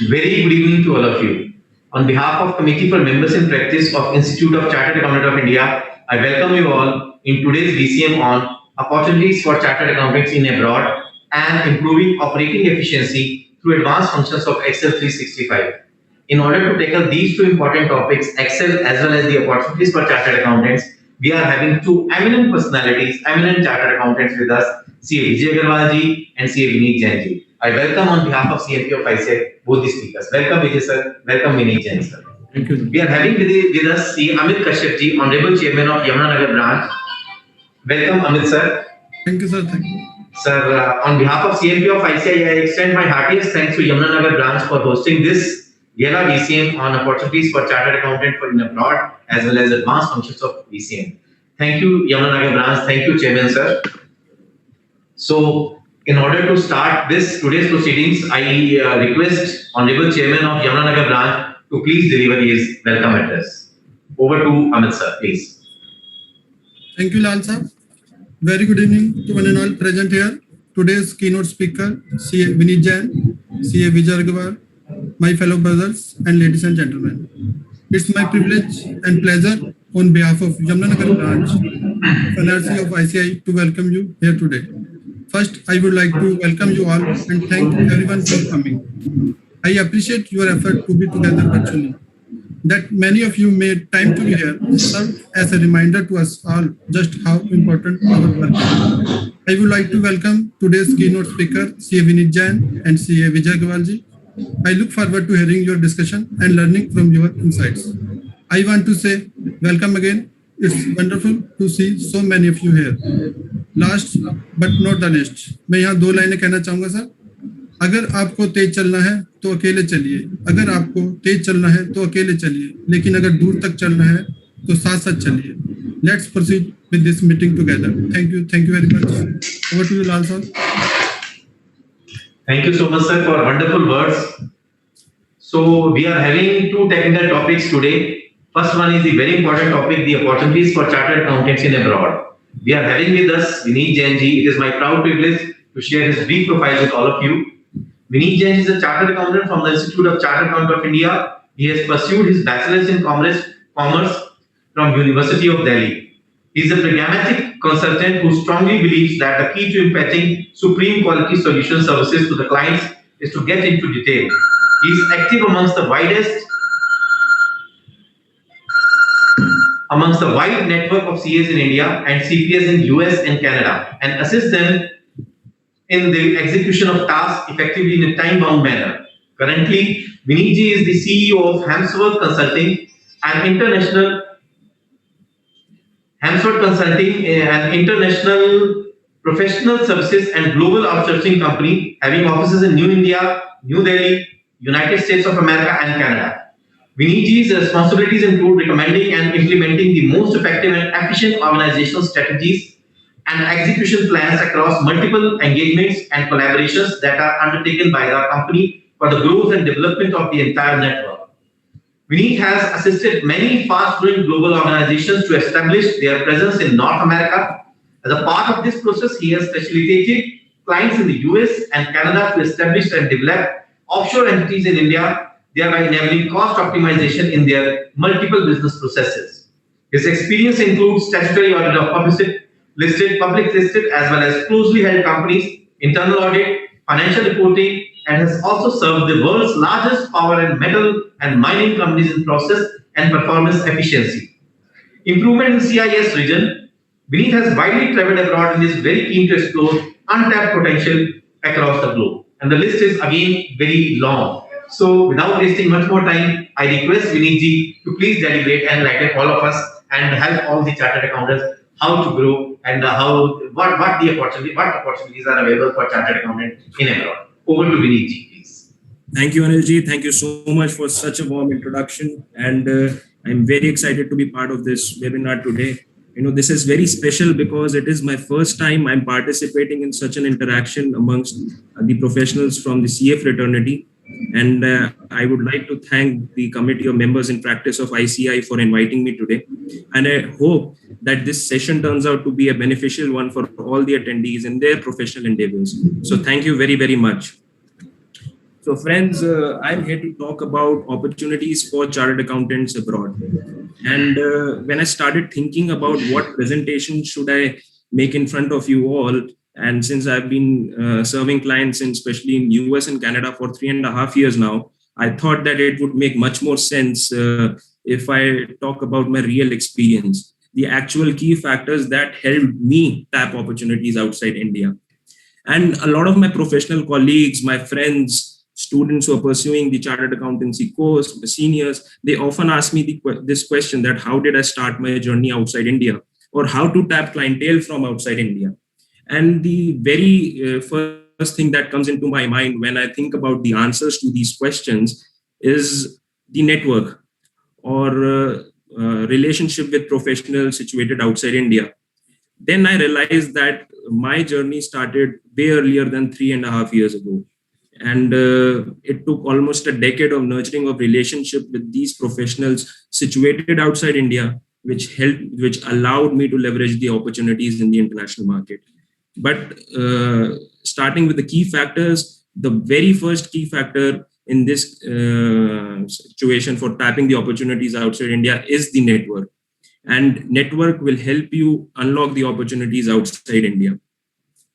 Very good evening to all of you. On behalf of Committee for Members in Practice of Institute of Chartered Accountant of India, I welcome you all in today's DCM on opportunities for chartered accountants in abroad and improving operating efficiency through advanced functions of Excel 365. In order to tackle these two important topics, Excel as well as the opportunities for chartered accountants, we are having two eminent personalities, eminent chartered accountants with us, CA Vijay Agarwal ji and CA Vineet Jain ji. I welcome on behalf of CMP of ICAI both the speakers. Welcome Vijay sir, welcome Vineet Jain sir. Thank you. We are having with us CA Amit Kashyap ji, Honorable Chairman of Yamunanagar branch. Welcome Amit sir. Thank you, sir. Thank you. Sir, on behalf of CMP of ICAI, I extend my heartiest thanks to Yamunanagar branch for hosting this Gala DCM on opportunities for chartered accountant for in abroad as well as advanced functions of DCM. Thank you Yamunanagar branch. Thank you Chairman sir. So, in order to start today's proceedings, I request Honorable Chairman of Yamunanagar branch to please deliver his welcome address. Over to Amit sir, please. Thank you, Lal sir. Very good evening to one and all present here. Today's keynote speaker, CA Vineet Jain, CA Vijay Agarwal, my fellow brothers and ladies and gentlemen. It's my privilege and pleasure on behalf of Yamunanagar branch, NRC of ICAI to welcome you here today. First, I would like to welcome you all and thank everyone for coming. I appreciate your effort to be together virtually. That many of you made time to be here served as a reminder to us all just how important our work is. I would like to welcome today's keynote speaker, CA Vineet Jain and CA Vijay Agarwal ji. I look forward to hearing your discussion and learning from your insights. I want to say welcome again. It's wonderful to see so many of you here. Last but not the least, मैं यहाँ दो लाइनें कहना चाहूँगा sir. अगर आपको तेज चलना है तो अकेले चलिए, अगर आपको तेज चलना है तो अकेले चलिए, लेकिन अगर दूर तक चलना है तो साथ साथ चलिए. Let's proceed with this meeting together. Thank you very much. Over to you, Lal sir. Thank you so much, sir, for wonderful words. So we are having two technical topics today. First one is the very important topic, the opportunities for chartered accountants in abroad. We are having with us Vineet Jain ji. It is my proud privilege to share his brief profile with all of you. Vineet Jain is a chartered accountant from the Institute of Chartered Accountant of India. He has pursued his bachelor's in commerce from University of Delhi. He is a pragmatic consultant who strongly believes that the key to impacting supreme quality solution services to the clients is to get into detail. He is active amongst the wide network of CAs in India and CPAs in US and Canada and assists them in the execution of tasks effectively in a time-bound manner. Currently, Vineet ji is the CEO of Hamsworth Consulting, an international professional services and global outsourcing company having offices in New India, New Delhi, United States of America and Canada. Vineet ji's responsibilities include recommending and implementing the most effective and efficient organizational strategies and execution plans across multiple engagements and collaborations that are undertaken by the company for the growth and development of the entire network. Vineet has assisted many fast-growing global organizations to establish their presence in North America. As a part of this process, he has facilitated clients in the US and Canada to establish and develop offshore entities in India, thereby enabling cost optimization in their multiple business processes. His experience includes statutory audit of public listed as well as closely held companies, internal audit, financial reporting, and has also served the world's largest power and metal and mining companies in process and performance efficiency. Improvement in CIS region. Vineet has widely traveled abroad and is very keen to explore untapped potential across the globe. And the list is again very long. So without wasting much more time, I request Vineet ji to please deliberate and enlighten all of us and help all the chartered accountants how to grow and what opportunities are available for chartered accountant in abroad. Over to Vineet ji, please. Thank you, Anil ji. Thank you so much for such a warm introduction, and I'm very excited to be part of this webinar today. This is very special because it is my first time I'm participating in such an interaction amongst the professionals from the CA fraternity. And I would like to thank the committee of members in practice of ICAI for inviting me today. And I hope that this session turns out to be a beneficial one for all the attendees in their professional endeavors. So thank you very, very much. So, friends, I'm here to talk about opportunities for chartered accountants abroad. And when I started thinking about what presentation should I make in front of you all, and since I've been serving clients, especially in US and Canada for 3.5 years now, I thought that it would make much more sense if I talk about my real experience, the actual key factors that helped me tap opportunities outside India. And a lot of my professional colleagues, my friends, students who are pursuing the chartered accountancy course, the seniors, they often ask me this question, that how did I start my journey outside India, or how to tap clientele from outside India. And the very first thing that comes into my mind when I think about the answers to these questions is the network, or relationship with professionals situated outside India. Then I realized that my journey started way earlier than 3.5 years ago. And it took almost a decade of nurturing of relationship with these professionals situated outside India, which allowed me to leverage the opportunities in the international market. But starting with the key factors, the very first key factor in this situation for tapping the opportunities outside India is the network. And network will help you unlock the opportunities outside India.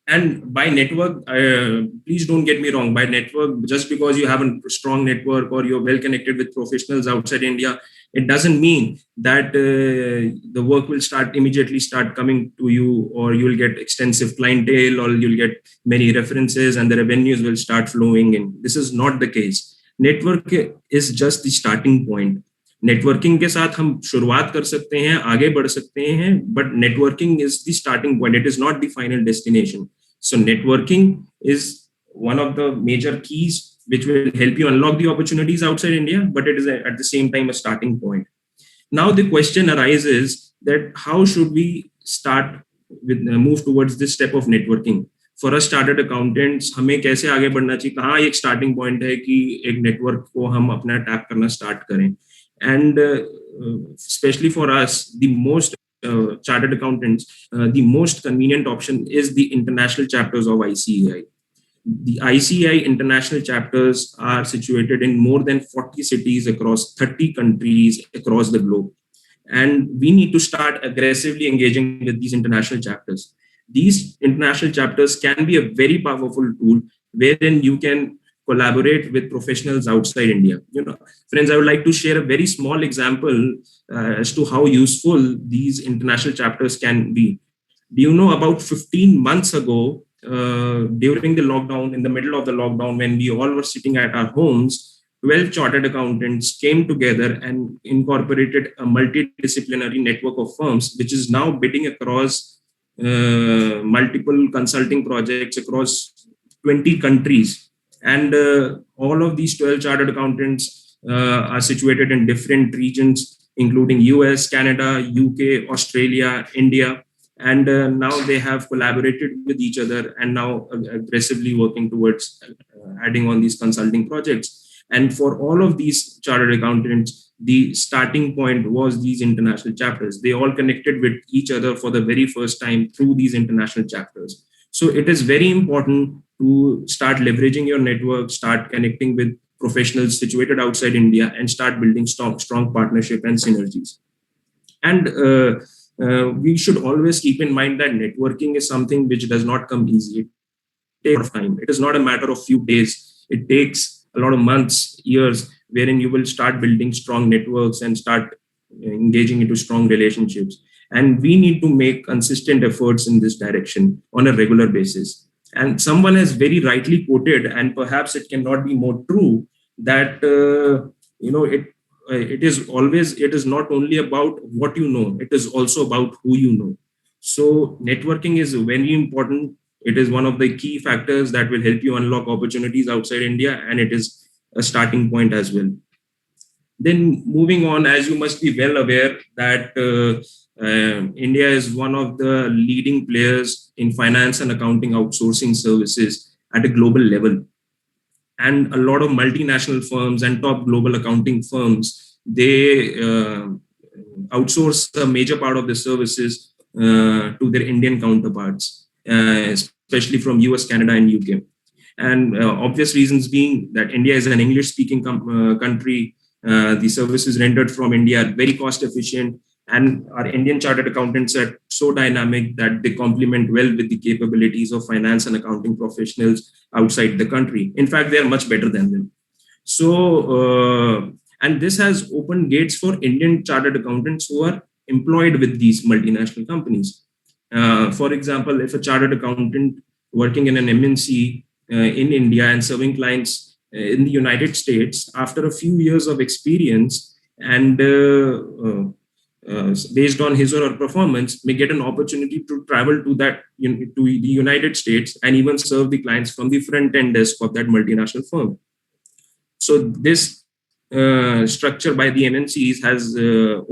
And by network, please don't get me wrong, by network, just because you have a strong network or you're well connected with professionals outside India, it doesn't mean that the work will immediately start coming to you, or you'll get extensive clientele, or you'll get many references and the revenues will start flowing in. This is not the case. Network is just the starting point. Networking के साथ हम शुरुआत कर सकते हैं, आगे बढ़ सकते हैं, but networking is the starting point, it is not the final destination. So networking is one of the major keys which will help you unlock the opportunities outside India, but it is at the same time a starting point. Now the question arises that how should we start with move towards this step of networking? For us started accountants, हमें कैसे आगे बढ़ना चाहिए, कहाँ एक starting point है कि एक network को हम अपना tap करना start करें. And especially for us, the most chartered accountants, the most convenient option is the international chapters of ICAI. The ICAI international chapters are situated in more than 40 cities across 30 countries across the globe. And we need to start aggressively engaging with these international chapters. These international chapters can be a very powerful tool wherein you can collaborate with professionals outside India. Friends, I would like to share a very small example as to how useful these international chapters can be. Do you know, about 15 months ago, during the lockdown, in the middle of the lockdown, when we all were sitting at our homes, 12 chartered accountants came together and incorporated a multidisciplinary network of firms, which is now bidding across multiple consulting projects across 20 countries. And all of these 12 chartered accountants are situated in different regions, including US, Canada, UK, Australia, India. And now they have collaborated with each other and now aggressively working towards adding on these consulting projects. And for all of these chartered accountants, the starting point was these international chapters. They all connected with each other for the very first time through these international chapters. So it is very important to start leveraging your network, start connecting with professionals situated outside India, and start building strong partnership and synergies. And we should always keep in mind that networking is something which does not come easy. It takes a lot of time. It is not a matter of few days. It takes a lot of months, years, wherein you will start building strong networks and start engaging into strong relationships. And we need to make consistent efforts in this direction on a regular basis. And someone has very rightly quoted, and perhaps it cannot be more true, that it is not only about what you know, it is also about who you know. So networking is very important. It is one of the key factors that will help you unlock opportunities outside India, and it is a starting point as well. Then moving on, as you must be well aware that India is one of the leading players in finance and accounting outsourcing services at a global level. And a lot of multinational firms and top global accounting firms, they outsource a major part of the services to their Indian counterparts, especially from US, Canada, and UK. And obvious reasons being that India is an English-speaking country. The services rendered from India are very cost efficient, and our Indian chartered accountants are so dynamic that they complement well with the capabilities of finance and accounting professionals outside the country. In fact, they are much better than them. So, and this has opened gates for Indian chartered accountants who are employed with these multinational companies. For example, if a chartered accountant working in an MNC in India and serving clients in the United States, after a few years of experience and based on his or her performance, may get an opportunity to travel to to the United States and even serve the clients from the front end desk of that multinational firm. So this structure by the MNCs has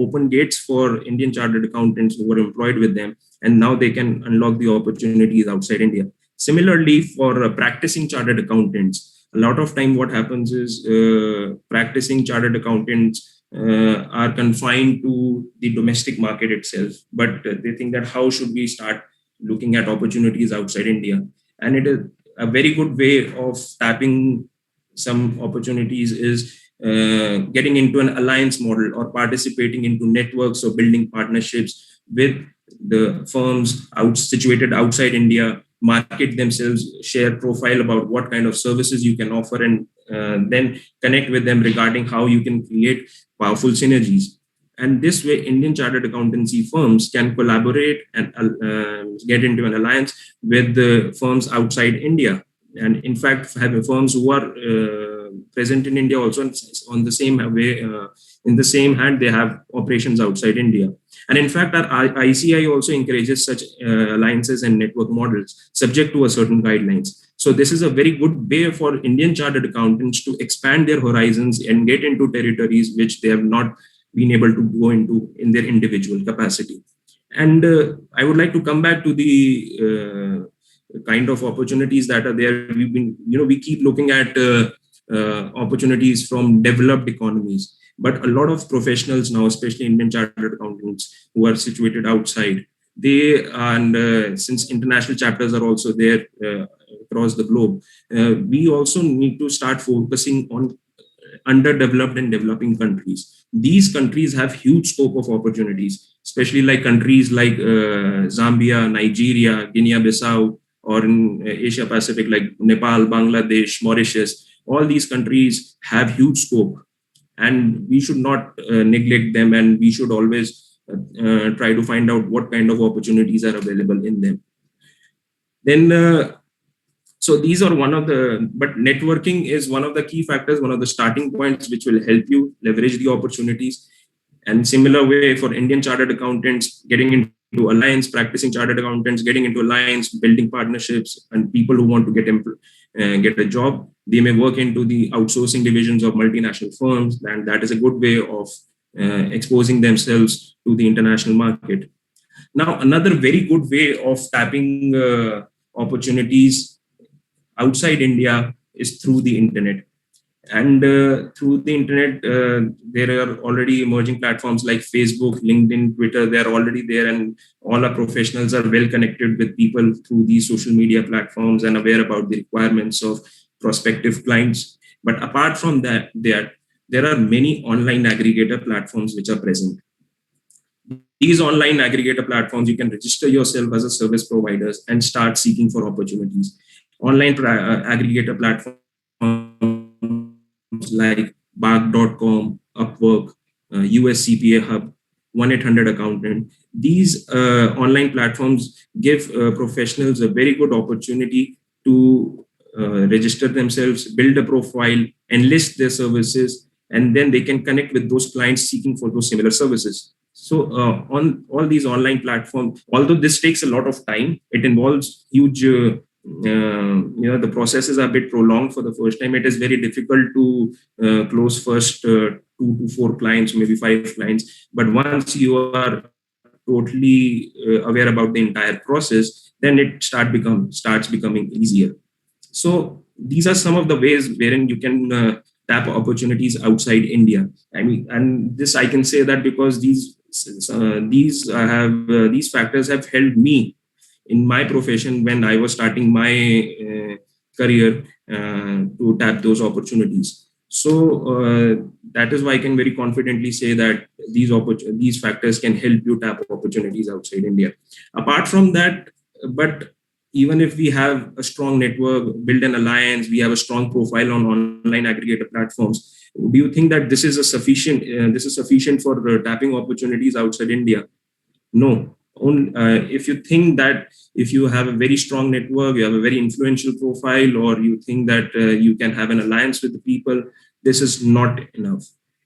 opened gates for Indian chartered accountants who were employed with them, and now they can unlock the opportunities outside India. Similarly, for practicing chartered accountants, a lot of time what happens is practicing chartered accountants are confined to the domestic market itself, but they think that how should we start looking at opportunities outside India? And it is a very good way of tapping some opportunities is getting into an alliance model or participating into networks or building partnerships with the firms situated outside India, market themselves, share profile about what kind of services you can offer, and then connect with them regarding how you can create powerful synergies. And this way, Indian chartered accountancy firms can collaborate and get into an alliance with the firms outside India. And in fact, have firms who are present in India also on the same way, in the same hand, they have operations outside India. And in fact, our ICI also encourages such alliances and network models subject to a certain guidelines. So this is a very good way for Indian chartered accountants to expand their horizons and get into territories which they have not been able to go into in their individual capacity. And I would like to come back to the kind of opportunities that are there. We keep looking at opportunities from developed economies, but a lot of professionals now, especially Indian chartered accountants who are situated outside, since international chapters are also there across the globe, we also need to start focusing on underdeveloped and developing countries. These countries have huge scope of opportunities, especially like countries like Zambia, Nigeria, Guinea-Bissau, or in Asia Pacific like Nepal, Bangladesh, Mauritius. All these countries have huge scope, and we should not neglect them, and we should always try to find out what kind of opportunities are available in them. Then, so these are but networking is one of the key factors, one of the starting points which will help you leverage the opportunities. And similar way for Indian chartered accountants, getting into alliance, practicing chartered accountants, getting into alliance, building partnerships, and people who want to get a job, they may work into the outsourcing divisions of multinational firms, and that is a good way of exposing themselves to the international market. Now, another very good way of tapping opportunities outside India is through the internet. And through the internet, there are already emerging platforms like Facebook, LinkedIn, Twitter. They are already there, and all our professionals are well connected with people through these social media platforms and aware about the requirements of prospective clients. But apart from that, there are many online aggregator platforms which are present. These online aggregator platforms, you can register yourself as a service provider and start seeking for opportunities. Online aggregator platforms like Bark.com, Upwork, US CPA Hub, 1-800-Accountant. These online platforms give professionals a very good opportunity to register themselves, build a profile, enlist their services, and then they can connect with those clients seeking for those similar services. So on all these online platforms, although this takes a lot of time, it involves huge the process is a bit prolonged for the first time. It is very difficult to close first 2 to 4 clients, maybe 5 clients. But once you are totally aware about the entire process, then it starts becoming easier. So these are some of the ways wherein you can tap opportunities outside India. I mean, and this I can say that because these factors have helped me in my profession when I was starting my career to tap those opportunities. So that is why I can very confidently say that these factors can help you tap opportunities outside India. Apart from that, but even if we have a strong network, build an alliance, we have a strong profile on online aggregator platforms, do you think that this is sufficient for tapping opportunities outside India? No. If you think that if you have a very strong network, you have a very influential profile, or you think that you can have an alliance with the people, this is not enough.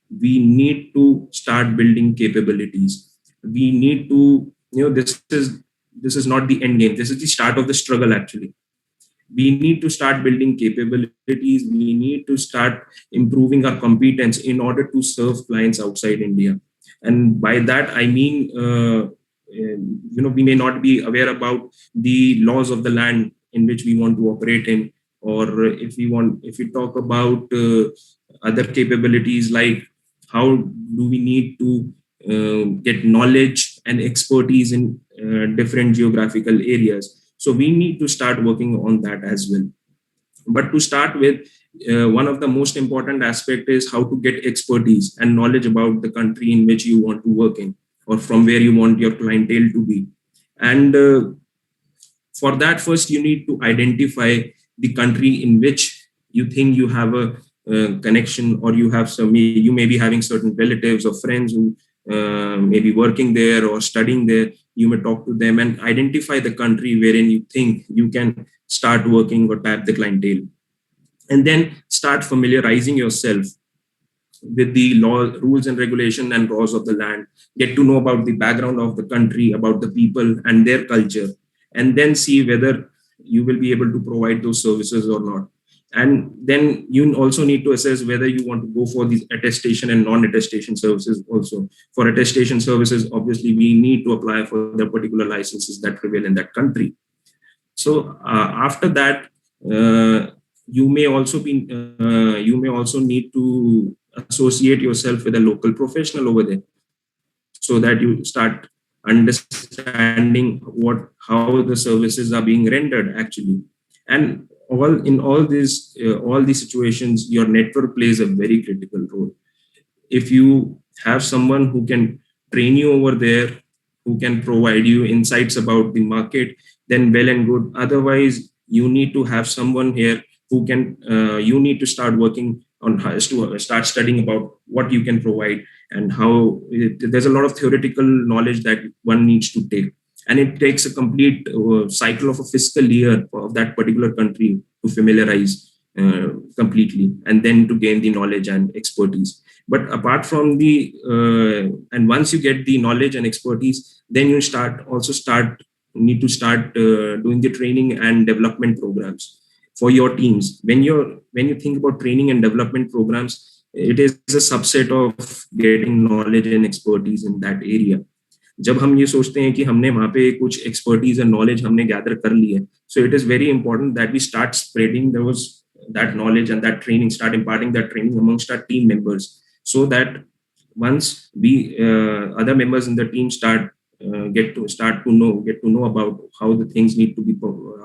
We need to start building capabilities. We need to, this is not the end game. This is the start of the struggle, actually. We need to start building capabilities. We need to start improving our competence in order to serve clients outside India. And by that, I mean, we may not be aware about the laws of the land in which we want to operate in, or if we talk about other capabilities, like how do we need to get knowledge and expertise in different geographical areas. So we need to start working on that as well. But to start with, one of the most important aspect is how to get expertise and knowledge about the country in which you want to work in, or from where you want your clientele to be. And for that, first you need to identify the country in which you think you have a connection, or you may be having certain relatives or friends who may be working there or studying there. You may talk to them and identify the country wherein you think you can start working or tap the clientele, and then start familiarizing yourself with the law, rules and regulation and laws of the land. Get to know about the background of the country, about the people and their culture, and then see whether you will be able to provide those services or not. And then you also need to assess whether you want to go for these attestation and non-attestation services also. For attestation services, obviously, we need to apply for the particular licenses that prevail in that country. So after that, you may also need to associate yourself with a local professional over there, so that you start understanding how the services are being rendered actually. And all these situations, your network plays a very critical role. If you have someone who can train you over there, who can provide you insights about the market, then well and good. Otherwise, you need to have someone here who can, you need to start working on how to start studying about what you can provide, and how there's a lot of theoretical knowledge that one needs to take. And it takes a complete cycle of a fiscal year of that particular country to familiarize completely, and then to gain the knowledge and expertise. But apart from and once you get the knowledge and expertise, then you need to start doing the training and development programs for your teams. When you think about training and development programs, it is a subset of getting knowledge and expertise in that area. जब हम ये सोचते हैं कि हमने वहाँ पे कुछ एक्सपर्टीज एंड नॉलेज हमने गैदर कर ली है, so it is very important that we start spreading that knowledge and that training, start imparting that training amongst our team members, so that once we other members in the team get to know about how the things need to be,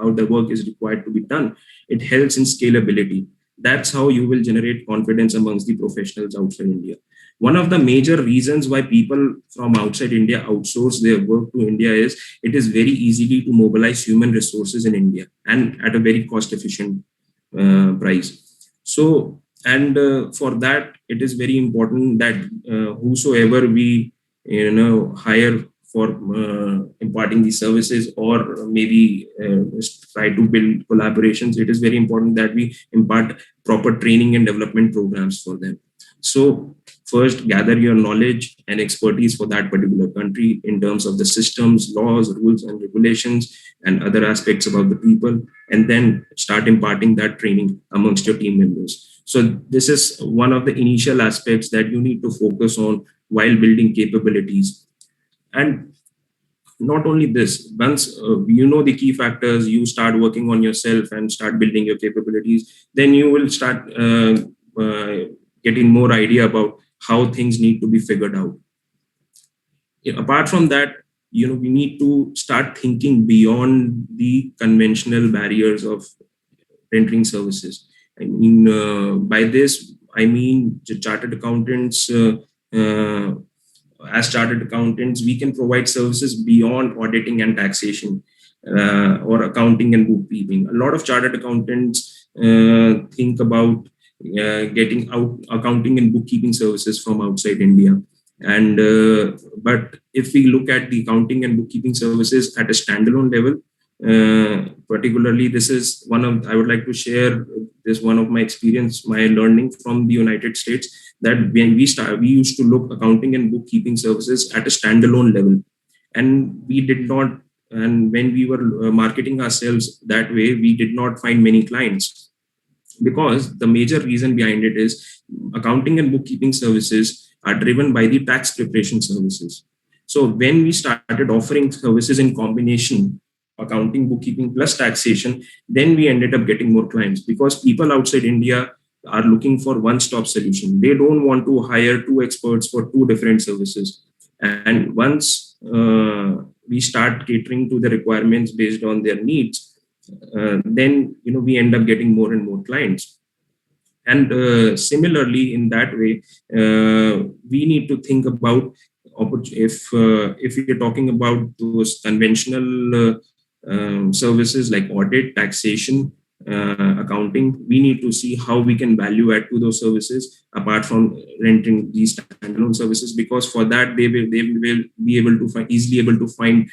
how the work is required to be done, it helps in scalability. That's how you will generate confidence amongst the professionals outside India. One of the major reasons why people from outside India outsource their work to India is it is very easy to mobilize human resources in India, and at a very cost efficient price. So, and for that, it is very important that whosoever we hire for imparting these services, or maybe try to build collaborations, it is very important that we impart proper training and development programs for them. So first, gather your knowledge and expertise for that particular country in terms of the systems, laws, rules and regulations, and other aspects about the people, and then start imparting that training amongst your team members. So this is one of the initial aspects that you need to focus on while building capabilities. And not only this, once you know the key factors, you start working on yourself and start building your capabilities, then you will start getting more idea about how things need to be figured out. Apart from that, we need to start thinking beyond the conventional barriers of rendering services. I mean, by this, I mean chartered accountants. As chartered accountants, we can provide services beyond auditing and taxation, or accounting and bookkeeping. A lot of chartered accountants think about getting out accounting and bookkeeping services from outside India. And but if we look at the accounting and bookkeeping services at a standalone level, particularly this is one of, I would like to share this one of my experience, my learning from the United States, that when we used to look accounting and bookkeeping services at a standalone level, and we did not, and when we were marketing ourselves that way, we did not find many clients, because the major reason behind it is accounting and bookkeeping services are driven by the tax preparation services. So when we started offering services in combination, accounting, bookkeeping plus taxation, then we ended up getting more clients, because people outside India are looking for one-stop solution. They don't want to hire two experts for two different services. And once we start catering to the requirements based on their needs, then we end up getting more and more clients. And similarly, in that way, we need to think about if you're talking about those conventional services like audit, taxation, accounting, we need to see how we can value add to those services apart from renting these standalone services, because for that they will be able to easily able to find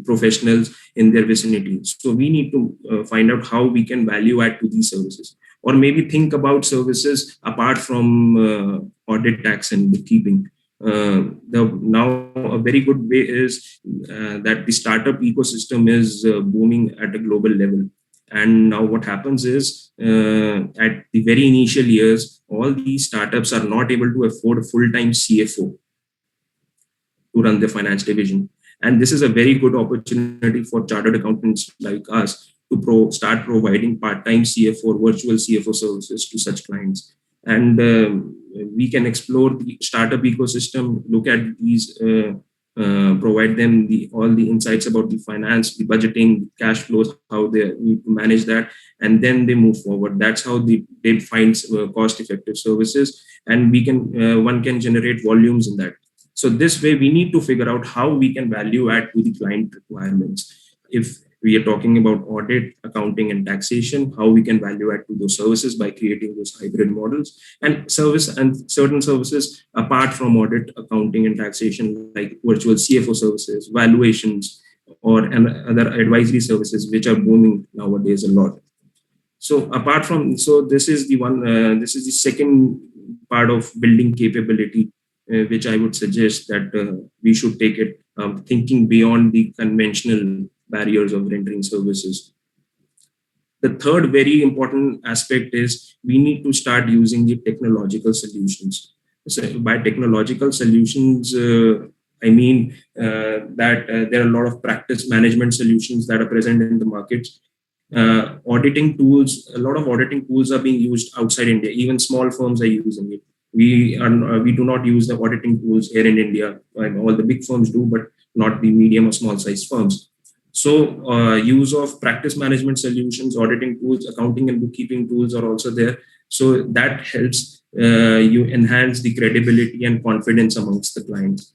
professionals in their vicinity. So we need to find out how we can value add to these services, or maybe think about services apart from audit, tax, and bookkeeping. Now a very good way is that the startup ecosystem is booming at a global level. And now what happens is, at the very initial years, all these startups are not able to afford a full-time CFO to run the finance division. And this is a very good opportunity for chartered accountants like us to start providing part-time CFO, virtual CFO services to such clients. And we can explore the startup ecosystem, look at these, provide them all the insights about the finance, the budgeting, cash flows, how they need to manage that, and then they move forward. That's how they find cost-effective services, and one can generate volumes in that. So this way, we need to figure out how we can value add to the client requirements. If we are talking about audit, accounting, and taxation, how we can value add to those services by creating those hybrid models, and certain services apart from audit, accounting, and taxation, like virtual CFO services, valuations, or other advisory services, which are booming nowadays a lot. So this is the second part of building capability, which I would suggest that we should take it, thinking beyond the conventional barriers of rendering services. The third very important aspect is we need to start using the technological solutions. So by technological solutions, I mean that there are a lot of practice management solutions that are present in the market. Auditing tools, a lot of auditing tools are being used outside India. Even small firms are using it. We do not use the auditing tools here in India. All the big firms do, but not the medium or small size firms. So use of practice management solutions, auditing tools, accounting and bookkeeping tools are also there. So that helps you enhance the credibility and confidence amongst the clients.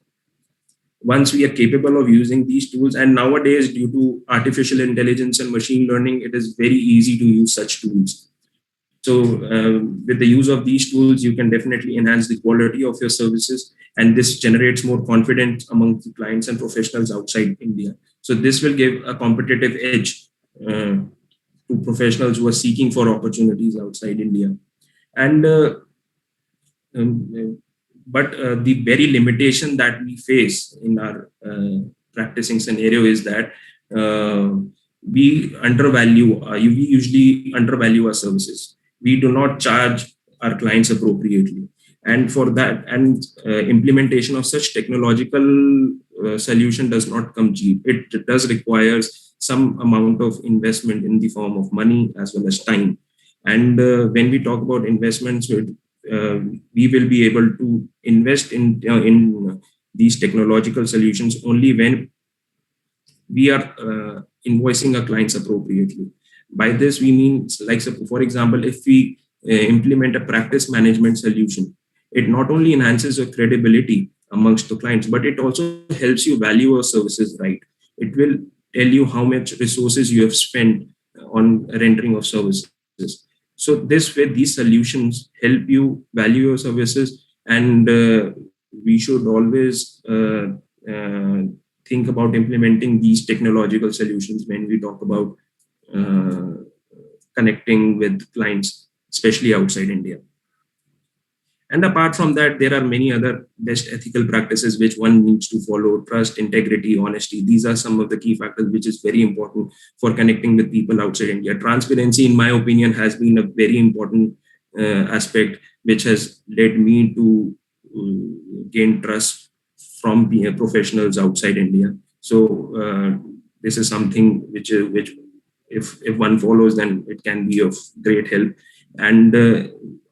Once we are capable of using these tools, and nowadays due to artificial intelligence and machine learning, it is very easy to use such tools. So with the use of these tools, you can definitely enhance the quality of your services, and this generates more confidence among the clients and professionals outside India. So this will give a competitive edge to professionals who are seeking for opportunities outside India. And but the very limitation that we face in our practicing scenario is that we usually undervalue our services. We do not charge our clients appropriately. And for that, implementation of such technological solution does not come cheap. It does requires some amount of investment in the form of money as well as time. And when we talk about investments, we will be able to invest in these technological solutions only when we are invoicing our clients appropriately. By this, we mean, like, for example, if we implement a practice management solution, it not only enhances your credibility amongst the clients, but it also helps you value your services right. It will tell you how much resources you have spent on rendering of services. So this way, these solutions help you value your services, and we should always think about implementing these technological solutions when we talk about connecting with clients, especially outside India. And apart from that, there are many other best ethical practices which one needs to follow: trust, integrity, honesty. These are some of the key factors which is very important for connecting with people outside India. Transparency, in my opinion, has been a very important aspect which has led me to gain trust from the professionals outside India. So this is something which if one follows, then it can be of great help. And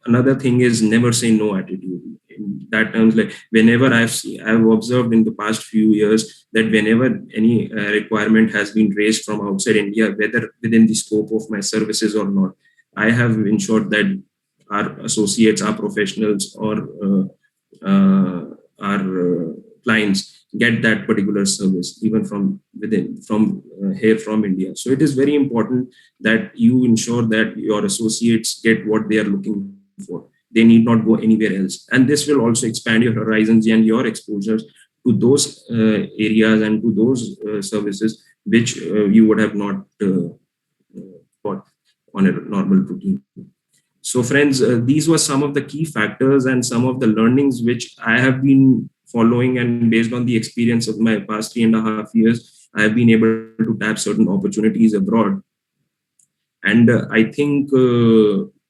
another thing is never say no attitude. In that terms, like whenever I've observed in the past few years that whenever any requirement has been raised from outside India, whether within the scope of my services or not, I have ensured that our associates, our professionals, or our clients get that particular service even from within, here from India. So it is very important that you ensure that your associates get what they are looking for. They need not go anywhere else, and this will also expand your horizons and your exposures to those areas and to those services which you would have not got on a normal routine. So friends, these were some of the key factors and some of the learnings which I have been following, and based on the experience of my past 3.5 years, I have been able to tap certain opportunities abroad. And I think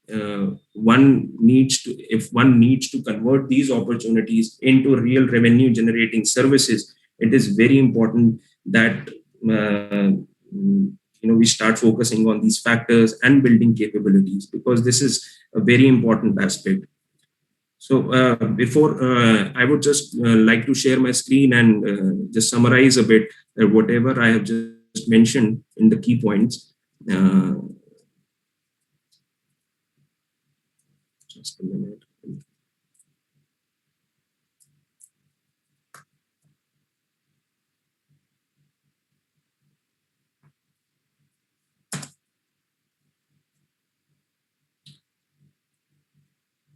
if one needs to convert these opportunities into real revenue generating services, it is very important that we start focusing on these factors and building capabilities, because this is a very important aspect. So before I would just like to share my screen and just summarize a bit whatever I have just mentioned in the key points. Just a minute.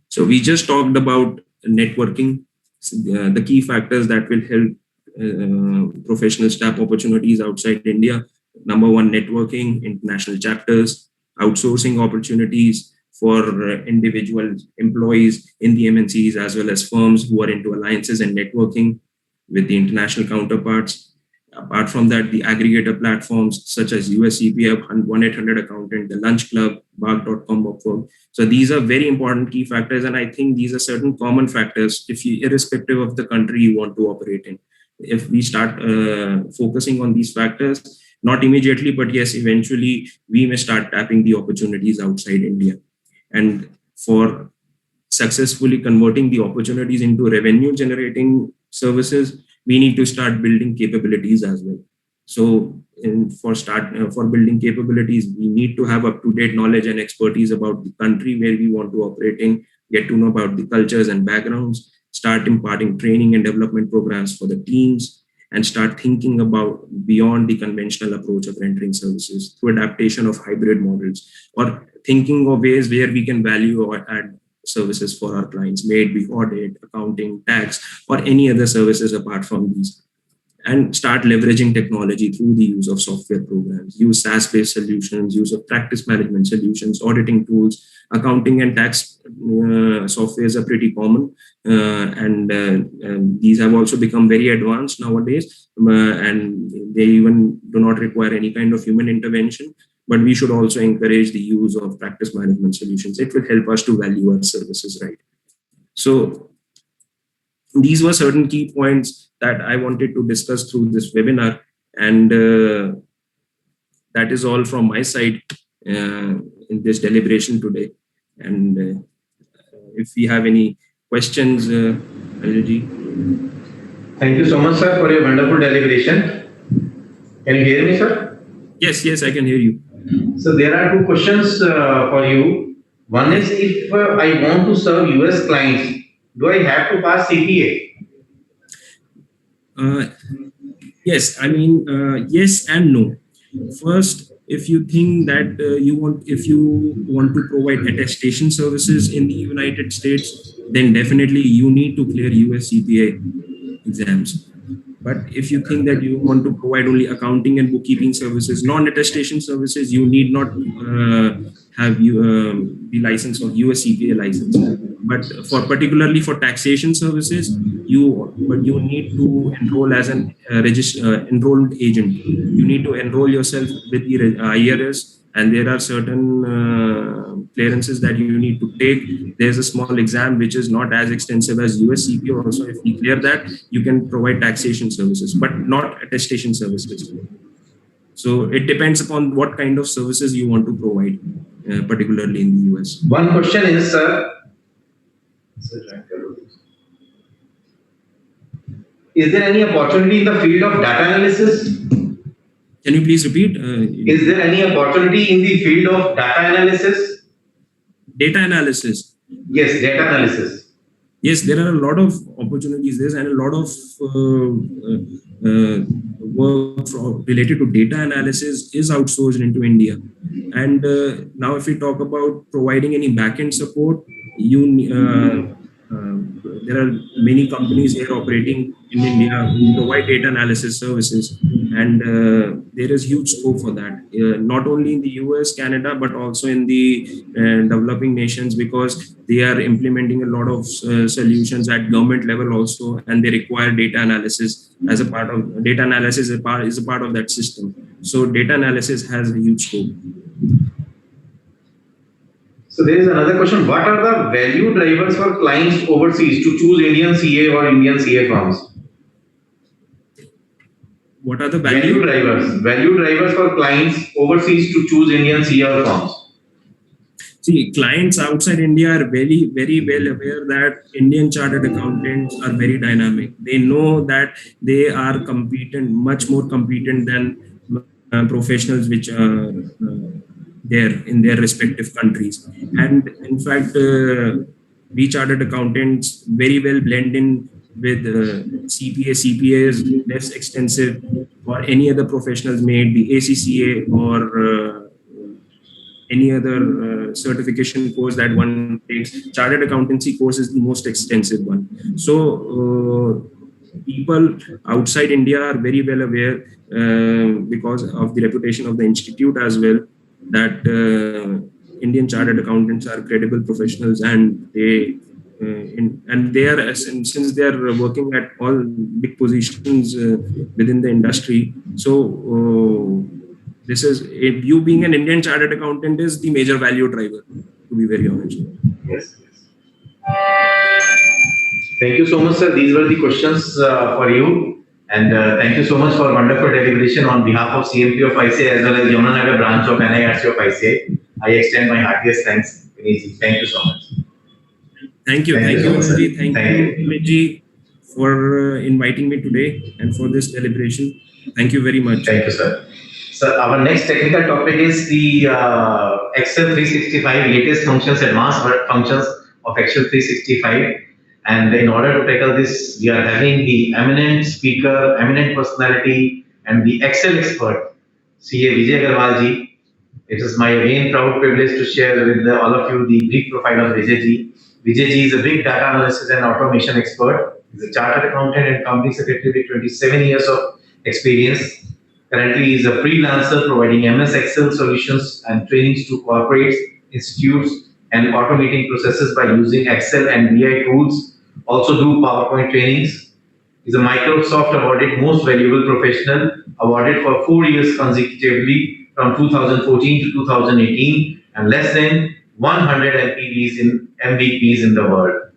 So we just talked about networking, the key factors that will help professional staff opportunities outside India. Number one, networking, international chapters, outsourcing opportunities for individual employees in the MNCs, as well as firms who are into alliances and networking with the international counterparts. Apart from that, the aggregator platforms such as USCPF, 1-800 Accountant, the Lunch Club, Bark.com, Upwork. So these are very important key factors, and I think these are certain common factors irrespective of the country you want to operate in. If we start focusing on these factors, not immediately, but yes, eventually we may start tapping the opportunities outside India. And for successfully converting the opportunities into revenue generating services, we need to start building capabilities as well. So for building capabilities, we need to have up-to-date knowledge and expertise about the country where we want to operate in, get to know about the cultures and backgrounds, start imparting training and development programs for the teams, and start thinking about beyond the conventional approach of rendering services through adaptation of hybrid models, or thinking of ways where we can value or add services for our clients, may it be audit, accounting, tax, or any other services apart from these. And start leveraging technology through the use of software programs, use SaaS-based solutions, use of practice management solutions, auditing tools. Accounting and tax softwares are pretty common, and these have also become very advanced nowadays, and they even do not require any kind of human intervention. But we should also encourage the use of practice management solutions. It will help us to value our services right. So these were certain key points that I wanted to discuss through this webinar. And that is all from my side in this deliberation today. And if we have any questions, Anilji. Thank you so much, sir, for your wonderful deliberation. Can you hear me, sir? Yes, I can hear you. So there are two questions for you. One is, if I want to serve US clients, do I have to pass CPA? Yes, I mean, yes and no. First, if you think that if you want to provide attestation services in the United States, then definitely you need to clear US CPA exams. But if you think that you want to provide only accounting and bookkeeping services, non-attestation services, you need not have the license of US CPA license. But for particularly for taxation services, you need to enroll as an enrolled agent. You need to enroll yourself with the IRS, and there are certain clearances that you need to take. There's a small exam which is not as extensive as US CPA. Also, if you clear that, you can provide taxation services, but not attestation services. So it depends upon what kind of services you want to provide, particularly in the US. One question is, is there any opportunity in the field of data analysis? Can you please repeat? Is there any opportunity in the field of data analysis? Data analysis. Yes, data analysis. Yes, there are a lot of opportunities there, and a lot of work related to data analysis is outsourced into India. And now, if we talk about providing any backend support, there are many companies here operating in India who provide data analysis services, and there is huge scope for that, not only in the US, Canada, but also in the developing nations, because they are implementing a lot of solutions at government level also, and they require data analysis as a part of data analysis is a part of that system. So data analysis has a huge scope. So there is another question. What are the value drivers for clients overseas to choose Indian CA or Indian CA firms? What are the value drivers? Value drivers for clients overseas to choose Indian CA firms. See, clients outside India are very, very well aware that Indian chartered accountants are very dynamic. They know that they are competent, much more competent than professionals which are there in their respective countries. And in fact, we chartered accountants very well blend in with CPA. CPA is less extensive for any other professionals, may it be ACCA or any other certification course that one takes. Chartered accountancy course is the most extensive one. So people outside India are very well aware because of the reputation of the institute as well, that Indian chartered accountants are credible professionals, and they are, since they are working at all big positions within the industry. So this is, if you being an Indian chartered accountant is the major value driver, to be very honest. Yes. Thank you so much, sir. These were the questions for you. And thank you so much for wonderful deliberation on behalf of CMP of ICA as well as Yamunanagar branch of NIRC of ICA. I extend my heartiest thanks, Vinay. Thank you so much. Thank you. Thank you, Anji. Thank you, Vinay, for inviting me today and for this deliberation. Thank you very much. Thank you, sir. So our next technical topic is the Excel 365 latest functions, advanced functions of Excel 365. And in order to tackle this, we are having the eminent speaker, eminent personality, and the Excel expert, CA Vijay Agarwal ji. It is my again proud privilege to share with all of you the brief profile of Vijay ji. Vijay ji is a big data analysis and automation expert. He is a chartered accountant and company secretary with 27 years of experience. Currently, he is a freelancer providing MS Excel solutions and trainings to corporates, institutes, and automating processes by using Excel and BI tools. Also do PowerPoint trainings. He's a Microsoft awarded most valuable professional, awarded for 4 years consecutively from 2014 to 2018, and less than 100 MVPs in the world.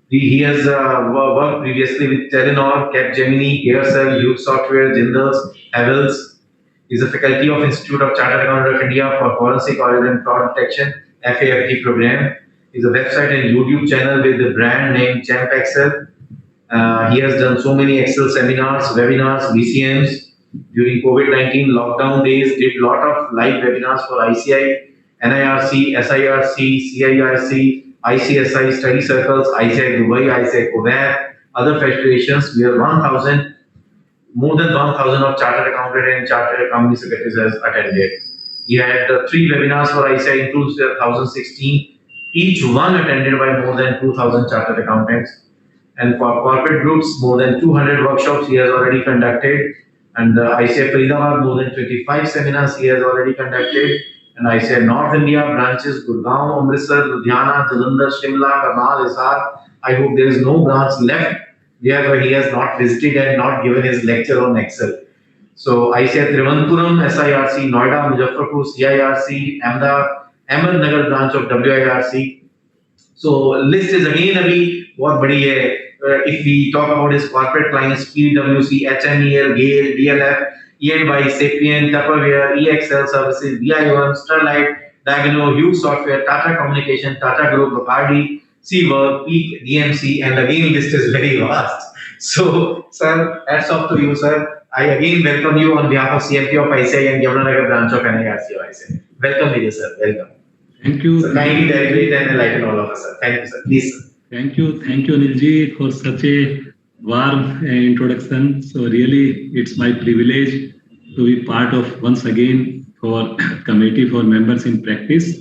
He has worked previously with Telenor, Capgemini, Aircel, Hughes Software, Jindal, Havells. He's a faculty of Institute of Chartered Accountants of India for Forensic Audit and Fraud Detection, FAFD program. He's a website and YouTube channel with the brand name Champ Excel. He has done so many Excel seminars, webinars, BCMs. during COVID-19 lockdown days, did a lot of live webinars for ICI, NIRC, SIRC, CIRC, ICSI study circles, ICI Dubai, ICI Kuwait, other federations. We are 1,000, more than 1,000 of chartered accountant and chartered company secretaries has attended. We had 3 webinars for ICI, includes 1,016, each one attended by more than 2,000 chartered accountants. And for corporate groups, more than 200 workshops he has already conducted. And ICI Faridabad, more than 25 seminars he has already conducted. And ICI North India branches, Gurgaon, Amritsar, Ludhiana, Jalandhar, Shimla, Karnal, Hisar. I hope there is no branch left where he has not visited and not given his lecture on Excel. So ICI Trivandrum, SIRC, Noida, Muzaffarpur, CIRC, Ahmednagar branch of WIRC. So list is again abhi bahut badi hai. If we talk about his corporate clients, PwC, HMEL, GAIL, DLF, EY, Sapient, Tupperware, EXL Services, VI1, Sterlite, Diagono, Hughes Software, Tata Communication, Tata Group, Bacardi, Seawork, Peak, DMC, and again list is very vast. So, sir, hats off to you, sir. I again welcome you on behalf of CMP of ICI and Yamunanagar branch of NIRC of ICI. Welcome, Vijay, sir. Welcome. Thank you. So kindly deliberate and enlighten all of us, sir. Thank you, sir. Please, sir. Thank you, Anilji, for such a warm introduction. So really, it's my privilege to be part of once again for committee for members in practice.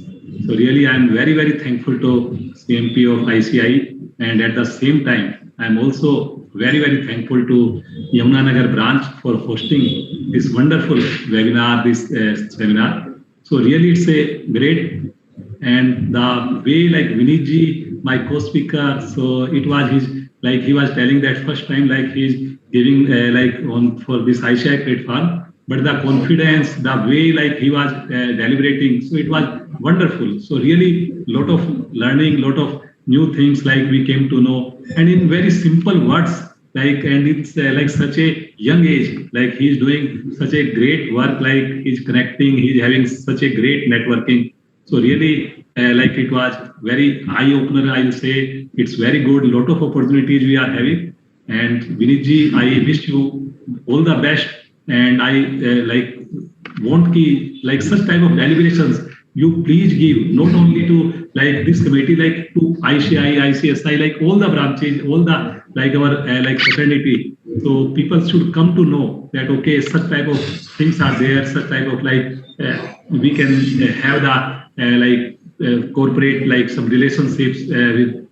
So really, I'm very, very thankful to CMP of ICI, and at the same time, I'm also very, very thankful to Yamunanagar branch for hosting this wonderful webinar, this seminar. So really, it's a great, and the way like Vinitji, my co-speaker, so it was his, like he was telling that first time like he's giving like on for this ICI platform, but the confidence, the way like he was deliberating, so it was wonderful. So really lot of learning, lot of new things like we came to know, and in very simple words, like, and it's like such a young age, like he's doing such a great work, like he's connecting, he's having such a great networking. So really, like it was very eye-opener, I will say. It's very good, lot of opportunities we are having. And Vinitji, I wish you all the best. And I like want ki, like such type of deliberations, you please give not only to like this committee, like to ICI, ICSI, like all the branches, all the like our like fraternity. So people should come to know that okay, such type of things are there, such type of like we can have the corporate like some relationships with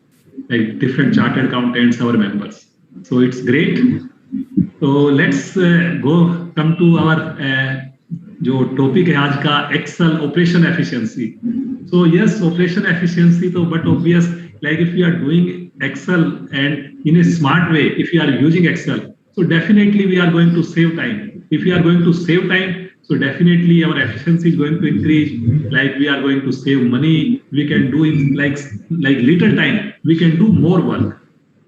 like different chartered accountants, our members. So it's great. So let's come to our जो topic है आज का, Excel operation efficiency. So yes, operation efficiency तो but obvious like if you are doing Excel and in a smart way, if you are using Excel, so definitely we are going to save time. If we are going to save time, so definitely our efficiency is going to increase, like we are going to save money, we can do in like little time, we can do more work.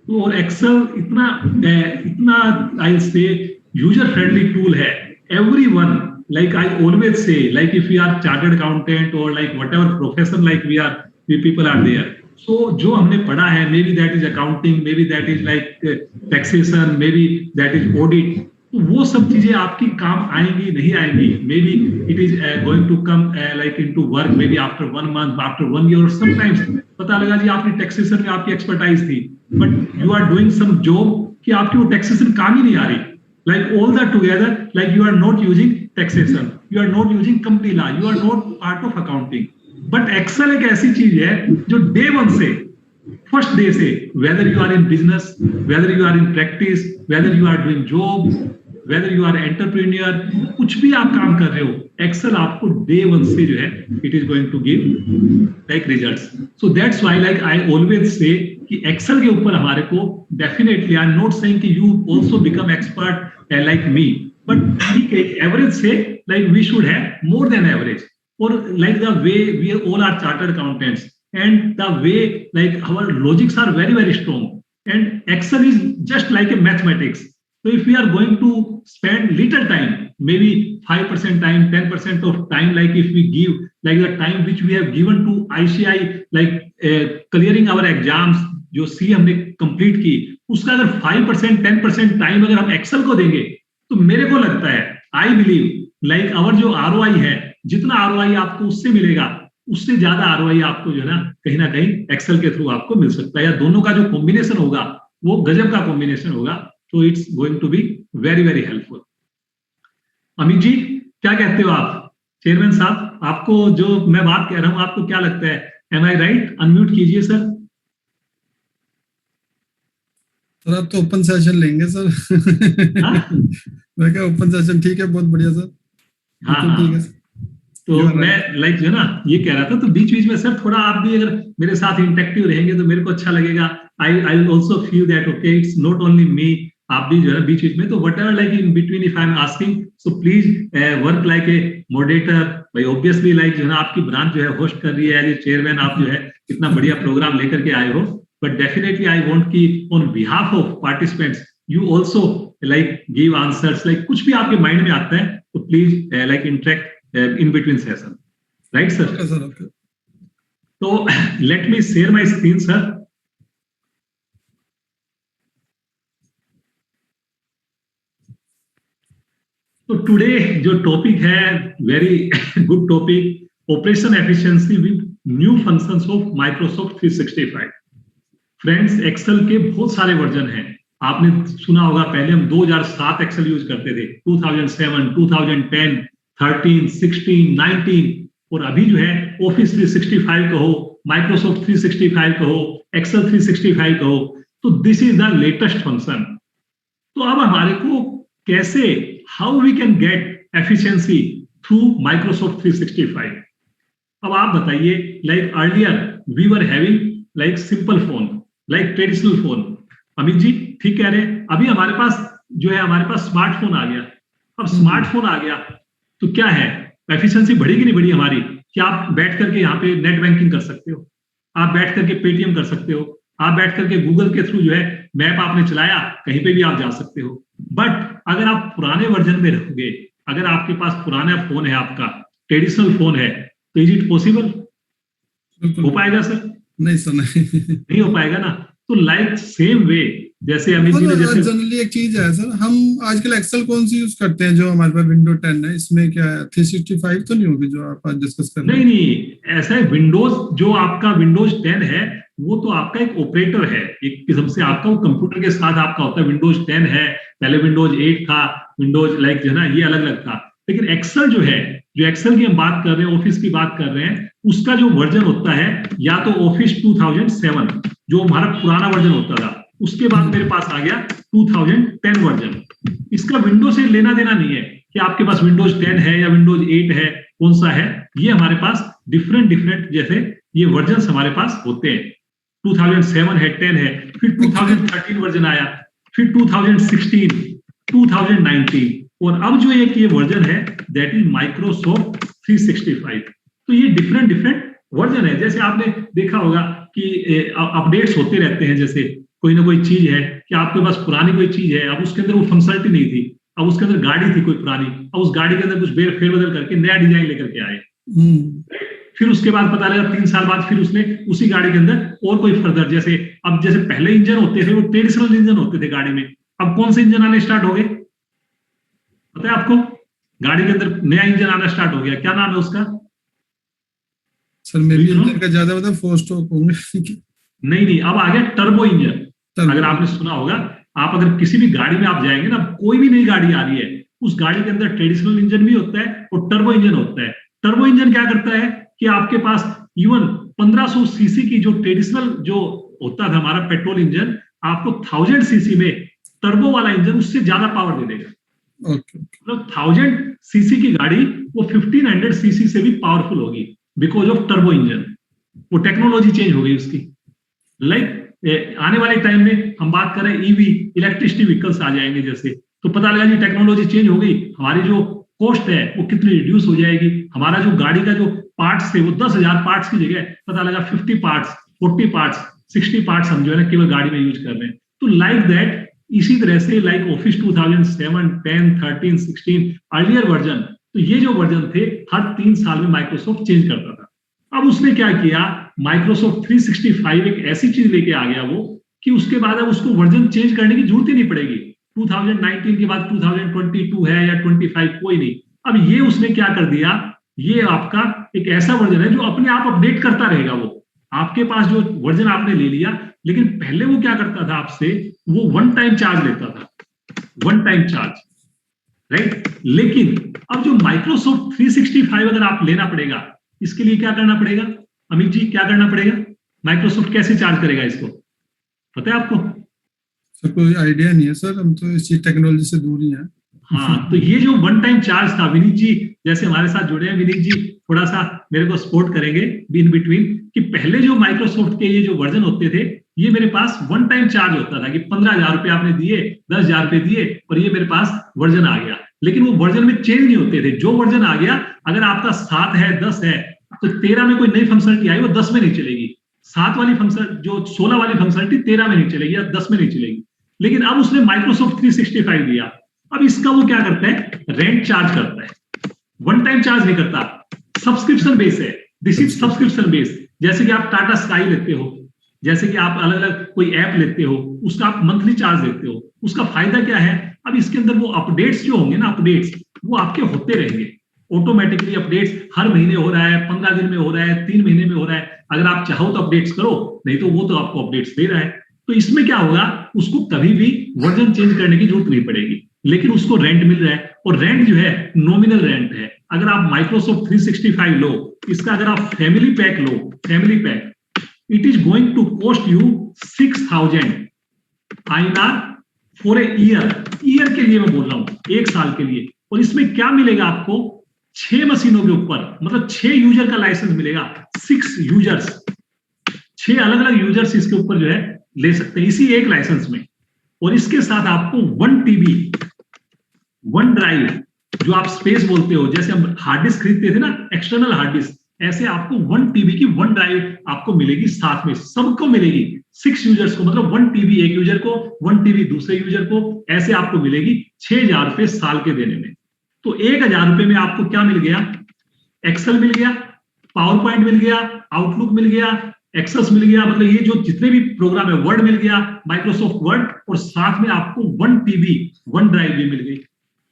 So और Excel इतना I'll say user friendly tool है. Everyone, like I always say, like if we are chartered accountant or like whatever profession like we people are there. So जो हमने पढ़ा है, maybe that is accounting, maybe that is like taxation, maybe that is audit. तो वो सब चीजें आपकी काम आएंगी नहीं आएंगी. Maybe it is going to come like into work maybe after 1 month, after 1 year, or sometimes पता लगा जी आपने taxation में आपकी expertise थी, but you are doing some job कि आपकी वो taxation काम ही नहीं आ रही. Like all that together, like you are not using taxation, you are not using company law, you are not part of accounting. But Excel एक ऐसी चीज है जो day one से, first day से, whether you are in business, whether you are in practice, whether you are doing job, whether you are entrepreneur, कुछ भी आप काम कर रहे हो, Excel आपको day one से जो है, it is going to give like results. So that's why like I always say कि Excel के ऊपर हमारे को definitely, I'm not saying कि you also become expert like me, but average say like we should have more than average. Or like the way we all are chartered accountants, and the way like our logics are very, very strong, and Excel is just like a mathematics. So if we are going to spend little time, maybe 5% time, 10% of time, like if we give like the time which we have given to ICI, like clearing our exams, जो C हमने complete की, उसका अगर 5%, 10% time अगर हम Excel को देंगे, तो मेरे को लगता है आई बिलीव लाइक आवर जो ROI है, जितना ROI आपको उससे मिलेगा, उससे ज्यादा ROI आपको जो है ना कहीं एक्सेल के थ्रू आपको मिल सकता है, या दोनों का जो कॉम्बिनेशन होगा वो गजब का कॉम्बिनेशन होगा। तो it's going to be very very helpful. Amit ji क्या कहते हो आप? चेयरमैन साहब, आपको जो मैं बात कह रहा हूं आपको क्या लगता है? एम आई राइट? अनम्यूट कीजिए सर। सर आप तो ओपन सेशन लेंगे सर। मैं क्या ओपन सेशन, ठीक है, बहुत बढ़िया सर। हाँ तो ठीक है सर। तो मैं लाइक जो है ना ये कह रहा था, तो बीच बीच में सर थोड़ा आप भी अगर मेरे साथ इंटरेक्टिव रहेंगे तो मेरे को अच्छा लगेगा। I will also feel that okay it's not only me, आप भी जो है बीच बीच में, तो whatever like in between if I am asking, so please work like a moderator. भाई ऑब्वियसली लाइक जो है ना आपकी ब्रांच जो है होस्ट कर रही है, एज ए चेयरमैन आप जो है इतना बढ़िया प्रोग्राम लेकर के आए हो, बट डेफिनेटली आई वांट कि on behalf of participants you also like give answers, like कुछ भी आपके माइंड में आता है तो please like interact in between session, right sir? Okay, sir, okay. So let me share my screen sir. तो today जो टॉपिक है very good topic, operation efficiency with new functions of Microsoft 365। Friends Excel के बहुत सारे version हैं, आपने सुना होगा पहले हम 2007 एक्सेल यूज करते थे, 2007, 2010, 13, 16, 19, और अभी जो है ऑफिस 365 कहो, माइक्रोसॉफ्ट 365 कहो, एक्सेल 365 कहो, तो this is the latest function. तो अब हमारे को कैसे, how we can get efficiency through Microsoft 365? अब आप बताइए, like earlier we were having like simple phone, like traditional phone. Amit ji ठीक कह रहे हैं, अभी हमारे पास जो है हमारे पास स्मार्टफोन आ गया। अब स्मार्टफोन आ गया तो क्या है, एफिशिएंसी बढ़ी कि नहीं बढ़ी हमारी? कि आप बैठ करके यहाँ पे नेट बैंकिंग कर सकते हो, आप बैठ करके पेटीएम कर सकते हो, आप बैठ करके गूगल के थ्रू जो है मैप आपने चलाया, कहीं पे भी आप जा सकते हो। बट अगर आप पुराने वर्जन में रहोगे, अगर आपके पास पुराना फोन है, आपका ट्रेडिशनल फोन है, तो इज इट पॉसिबल? हो पाएगा सर? नहीं सर, नहीं हो पाएगा ना। तो लाइक सेम वे जैसे अमित जी ने जैसे जनरली एक चीज है सर, हम आजकल एक्सेल कौन सी यूज करते हैं? जो हमारे पास विंडो 10 है, इसमें क्या है 365 तो नहीं होगी जो आप आज डिस्कस कर रहे हैं? नहीं, ऐसा है, विंडोज जो आपका विंडोज 10 है वो तो आपका एक ऑपरेटर है, एक किस्म से आपका वो कंप्यूटर के साथ आपका होता है। विंडोज 10 है, पहले विंडोज 8 था, विंडोज लाइक जो है ना ये अलग अलग था। लेकिन एक्सेल जो है, जो एक्सेल की हम बात कर रहे हैं, ऑफिस की बात कर रहे हैं, उसका जो वर्जन होता है या तो ऑफिस 2007 जो हमारा पुराना वर्जन होता था, उसके बाद मेरे पास आ गया 2010 वर्जन। इसका विंडो से लेना देना नहीं है कि आपके पास विंडोज 10 है या विंडोज 8 है, कौन सा है, ये हमारे पास डिफरेंट जैसे ये वर्जन हमारे पास होते हैं। 2007 है, 10 है, फिर 2013 वर्जन आया, फिर 2016, 2019, और अब जो एक ये वर्जन है दैट इज माइक्रोसॉफ्ट 365। तो ये डिफरेंट वर्जन है। जैसे आपने देखा होगा कि अपडेट्स होते रहते हैं, जैसे कोई ना कोई चीज है कि आपके पास पुरानी कोई चीज है, अब उसके अंदर वो फंक्शनलिटी नहीं थी, अब उसके अंदर गाड़ी थी कोई पुरानी, अब उस गाड़ी के अंदर कुछ फेरबदल करके नया डिजाइन लेकर के आए। फिर उसके बाद पता लगा 3 साल बाद फिर उसने उसी गाड़ी के अंदर और कोई फर्दर, जैसे अब जैसे पहले इंजन होते थे वो ट्रेडिशनल इंजन होते थे गाड़ी में, अब कौन से इंजन आने स्टार्ट हो गए पता है आपको? गाड़ी के अंदर नया इंजन आना स्टार्ट हो गया, क्या नाम है उसका? सर मेरे इंजन का ज्यादा पता, 4 स्ट्रोक होंगे। नहीं, अब आ गया टर्बो इंजन। अगर आपने सुना होगा, आप अगर किसी भी गाड़ी में आप जाएंगे ना, कोई भी नई गाड़ी आ रही है, उस गाड़ी के अंदर ट्रेडिशनल इंजन भी होता है और टर्बो इंजन होता है। टर्बो इंजन क्या करता है कि आपके पास इवन 1500 सीसी की जो ट्रेडिशनल जो होता था हमारा पेट्रोल इंजन, आपको 1000 सीसी में टर्बो वाला इंजन उससे ज्यादा पावर दे देगा। मतलब 1000 सीसी की गाड़ी वो 1500 सीसी से भी पावरफुल होगी बिकॉज ऑफ टर्बो इंजन। वो टेक्नोलॉजी चेंज हो गई उसकी। लाइक आने वाले टाइम में हम बात करें ईवी, इलेक्ट्रिसिटी व्हीकल्स आ जाएंगे जैसे, तो पता लगा जी टेक्नोलॉजी चेंज हो गई, हमारी जो कॉस्ट है वो कितनी रिड्यूस हो जाएगी। हमारा जो गाड़ी का जो पार्ट्स थे वो 10,000 पार्ट्स की जगह पता लगा 50 पार्ट्स, 40 पार्ट्स, 60 पार्ट्स हम जो है ना केवल गाड़ी में यूज कर रहे हैं। तो लाइक दैट, इसी तरह से लाइक ऑफिस 2007, 10, 13, 16 अर्लियर वर्जन, तो ये जो वर्जन थे हर 3 साल में माइक्रोसॉफ्ट चेंज करता था। अब उसने क्या किया, माइक्रोसॉफ्ट 365 एक ऐसी चीज लेके आ गया वो कि उसके बाद अब उसको वर्जन चेंज करने की जरूरत ही नहीं पड़ेगी। 2019 के बाद 2022 है या 25, कोई नहीं। अब ये उसने क्या कर दिया, ये आपका एक ऐसा वर्जन है जो अपने आप अपडेट करता रहेगा। वो आपके पास जो वर्जन आपने ले लिया, लेकिन पहले वो क्या करता था आपसे, वो वन टाइम चार्ज लेता था, वन टाइम चार्ज, राइट। लेकिन अब जो माइक्रोसॉफ्ट 365 अगर आप लेना पड़ेगा, इसके लिए क्या करना पड़ेगा अमित जी, क्या करना पड़ेगा? माइक्रोसॉफ्ट कैसे चार्ज करेगा इसको, पता है आपको? सर कोई आइडिया नहीं है सर, हम तो इसी टेक्नोलॉजी से दूर ही हैं। हाँ, तो ये जो वन टाइम चार्ज था, विनीत जी जैसे हमारे साथ जुड़े हैं, विनीत जी थोड़ा सा मेरे को सपोर्ट करेंगे इन बिटवीन, कि पहले जो माइक्रोसॉफ्ट के ये जो वर्जन होते थे, ये मेरे पास वन टाइम चार्ज होता था कि 15,000 रुपए आपने दिए, 10,000 रुपए दिए और ये मेरे पास वर्जन आ गया। लेकिन वो वर्जन में चेंज नहीं होते थे, जो वर्जन आ गया, अगर आपका 7 है 10 है तो 13 में कोई नई फंक्शनलिटी आई वो 10 में नहीं चलेगी, 7 वाली फंक्शन जो 16 वाली फंक्शनलिटी 13 में नहीं चलेगी या 10 में नहीं चलेगी। लेकिन अब उसने माइक्रोसॉफ्ट 365 दिया, अब इसका वो क्या करता है, रेंट चार्ज करता है, वन टाइम चार्ज नहीं करता, सब्सक्रिप्शन बेस है। This is subscription base. जैसे कि आप टाटा स्काई लेते हो, जैसे कि आप अलग अलग कोई ऐप लेते हो, उसका आप मंथली चार्ज देते हो। उसका फायदा क्या है, अब इसके अंदर वो अपडेट्स जो होंगे ना, अपडेट्स वो आपके होते रहेंगे, ऑटोमेटिकली अपडेट्स हर महीने हो रहा है, 15 दिन में हो रहा है, 3 महीने में हो रहा है। अगर आप चाहो तो अपडेट्स करो, नहीं तो वो तो आपको अपडेट्स दे रहा है। तो इसमें क्या होगा, उसको कभी भी वर्जन चेंज करने की जरूरत नहीं पड़ेगी, लेकिन उसको रेंट मिल रहा है, और रेंट जो है नॉमिनल रेंट है। अगर आप माइक्रोसॉफ्ट 365 लो, इसका अगर आप फैमिली पैक लो, family pack, it is going to cost you 6,000 INR for a year के लिए मैं बोल रहा हूं, 1 साल के लिए। और इसमें क्या मिलेगा आपको, 6 मशीनों के ऊपर, मतलब 6 यूजर का लाइसेंस मिलेगा, 6 यूजर्स, 6 अलग अलग यूजर्स इसके ऊपर जो है ले सकते हैं इसी एक लाइसेंस में। और इसके साथ आपको 1 TB, 1 ड्राइव, जो आप स्पेस बोलते हो, जैसे हम हार्ड डिस्क खरीदते थे ना, एक्सटर्नल हार्ड डिस्क, ऐसे आपको 1 TB की 1 ड्राइव आपको मिलेगी साथ में, सबको मिलेगी, 6 यूजर्स को, मतलब 1 TB एक यूजर को, 1 TB दूसरे यूजर को, ऐसे आपको मिलेगी 6,000 रुपए साल के देने में। तो 1,000 रुपए में आपको क्या मिल गया, एक्सेल मिल गया, पावर पॉइंट मिल गया, आउटलुक मिल गया, एक्सेस मिल गया, मतलब ये जो जितने भी प्रोग्राम है, वर्ड मिल गया, माइक्रोसॉफ्ट वर्ड, और साथ में आपको 1 TB 1 ड्राइव भी मिल गई,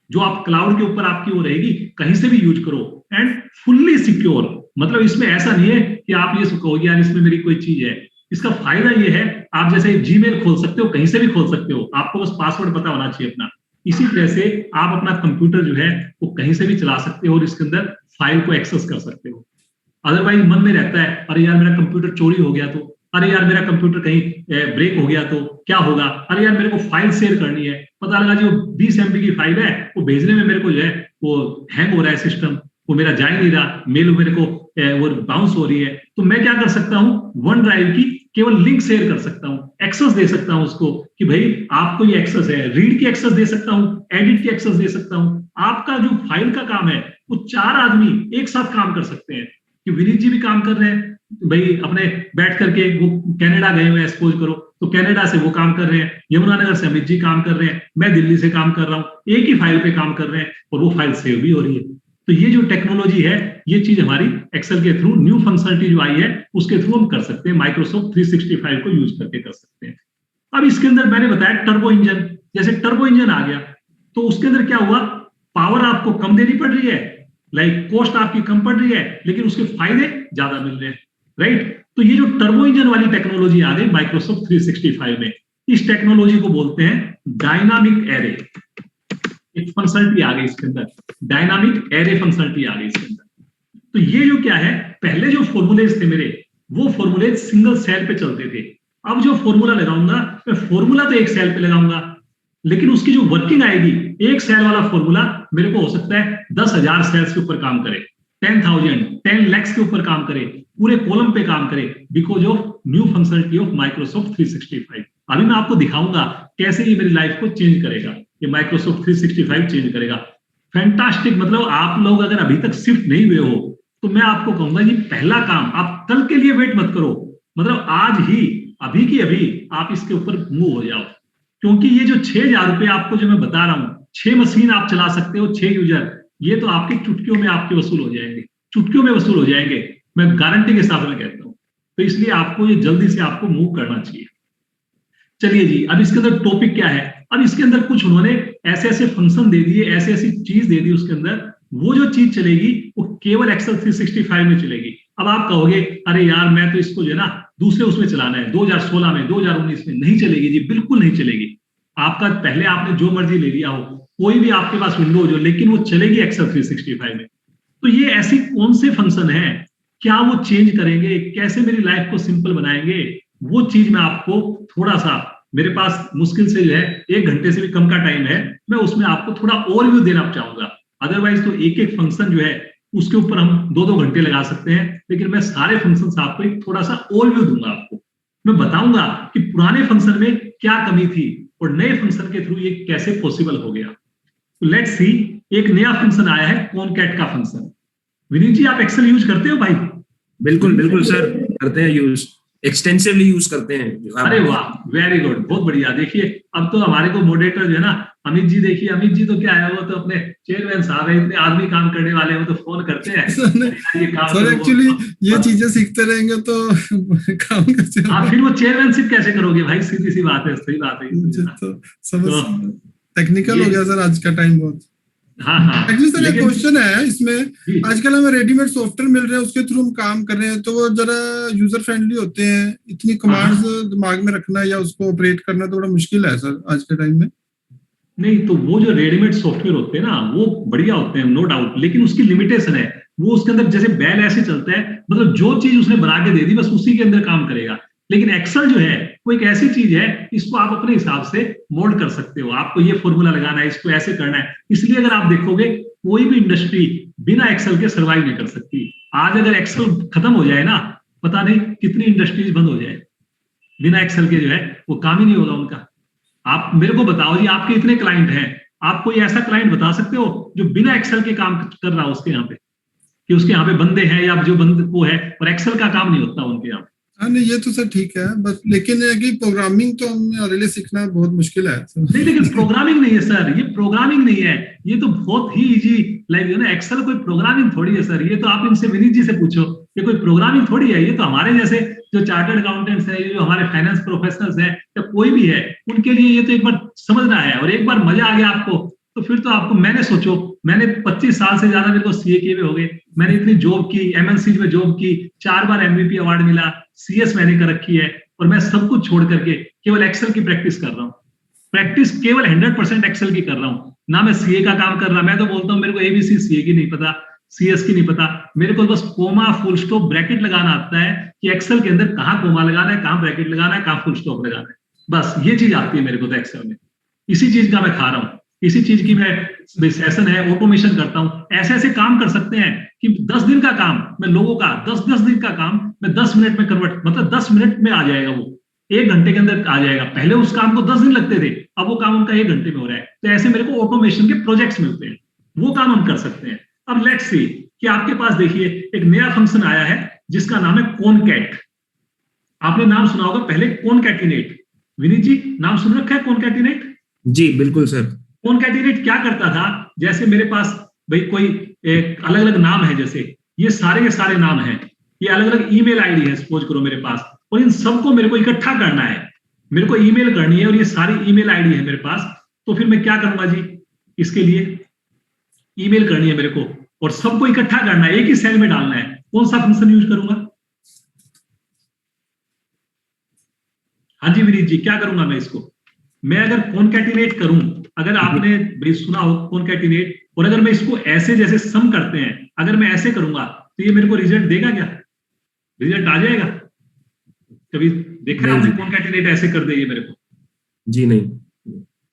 जो आप क्लाउड के ऊपर आपकी वो रहेगी, कहीं से भी यूज करो, एंड फुल्ली सिक्योर। मतलब इसमें ऐसा नहीं है कि आप ये कहोगे यार इसमें मेरी कोई चीज है। इसका फायदा ये है, आप जैसे जीमेल खोल सकते हो, कहीं से भी खोल सकते हो, आपको बस पासवर्ड पता होना चाहिए अपना। इसी तरह से आप अपना कंप्यूटर जो है वो कहीं से भी चला सकते हो और इसके अंदर फाइल को एक्सेस कर सकते हो। अदरवाइज मन में रहता है, अरे यार मेरा कंप्यूटर चोरी हो गया तो, अरे यार मेरा कंप्यूटर कहीं ब्रेक हो गया तो क्या होगा, अरे यार मेरे को फाइल शेयर करनी है, पता लगा जो 20 MB की फाइल है वो भेजने में मेरे को जो है वो हैंग हो रहा है सिस्टम, वो मेरा जा ही नहीं रहा, मेल मेरे को वो बाउंस हो रही है। तो मैं क्या कर सकता हूँ, 1 ड्राइव की केवल लिंक शेयर कर सकता हूँ, एक्सेस दे सकता हूँ उसको कि भाई आपको ये एक्सेस है, रीड की एक्सेस दे सकता हूँ, एडिट की एक्सेस दे सकता हूँ। आपका जो फाइल का काम है वो 4 आदमी एक साथ काम कर सकते हैं, कि विनीत जी भी काम कर रहे हैं भाई अपने बैठ करके, वो कनाडा गए हुए हैं सपोज करो, तो कनाडा से वो काम कर रहे हैं, यमुनानगर से अमित जी काम कर रहे हैं, मैं दिल्ली से काम कर रहा हूँ, एक ही फाइल पे काम कर रहे हैं और वो फाइल सेव भी हो रही है। तो ये जो टेक्नोलॉजी है, ये चीज हमारी एक्सेल के थ्रू, न्यू फंक्शनलिटी जो आई है उसके थ्रू हम कर सकते हैं, माइक्रोसॉफ्ट 365 को यूज करके कर सकते हैं। अब इसके अंदर मैंने बताया टर्बो इंजन, जैसे टर्बो इंजन आ गया तो उसके अंदर क्या हुआ, पावर आपको कम देनी पड़ रही है, लाइक कॉस्ट आपकी कम पड़ रही है, लेकिन उसके फायदे ज्यादा मिल रहे हैं, राइट। तो ये जो टर्बो इंजन वाली टेक्नोलॉजी आ गई माइक्रोसॉफ्ट 365 में, इस टेक्नोलॉजी को बोलते हैं डायनामिक एरे। एक फंक्शनलिटी आ गई इसके अंदर, डायनामिक एरे फंक्शनलिटी आ गई इसके अंदर। तो ये जो क्या है, पहले जो फॉर्मूलेज थे मेरे, वो फॉर्मूलेज सिंगल सेल पे चलते थे। अब जो फॉर्मूला लगाऊंगा मैं, फॉर्मूला तो एक सेल पे लगाऊंगा, लेकिन उसकी जो वर्किंग आएगी, एक सेल वाला फॉर्मूला मेरे को हो सकता है 10,000 सेल्स के ऊपर काम करे, 10,000 10 lakhs के ऊपर काम करे, पूरे कॉलम पे काम करे, because of new functionality of Microsoft 365। अभी मैं आपको दिखाऊंगा कैसे ये मेरी लाइफ को चेंज करेगा, ये माइक्रोसॉफ्ट 365 चेंज करेगा। फैंटास्टिक। मतलब आप लोग अगर अभी तक शिफ्ट नहीं हुए हो तो मैं आपको कहूंगा जी, पहला काम, आप कल के लिए वेट मत करो, मतलब आज ही, अभी की अभी आप इसके ऊपर मूव हो जाओ, क्योंकि ये जो 6,000 रुपए आपको जो मैं बता रहा हूं, 6 मशीन आप चला सकते हो, 6 यूजर, ये तो आपकी चुटकियों में आपके वसूल हो जाएंगे, चुटकियों में वसूल हो जाएंगे, मैं गारंटी के साथ में कहता हूं। तो इसलिए आपको ये जल्दी से आपको मूव करना चाहिए। चलिए जी, अब इसके अंदर टॉपिक क्या है, अब इसके अंदर कुछ उन्होंने ऐसे ऐसे फंक्शन दे दिए, ऐसे ऐसी चीज दे दी उसके अंदर, वो जो चीज चलेगी वो केवल एक्सेल 365 में चलेगी। अब आप कहोगे अरे यार मैं तो इसको जो है ना दूसरे उसमें चलाना है, 2016 में 2019 में, नहीं चलेगी जी, बिल्कुल नहीं चलेगी। आपका पहले आपने जो मर्जी ले लिया हो, कोई भी आपके पास विंडोज हो, लेकिन वो चलेगी एक्सेल 365 में। तो ये ऐसी कौन से फंक्शन है, क्या वो चेंज करेंगे, कैसे मेरी लाइफ को सिंपल बनाएंगे, वो चीज मैं आपको थोड़ा सा, मेरे पास मुश्किल से जो है 1 घंटे से भी कम का टाइम है, मैं उसमें आपको थोड़ा ओवरव्यू देना चाहूंगा। अदरवाइज तो एक एक फंक्शन जो है उसके ऊपर हम 2-2 घंटे लगा सकते हैं, लेकिन मैं सारे फंक्शन आपको एक थोड़ा सा ओवरव्यू दूंगा। आपको मैं बताऊंगा कि पुराने फंक्शन में क्या कमी थी और नए फंक्शन के थ्रू ये कैसे पॉसिबल हो गया। तो लेट्स सी, एक नया फंक्शन आया है कॉनकैट का फंक्शन। विनीत जी, आप एक्सेल यूज करते हो भाई? बिल्कुल बिल्कुल सर, करते हैं यूज, एक्सटेंसिवली यूज करते हैं। अरे वाह, वेरी गुड, बहुत बढ़िया। देखिए अब तो हमारे को मॉडरेटर जो है ना अमित जी, देखिए अमित जी तो क्या है, वो तो अपने चेयरमैन साहब है, इतने आदमी काम करने वाले हैं, वो तो फोन करते हैं सर एक्चुअली ये चीजें सीखते रहेंगे तो काम कैसे आप फिर वो चेयरमैनशिप कैसे करोगे भाई? सीधी सी बात है, सही बात है। तो समझ टेक्निकल हो गया सर आज का टाइम बहुत। हाँ, एक्चुअली सर एक क्वेश्चन है इसमें, आजकल हमें रेडीमेड सॉफ्टवेयर मिल रहे हैं, उसके थ्रू हम काम कर रहे हैं, तो वो जरा यूजर फ्रेंडली होते हैं, इतनी कमांड्स दिमाग में रखना या उसको ऑपरेट करना थोड़ा मुश्किल है सर आज के टाइम में। नहीं, तो वो जो रेडीमेड सॉफ्टवेयर होते हैं ना वो बढ़िया होते हैं, नो डाउट, लेकिन उसकी लिमिटेशन है। वो उसके अंदर जैसे बैल ऐसे चलता है, मतलब जो चीज उसने बना के दे दी बस उसी के अंदर काम करेगा। लेकिन एक्सेल जो है वो एक ऐसी चीज है, इसको आप अपने हिसाब से मोल्ड कर सकते हो, आपको ये फॉर्मूला लगाना है, इसको ऐसे करना है। इसलिए अगर आप देखोगे कोई भी इंडस्ट्री बिना एक्सेल के सर्वाइव नहीं कर सकती। आज अगर एक्सेल खत्म हो जाए ना, पता नहीं कितनी इंडस्ट्रीज बंद हो जाए, बिना एक्सेल के जो है वो काम ही नहीं होगा उनका। आप मेरे को बताओ जी, आपके इतने क्लाइंट हैं, आप कोई ऐसा क्लाइंट बता सकते हो जो बिना एक्सेल के काम कर रहा हो उसके यहाँ पे, कि उसके यहाँ पे बंदे हैं या जो बंद वो है और एक्सेल का काम नहीं होता उनके यहाँ? हाँ नहीं, ये तो सर ठीक है, बस लेकिन कि प्रोग्रामिंग तो हमारे लिए सीखना बहुत मुश्किल है। नहीं, लेकिन प्रोग्रामिंग नहीं है सर, ये प्रोग्रामिंग नहीं है, ये तो बहुत ही easy like you know, Excel कोई प्रोग्रामिंग थोड़ी है सर। ये तो आप इनसे विनीत जी से पूछो, ये कोई प्रोग्रामिंग थोड़ी है। ये तो हमारे जैसे जो चार्टर्ड अकाउंटेंट्स है, जो हमारे फाइनेंस प्रोफेशनल्स हैं, या कोई भी है, उनके लिए ये तो एक बार समझना है, और एक बार मजा आ गया आपको तो फिर तो आपको, मैंने सोचो, मैंने 25 साल से ज्यादा मेरे को सीए किए हुए हो गए, मैंने इतनी जॉब की, एमएनसी में जॉब की, 4 बार एमवीपी अवार्ड मिला, सीएस मैंने कर रखी है, और मैं सब कुछ छोड़ करके केवल एक्सेल की प्रैक्टिस कर रहा हूँ। प्रैक्टिस केवल 100% एक्सेल की कर रहा हूँ, ना मैं सीए का काम कर रहा। मैं तो बोलता हूँ मेरे को एबीसी सीए की नहीं पता, सीएस की नहीं पता, मेरे को बस कोमा, फुल स्टॉप, ब्रैकेट लगाना आता है कि एक्सेल के अंदर कहाँ कोमा लगाना है, कहाँ ब्रैकेट लगाना है, कहाँ फुल स्टॉप लगाना है, बस ये चीज आती है मेरे को तो एक्सेल में। इसी चीज का मैं खा रहा हूँ, इसी चीज की मैं सेशन है, ऑटोमेशन करता हूं। ऐसे ऐसे काम कर सकते हैं कि 10 दिन का काम मैं लोगों का 10 दिन का काम मैं 10 मिनट में कन्वर्ट, मतलब 10 मिनट में आ जाएगा, वो 1 घंटे के अंदर आ जाएगा। पहले उस काम को 10 दिन लगते थे, अब वो काम उनका 1 घंटे में हो रहा है। तो ऐसे मेरे को ऑटोमेशन के प्रोजेक्ट्स मिलते हैं, वो काम हम कर सकते हैं। अब लेट्स सी कि आपके पास देखिए एक नया फंक्शन आया है जिसका नाम है कॉनकैट। आपने नाम सुना होगा पहले, कॉनकैटिनेट। विनीत जी, नाम सुन रखा है कॉनकैटिनेट? जी बिल्कुल सर। कॉनकैटिनेट क्या करता था, जैसे मेरे पास भाई कोई एक अलग अलग नाम है, जैसे ये सारे के सारे नाम हैं, ये अलग अलग ईमेल आईडी है सपोज करो मेरे पास, और इन सबको मेरे को इकट्ठा करना है, मेरे को ईमेल करनी है, और ये सारी ईमेल आईडी है मेरे पास। तो फिर मैं क्या करूंगा जी, इसके लिए ईमेल करनी है मेरे को, और सबको इकट्ठा करना है, एक ही सेल में डालना है। कौन सा फंक्शन यूज करूंगा? हाँ जी विनीत जी, क्या करूंगा मैं इसको? मैं अगर कॉनकैटिनेट करूं, अगर आपने भाई सुना हो कॉनकैटिनेट, और अगर मैं इसको ऐसे जैसे सम करते हैं, अगर मैं ऐसे करूंगा तो ये मेरे को रिजल्ट देगा क्या? रिजल्ट आ जाएगा? कभी देखा है आपने कॉनकैटिनेट ऐसे कर दे ये मेरे को? जी नहीं।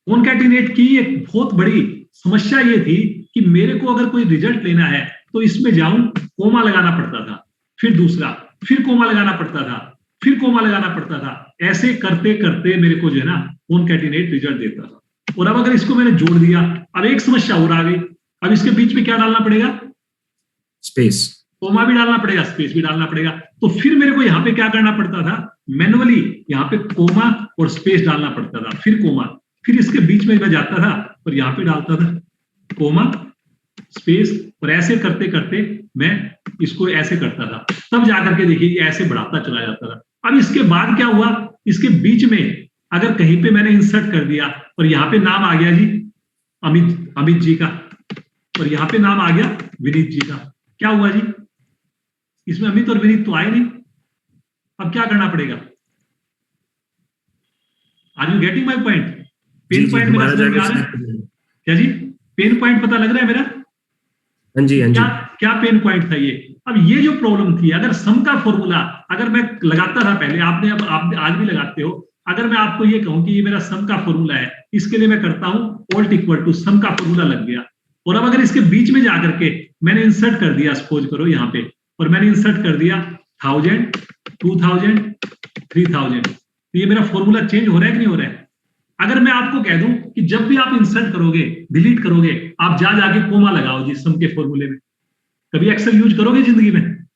कॉनकैटिनेट की एक बहुत बड़ी समस्या ये थी कि मेरे को अगर कोई रिजल्ट लेना है तो इसमें जाऊं, कोमा लगाना पड़ता था, फिर दूसरा, फिर कोमा लगाना पड़ता था, फिर कोमा लगाना पड़ता था। ऐसे करते करते मेरे को जो है ना कॉनकैटिनेट रिजल्ट देता था। और अब अगर इसको मैंने जोड़ दिया, अब एक समस्या और आ गई, अब इसके बीच में क्या डालना पड़ेगा? स्पेस। कोमा भी डालना पड़ेगा, स्पेस भी डालना पड़ेगा। तो फिर मेरे को यहाँ पे क्या करना पड़ता था, मैनुअली यहाँ पे कोमा और स्पेस डालना पड़ता था, फिर कोमा, फिर इसके बीच में मैं जाता था और यहाँ पे डालता था कोमा, स्पेस, और ऐसे करते करते मैं इसको ऐसे करता था। तब जाकर के देखिए ऐसे बढ़ाता चला जाता था। अब इसके बाद क्या हुआ, इसके बीच में अगर कहीं पे मैंने इंसर्ट कर दिया और यहाँ पे नाम आ गया जी अमित जी का, और यहाँ पे नाम आ गया विनीत जी का, क्या हुआ जी? इसमें अमित और विनीत तो आए नहीं। अब क्या करना पड़ेगा? Are you getting my point? Pen point मेरा समझ में आ रहा है क्या जी? पेन पॉइंट पता लग रहा है मेरा? हाँ जी, हाँ जी। क्या पेन पॉइंट था ये? अब ये जो प्रॉब्लम थी, अगर सम का फॉर्मूला अगर मैं लगाता था पहले, आपने अब आप आज भी लगाते हो, अगर मैं आपको ये कहूं कि ये मेरा सम का फॉर्मूला है, इसके लिए मैं करता हूं ऑल्ट इक्वल टू सम का फॉर्मूला लग गया, और अब अगर इसके बीच में जाकर के मैंने इंसर्ट कर दिया, सपोज करो यहाँ पे, और मैंने इंसर्ट कर दिया 1000, 2000, 3000, तो ये मेरा फॉर्मूला चेंज हो रहा है कि नहीं हो रहा है? अगर मैं आपको कह दूं कि जब भी आप इंसर्ट करोगे, डिलीट करोगे, आप जाके कोमा लगाओ जी सम के फॉर्मूले में, कभी एक्सेल यूज करोगे जिंदगी में?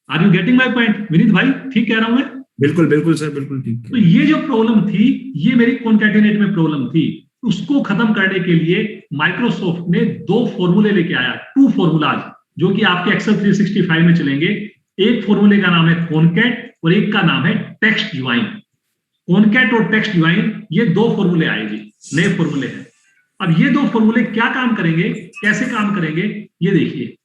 Are you getting my point Vineet भाई? ठीक कह रहा हूं मैं? बिल्कुल बिल्कुल सर, बिल्कुल ठीक। तो ये जो प्रॉब्लम थी, ये मेरी कॉन्कैटिनेट में प्रॉब्लम थी, उसको खत्म करने के लिए माइक्रोसॉफ्ट ने 2 फॉर्मूले लेके आया, 2 फॉर्मूलाज, जो कि आपके एक्सेल 365 में चलेंगे। एक फॉर्मूले का नाम है कॉनकैट और एक का नाम है टेक्स्ट ज्वाइन। कॉनकैट और टेक्स्ट ज्वाइन, ये 2 फॉर्मूले आएंगे, नए फॉर्मूले हैं। अब ये 2 फॉर्मूले क्या काम करेंगे, कैसे काम करेंगे, ये देखिए।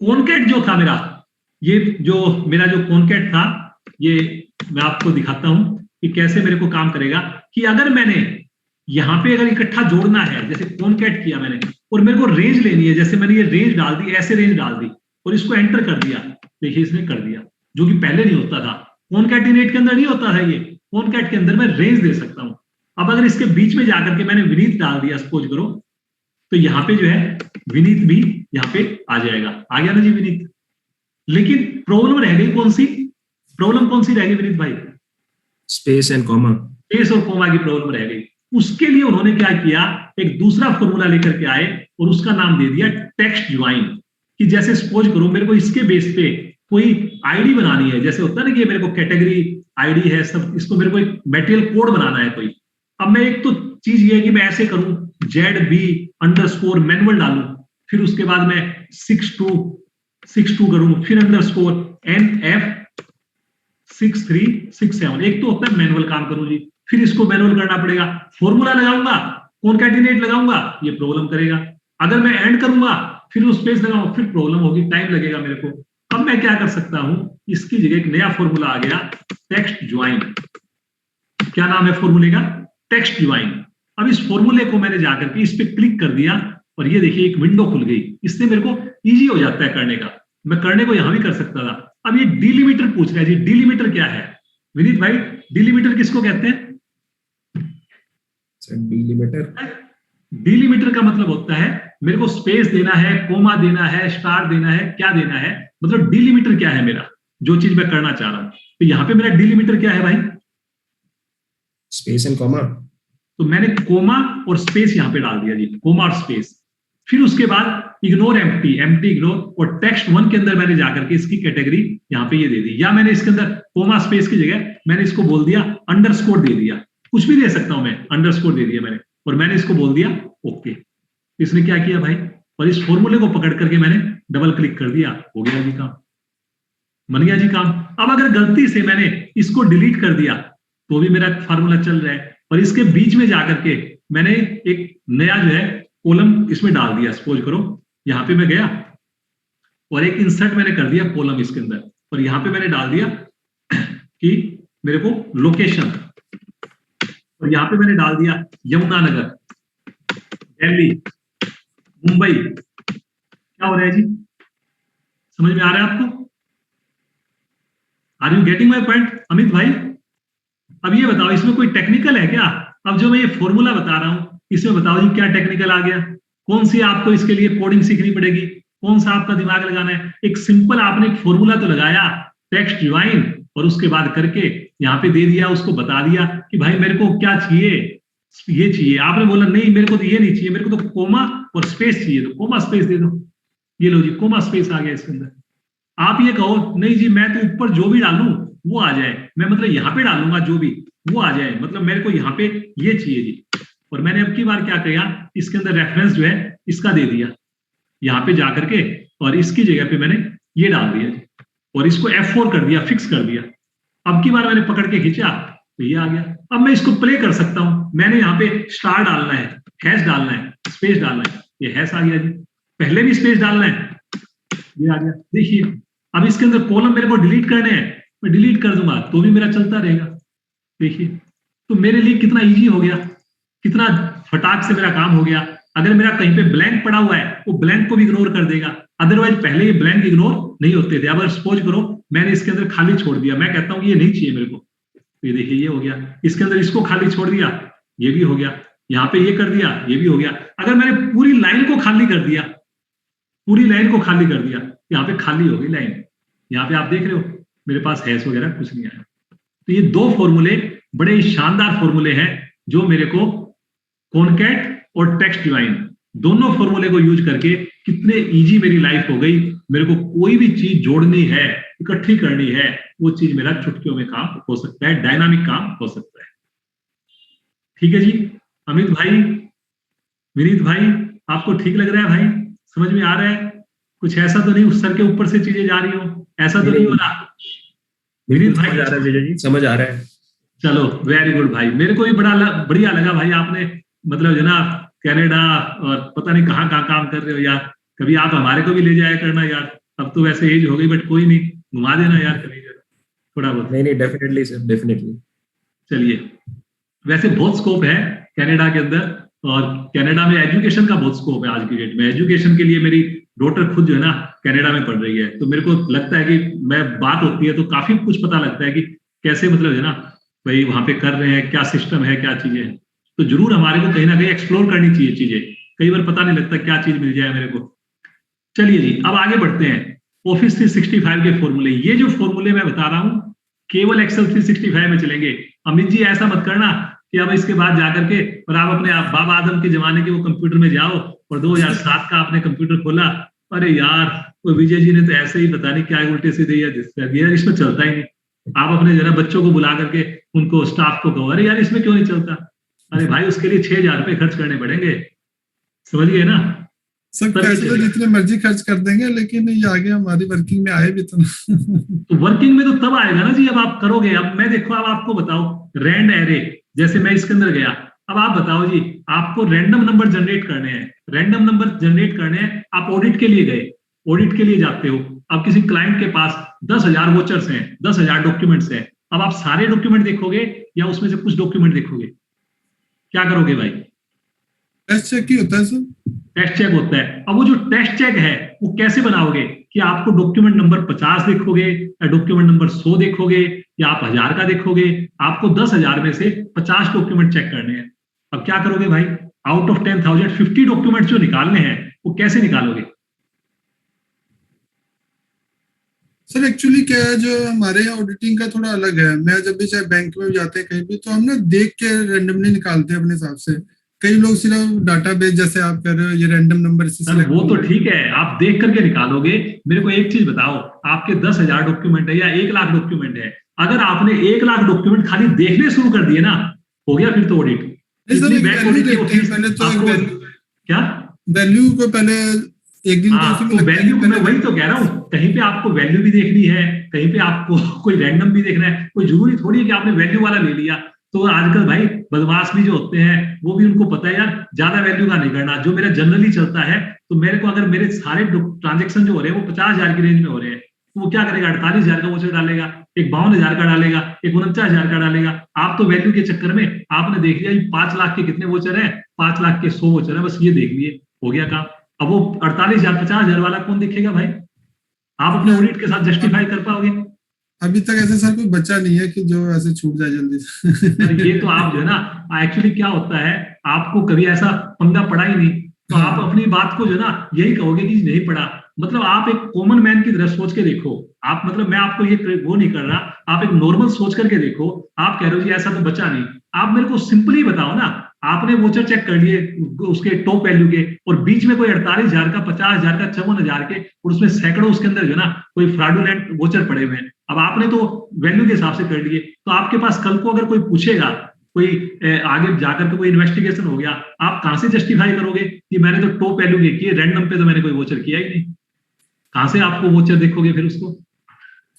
कॉनकैट जो था मेरा, ये जो मेरा जो कॉनकैट था, ये मैं आपको दिखाता हूं कि कैसे मेरे को काम करेगा। कि अगर मैंने यहां पे अगर इकट्ठा जोड़ना है, जैसे कॉनकैट किया मैंने, और मेरे को रेंज लेनी है, जैसे मैंने ये रेंज डाल दी, ऐसे रेंज डाल दी और इसको एंटर कर दिया, देखिए इसने कर दिया, जो कि पहले नहीं होता था, कॉनकैटिनेट के अंदर नहीं होता था ये। कॉनकैट के अंदर मैं रेंज दे सकता हूं। अब अगर इसके बीच में जाकर के मैंने विनीत डाल दिया, सपोज करो, तो यहाँ पे जो है विनीत भी यहाँ पे आ जाएगा। आ गया ना जी विनीत? लेकिन प्रॉब्लम रह गई कौन सी? प्रॉब्लम कौन सी रह गई विनीत भाई? Space and comma. स्पेस और कॉमा की प्रॉब्लम रह गई। उसके लिए उन्होंने क्या किया, एक दूसरा फॉर्मूला लेकर के आए और उसका नाम दे दिया टेक्स्ट ज्वाइन। कि जैसे सपोज करो मेरे को इसके बेस पे कोई आईडी बनानी है, जैसे होता है ना कि मेरे को कैटेगरी आईडी है सब, इसको मेरे को एक मटेरियल कोड बनाना है कोई। अब मैं एक तो चीज ये है कि मैं ऐसे करूं, ZB_ मैनुअल डालूं, फिर उसके बाद मैं 62 करूं, फिर अंडरस्कोर NF6367, एक तो होता है मैनुअल काम करूं जी, फिर इसको मैनुअल करना पड़ेगा। फॉर्मूला लगाऊंगा, कॉनकैटिनेट लगाऊंगा, ये प्रॉब्लम करेगा। अगर मैं एंड करूंगा, फिर उस स्पेस लगाऊंगा, फिर प्रॉब्लम होगी, टाइम लगेगा मेरे को। अब मैं क्या कर सकता हूं, इसकी जगह एक नया फॉर्मूला आ गया, टेक्स्ट ज्वाइन। क्या नाम है फॉर्मूले का? Text join. अब इस फॉर्मूले को मैंने जाकर के इस पे क्लिक कर दिया और ये देखिए एक विंडो खुल गई। इससे मेरे को इजी हो जाता है करने का, मैं करने को यहां भी कर सकता था। अब ये डिलिमीटर पूछ रहा है जी, डिलिमीटर क्या है विनीत भाई? डिलिमीटर किसको कहते हैं? डिलिमीटर का मतलब होता है मेरे को स्पेस देना है, कोमा देना है, स्टार देना है, क्या देना है, मतलब डिलिमीटर क्या है मेरा, जो चीज मैं करना चाह रहा हूं। तो यहां पे मेरा डिलिमीटर क्या है भाई? Space and comma. तो मैंने कोमा और स्पेस यहां पे डाल दिया जी, कोमा और स्पेस। फिर उसके बाद इग्नोर एम्प्टी इग्नोर, और टेक्स्ट 1 के अंदर मैंने जाकर के इसकी कैटेगरी यहां पे ये दे दी, या मैंने इसके अंदर कोमा स्पेस की जगह मैंने इसको बोल दिया अंडरस्कोर दे दिया, कुछ भी दे सकता हूं मैं, अंडरस्कोर दे दिया मैंने, और मैंने इसको बोल दिया ओके। इसने क्या किया भाई, और इस फॉर्मूले को पकड़ करके मैंने डबल क्लिक कर दिया, हो गया जी काम, बन गया जी काम। अब अगर गलती से मैंने इसको डिलीट कर दिया तो भी मेरा फार्मूला चल रहा है, और इसके बीच में जाकर के मैंने एक नया जो है कॉलम इसमें डाल दिया। सपोज करो यहां पे मैं गया और एक इंसर्ट मैंने कर दिया कॉलम इसके अंदर, और यहां पे मैंने डाल दिया कि मेरे को लोकेशन, और यहां पे मैंने डाल दिया यमुनानगर, दिल्ली, मुंबई। क्या हो रहा है जी, समझ में आ रहा है आपको? Are you getting my point Amit भाई? अब ये बताओ इसमें कोई टेक्निकल है क्या? अब जो मैं ये फॉर्मूला बता रहा हूं इसमें बताओ जी क्या टेक्निकल आ गया? कौन सी आपको इसके लिए कोडिंग सीखनी पड़ेगी? कौन सा आपका दिमाग लगाना है? एक सिंपल आपने एक फॉर्मूला तो लगाया टेक्स्ट ज्वाइन, और उसके बाद करके यहाँ पे दे दिया, उसको बता दिया कि भाई मेरे को क्या चाहिए, ये चाहिए। आपने बोला नहीं मेरे को तो ये नहीं चाहिए, मेरे को तो कोमा और स्पेस चाहिए, तो कोमा स्पेस दे दो। ये लो जी कोमा स्पेस आ गया इसके अंदर। आप ये कहो नहीं जी मैं तो ऊपर जो भी डालूं वो आ जाए, मैं मतलब यहाँ पे डालूंगा जो भी वो आ जाए, मतलब मेरे को यहाँ पे ये चाहिए जी। और मैंने अब की बार क्या किया, इसके अंदर रेफरेंस जो है इसका दे दिया यहाँ पे जाकर के, और इसकी जगह पे मैंने ये डाल दिया और इसको F4 कर दिया, फिक्स कर दिया। अब की बार मैंने पकड़ के खींचा तो ये आ गया। अब मैं इसको प्ले कर सकता हूं, मैंने यहाँ पे स्टार डालना है, हैश डालना है, स्पेस डालना है, ये हैश आ गया जी। पहले भी स्पेस डालना है, ये आ गया। देखिए अब इसके अंदर कॉलम मेरे को डिलीट करने हैं, मैं डिलीट कर दूंगा तो भी मेरा चलता रहेगा। देखिए तो मेरे लिए कितना इजी हो गया, कितना फटाक से मेरा काम हो गया। अगर मेरा कहीं पे ब्लैंक पड़ा हुआ है वो ब्लैंक को भी इग्नोर कर देगा, अदरवाइज पहले ये ब्लैंक इग्नोर नहीं होते थे। अब सपोज करो मैंने इसके अंदर खाली छोड़ दिया, मैं कहता हूं कि ये नहीं चाहिए मेरे को, तो ये देखिए ये हो गया। इसके अंदर इसको खाली छोड़ दिया, ये भी हो गया। यहाँ पे ये कर दिया, ये भी हो गया। अगर मैंने पूरी लाइन को खाली कर दिया, पूरी लाइन को खाली कर दिया, यहाँ पे खाली हो गई लाइन। यहाँ पे आप देख रहे हो मेरे पास हैश वगैरह कुछ नहीं आया। तो ये दो फॉर्मूले बड़े शानदार फॉर्मूले हैं जो मेरे को कॉनकैट और टेक्स्ट डिवाइन दोनों फॉर्मूले को यूज करके कितने इजी मेरी लाइफ हो गई। मेरे को कोई भी चीज जोड़नी है, इकट्ठी करनी है, वो चीज मेरा चुटकियों में काम हो सकता है, डायनामिक काम हो सकता है। ठीक है जी, अमित भाई, विनीत भाई, आपको ठीक लग रहा है भाई? समझ में आ रहा है? कुछ ऐसा तो नहीं उस सर के ऊपर से चीजें जा रही हो, ऐसा तो नहीं हो रहा? विनीत भाई समझ आ रहा है विजय जी, समझ आ रहा है। चलो वेरी गुड भाई, मेरे को भी बढ़िया लगा भाई। आपने मतलब जो ना कनाडा और पता नहीं कहाँ कहाँ काम कर रहे हो यार, कभी आप हमारे को भी ले जाया करना यार। अब तो वैसे एज हो गई बट कोई नहीं, घुमा देना यार कभी थोड़ा बहुत। नहीं डेफिनेटली सर, डेफिनेटली। चलिए, वैसे बहुत स्कोप है कनाडा के अंदर, और कनाडा में एजुकेशन का बहुत स्कोप है आज की डेट में। एजुकेशन के लिए मेरी डॉटर खुद जो है ना कनाडा में पढ़ रही है, तो मेरे को लगता है कि मैं बात होती है तो काफी कुछ पता लगता है कि कैसे मतलब है ना भाई वहां पे कर रहे हैं, क्या सिस्टम है, क्या चीजें हैं। तो जरूर हमारे को कहीं ना कहीं एक्सप्लोर करनी चाहिए चीजें, कई बार पता नहीं लगता क्या चीज मिल जाए मेरे को। चलिए जी, अब आगे बढ़ते हैं। ऑफिस 365 के फॉर्मूले, ये जो फॉर्मूले मैं बता रहा हूं केवल एक्सेल 365 में चलेंगे। अमित जी ऐसा मत करना कि अब इसके बाद जाकर के और आप अपने आप बाबा आदम के जमाने के वो कंप्यूटर में जाओ और 2007 का आपने कंप्यूटर खोला, अरे यार वो विजय जी ने तो ऐसे ही पता नहीं क्या उल्टे सीधे या इसमें चलता ही नहीं। आप अपने जरा बच्चों को बुला करके उनको स्टाफ को कहो, अरे यार इसमें क्यों नहीं चलता? अरे भाई उसके लिए 6,000 रुपए खर्च करने पड़ेंगे, समझ गए ना? सर पैसे तो जितने मर्जी खर्च कर देंगे, लेकिन ये आगे हमारी वर्किंग में आए भी तो तो वर्किंग में तो तब आएगा ना जी, अब आप करोगे। अब मैं देखो, अब आपको बताओ रैंड एरे, जैसे मैं इसके अंदर गया, अब आप बताओ जी आपको रैंडम नंबर जनरेट करने हैं, रैंडम नंबर जनरेट करने हैं। आप ऑडिट के लिए गए, ऑडिट के लिए जाते हो, अब किसी क्लाइंट के पास 10,000 वोचर्स हैं, 10,000 डॉक्यूमेंट्स हैं। अब आप सारे डॉक्यूमेंट देखोगे या उसमें से कुछ डॉक्यूमेंट देखोगे? क्या करोगे भाई? टेस्ट चेक ही होता है सर, टेस्ट चेक होता है। अब वो जो टेस्ट चेक है वो कैसे बनाओगे कि आपको डॉक्यूमेंट नंबर 50 देखोगे या डॉक्यूमेंट नंबर 100 देखोगे या आप 1000 का देखोगे? आपको 10,000 में से 50 डॉक्यूमेंट चेक करने हैं। अब क्या करोगे भाई? आउट ऑफ 10,000 50 डॉक्यूमेंट जो निकालने हैं वो कैसे निकालोगे? सर एक्चुअली क्या है, जो हमारे यहाँ ऑडिटिंग का थोड़ा अलग है। मैं जब भी चाहे बैंक में जाते हैं कहीं भी, तो हम ना देख के रैंडमली निकालते हैं अपने हिसाब से। कई लोग सिर्फ डाटाबेस जैसे आप कह रहे हो ये रैंडम नंबर से सर वो तो ठीक है, आप देख करके निकालोगे। मेरे को एक चीज बताओ, आपके 10,000 डॉक्यूमेंट है या 1,00,000 डॉक्यूमेंट है, अगर आपने 1,00,000 डॉक्यूमेंट खाली देखने शुरू कर दिए ना, हो गया फिर तो ऑडिट। क्या वैल्यू को पहले एक दिन तो वैल्यू मैं वही तो कह रहा हूँ, कहीं पे आपको वैल्यू भी देखनी है, कहीं पे आपको कोई रैंडम भी देखना है। कोई जरूरी थोड़ी है कि आपने वैल्यू वाला ले लिया। तो आजकल भाई बदमाश भी जो होते हैं वो भी उनको पता है यार ज्यादा वैल्यू का नहीं करना। जो मेरा जनरली चलता है, तो मेरे को अगर मेरे सारे ट्रांजेक्शन जो हो रहे हैं वो 50,000 की रेंज में हो रहे हैं, तो वो क्या करेगा? 48,000 का वोचर डालेगा, एक 52,000 का डालेगा, एक 49,000 का डालेगा। आप तो वैल्यू के चक्कर में आपने देख लिया 5 लाख के कितने वोचर है, 5 लाख के 100 वोचर है, बस ये देख लिए, हो गया काम। अब वो 48,000 50,000 वाला कौन देखेगा भाई? आप अपने ऑडिट के साथ जस्टिफाई कर पाओगे? अभी तक ऐसे सर कोई बच्चा नहीं है कि जो ऐसे छूट जाए जल्दी से ये तो आप जो है ना, एक्चुअली क्या होता है, आपको कभी ऐसा पंगा पड़ा ही नहीं, तो आप अपनी बात को जो है ना यही कहोगे कि नहीं पड़ा। मतलब आप एक कॉमन मैन की तरह सोच के देखो। आप मतलब मैं आपको ये वो नहीं कर रहा, आप एक नॉर्मल सोच करके देखो। आप कह रहे हो जी ऐसा तो बचा नहीं, आप मेरे को सिंपली बताओ ना, आपने वोचर चेक कर लिए उसके टॉप वैल्यू के, और बीच में कोई 48,000 का, 50,000 का, 54,000 के, और उसमें सैकड़ों उसके अंदर जो ना कोई फ्रॉडुलेंट वोचर पड़े हुए हैं। अब आपने तो वैल्यू के हिसाब से कर लिए, तो आपके पास कल को अगर कोई पूछेगा, कोई आगे जाकर के कोई इन्वेस्टिगेशन हो गया, आप कहां से जस्टिफाई करोगे कि मैंने तो टॉप वैल्यू की है, रैंडम पे तो मैंने कोई वोचर किया ही नहीं? कहां से आपको वोचर देखोगे फिर उसको?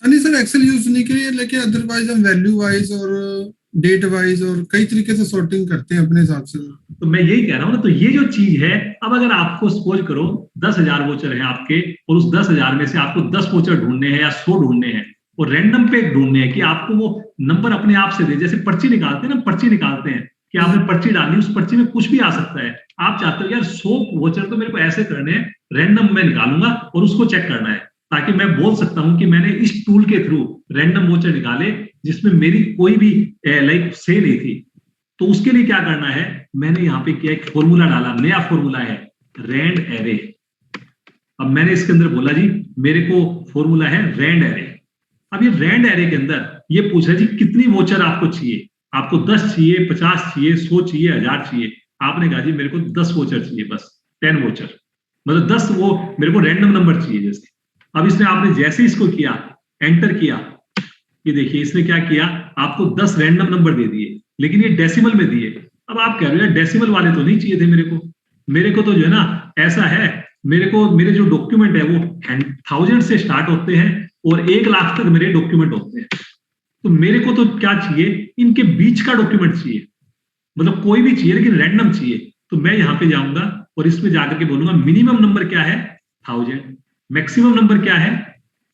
नहीं सर एक्सेल यूज नहीं करिए, लेकिन अदरवाइज हम वैल्यू वाइज और डेट वाइज और कई तरीके से सॉर्टिंग करते हैं अपने हिसाब से। तो मैं यही कह रहा हूँ ना, तो ये जो चीज है, अब अगर आपको सपोज करो 10,000 वोचर है आपके, और उस 10,000 में से आपको 10 वोचर ढूंढने हैं या 100 ढूंढने हैं, और रैंडम पे ढूंढने हैं कि आपको वो नंबर अपने आप से दे, जैसे पर्ची निकालते हैं ना, पर्ची निकालते हैं कि आपने पर्ची डाली, उस पर्ची में कुछ भी आ सकता है। आप चाहते हो यार 100 वोचर तो मेरे को ऐसे करने हैं, रैंडम में निकालूंगा और उसको चेक करना है, ताकि मैं बोल सकता हूं कि मैंने इस टूल के थ्रू रैंडम वोचर निकाले जिसमें मेरी कोई भी लाइक से नहीं थी। तो उसके लिए क्या करना है, मैंने यहाँ पे किया, एक फॉर्मूला डाला, नया फॉर्मूला है रैंड एरे। अब मैंने इसके अंदर बोला जी मेरे को फॉर्मूला है रैंड एरे। अब ये रैंड एरे के अंदर ये पूछ रहा है जी कितनी वोचर आपको चाहिए, आपको 10 चाहिए, 50 चाहिए, 100 चाहिए, 1000 चाहिए। आपने कहा जी मेरे को 10 वोचर चाहिए, बस 10 वोचर, मतलब 10 वो मेरे को रैंडम नंबर चाहिए जैसे। अब इसने आपने जैसे इसको किया, एंटर किया, ये देखिए इसने क्या किया, आपको 10 रैंडम नंबर दे दिए, लेकिन ये डेसिमल में दिए। अब आप कह रहे हो यार डेसिमल वाले तो नहीं चाहिए थे मेरे को तो जो है ना ऐसा है, मेरे को मेरे जो डॉक्यूमेंट है वो 1000 से स्टार्ट होते हैं और 1 लाख तक मेरे डॉक्यूमेंट होते हैं। तो मेरे को तो क्या चाहिए, इनके बीच का डॉक्यूमेंट चाहिए, मतलब कोई भी चाहिए लेकिन रैंडम चाहिए। तो मैं यहाँ पे जाऊंगा और इसमें जाकर के बोलूंगा मिनिमम नंबर क्या है 1000, मैक्सिमम नंबर क्या है